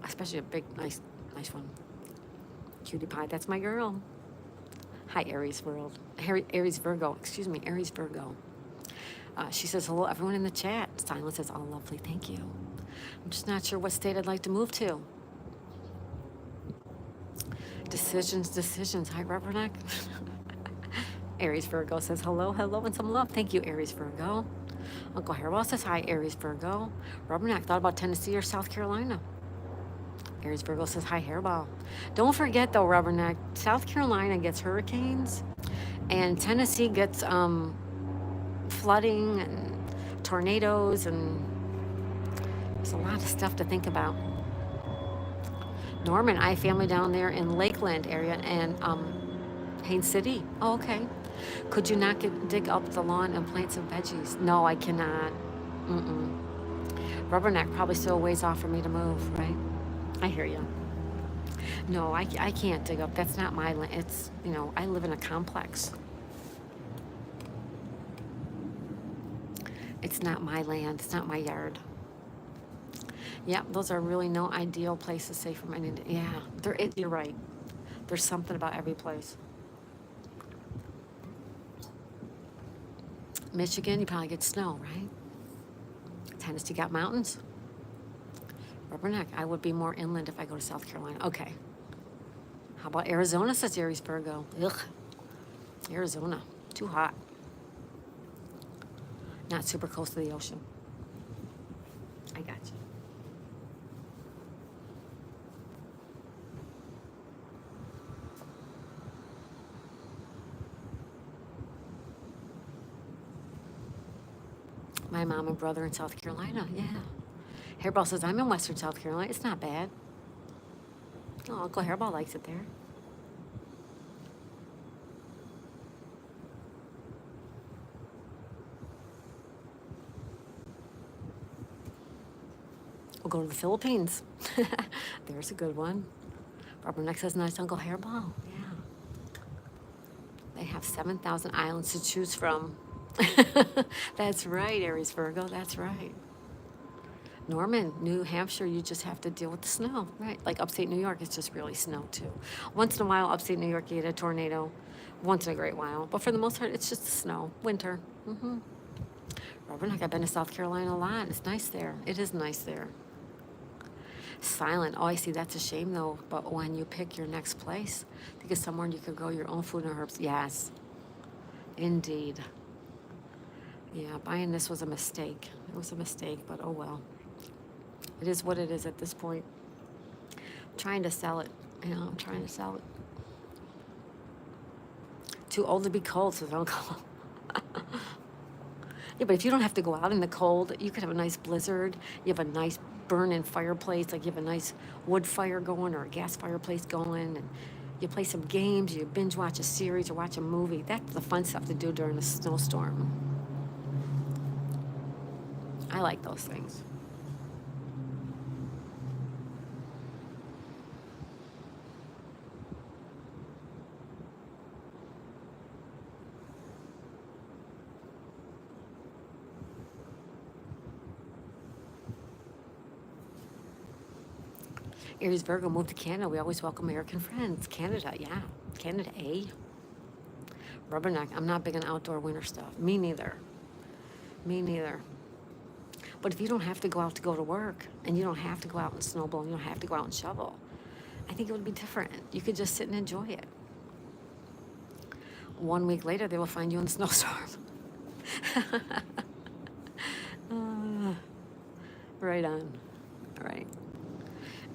especially a big, nice one. Cutie pie, that's my girl. Hi, Aries world. Aries Virgo, excuse me, Aries Virgo. She says, hello, everyone in the chat. Silence says, oh, lovely, thank you. I'm just not sure what state I'd like to move to. Decisions. Hi, Rubberneck. Aries Virgo says, hello, and some love. Thank you, Aries Virgo. Uncle Hairball says, hi, Aries Virgo. Rubberneck, thought about Tennessee or South Carolina. Aries Virgo says, hi, Hairball. Don't forget, though, Rubberneck, South Carolina gets hurricanes, and Tennessee gets flooding and tornadoes, and there's a lot of stuff to think about. Norman, I have family down there in Lakeland area and Haines City. Oh, okay. Could you not dig up the lawn and plant some veggies? No, I cannot. Rubberneck probably still a ways off for me to move, right? I hear you. No, I can't dig up. That's not my land. It's, I live in a complex. It's not my land. It's not my yard. Yeah, those are really no ideal places, say, for many. Yeah, you're right. There's something about every place. Michigan, you probably get snow, right? Tennessee got mountains. Rubberneck, I would be more inland if I go to South Carolina. Okay. How about Arizona, says Aries Virgo? Ugh. Arizona, too hot. Not super close to the ocean. I got you. My mom and brother in South Carolina, yeah. Hairball says, I'm in Western South Carolina. It's not bad. Oh, Uncle Hairball likes it there. We'll go to the Philippines. There's a good one. Rubberneck says, nice Uncle Hairball. Yeah. They have 7,000 islands to choose from. That's right, Aries Virgo. That's right. Norman, New Hampshire, you just have to deal with the snow, right? Like upstate New York, it's just really snow too. Once in a while, upstate New York, you get a tornado. Once in a great while. But for the most part, it's just snow, winter. Rubberneck, I've been to South Carolina a lot. It's nice there. It is nice there. Silent. Oh, I see. That's a shame, though. But when you pick your next place, because somewhere you could grow your own food and herbs. Yes. Indeed. Yeah, buying this was a mistake. It was a mistake, but oh well. It is what it is at this point. I'm trying to sell it. I'm trying to sell it. Too old to be cold, says Uncle. Yeah, but if you don't have to go out in the cold, you could have a nice blizzard. You have a nice burning fireplace, like you have a nice wood fire going or a gas fireplace going, and you play some games, you binge watch a series or watch a movie. That's the fun stuff to do during a snowstorm. I like those things. Aries Virgo moved to Canada. We always welcome American friends. Canada, yeah. Canada, eh? Rubberneck, I'm not big on outdoor winter stuff. Me neither. Me neither. But if you don't have to go out to go to work, and you don't have to go out and snowball, and you don't have to go out and shovel, I think it would be different. You could just sit and enjoy it. 1 week later, they will find you in the snowstorm. Right on. All right.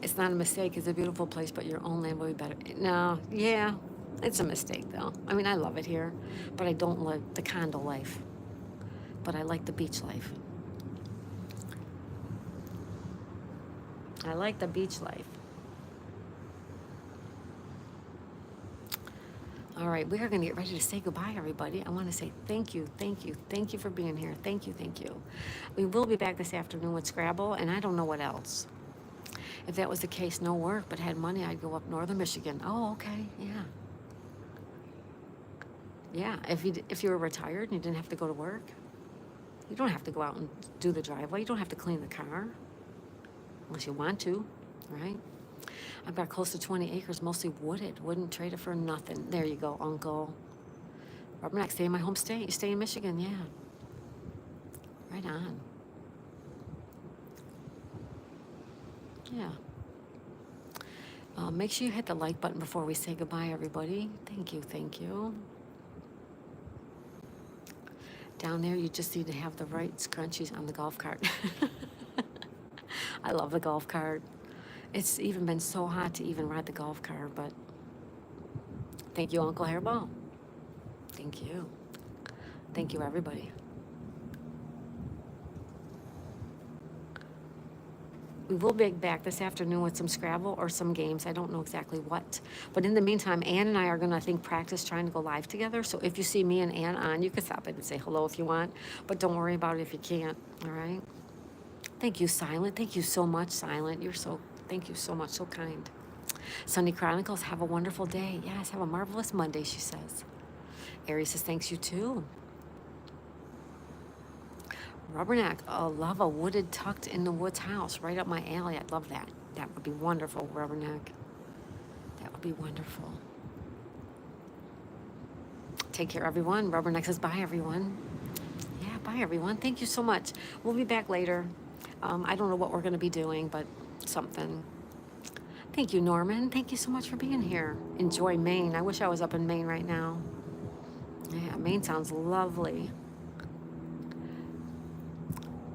It's not a mistake. It's a beautiful place, but your own land will be better. No, yeah, it's a mistake, though. I mean, I love it here, but I don't love the condo life. But I like the beach life. I like the beach life. All right, we are going to get ready to say goodbye, everybody. I want to say thank you, thank you, thank you for being here. Thank you, thank you. We will be back this afternoon with Scrabble, and I don't know what else. If that was the case, no work, but had money, I'd go up northern Michigan. Oh, okay, yeah. Yeah, if you were retired and you didn't have to go to work, you don't have to go out and do the driveway. You don't have to clean the car, unless you want to, right? I've got close to 20 acres, mostly wooded. Wouldn't trade it for nothing. There you go, Uncle. Rubberneck, stay in my home state. You stay in Michigan, yeah. Right on. Yeah. Make sure you hit the like button before we say goodbye, everybody. Thank you, thank you. Down there, you just need to have the right scrunchies on the golf cart. I love the golf cart. It's even been so hot to even ride the golf cart, but thank you, Uncle Hairball. Thank you. Thank you, everybody. We will be back this afternoon with some Scrabble or some games. I don't know exactly what. But in the meantime, Ann and I are going to, I think, practice trying to go live together. So if you see me and Ann on, you can stop in and say hello if you want. But don't worry about it if you can't, all right? Thank you, Silent. Thank you so much, Silent. Thank you so much. So kind. Sunday Chronicles, have a wonderful day. Yes, have a marvelous Monday, she says. Aries says, thanks, you too. Rubberneck, love a wooded tucked in the woods house right up my alley. I'd love that. That would be wonderful, Rubberneck. That would be wonderful. Take care, everyone. Rubberneck says bye, everyone. Yeah, bye, everyone. Thank you so much. We'll be back later. I don't know what we're going to be doing, but something. Thank you, Norman. Thank you so much for being here. Enjoy Maine. I wish I was up in Maine right now. Yeah, Maine sounds lovely.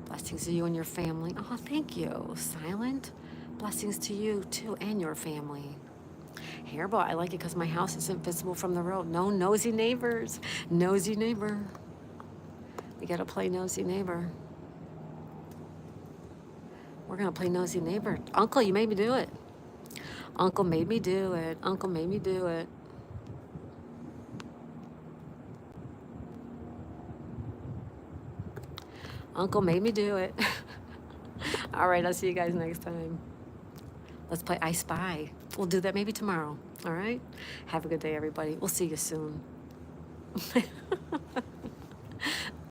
Blessings to you and your family. Oh, thank you, Silent. Blessings to you, too, and your family. Hairball, I like it because my house isn't visible from the road. No nosy neighbors. Nosy neighbor. We got to play nosy neighbor. We're going to play nosy neighbor. Uncle, you made me do it. Uncle made me do it. Uncle made me do it. Uncle made me do it. All right, I'll see you guys next time. Let's play I Spy. We'll do that maybe tomorrow. All right? Have a good day, everybody. We'll see you soon.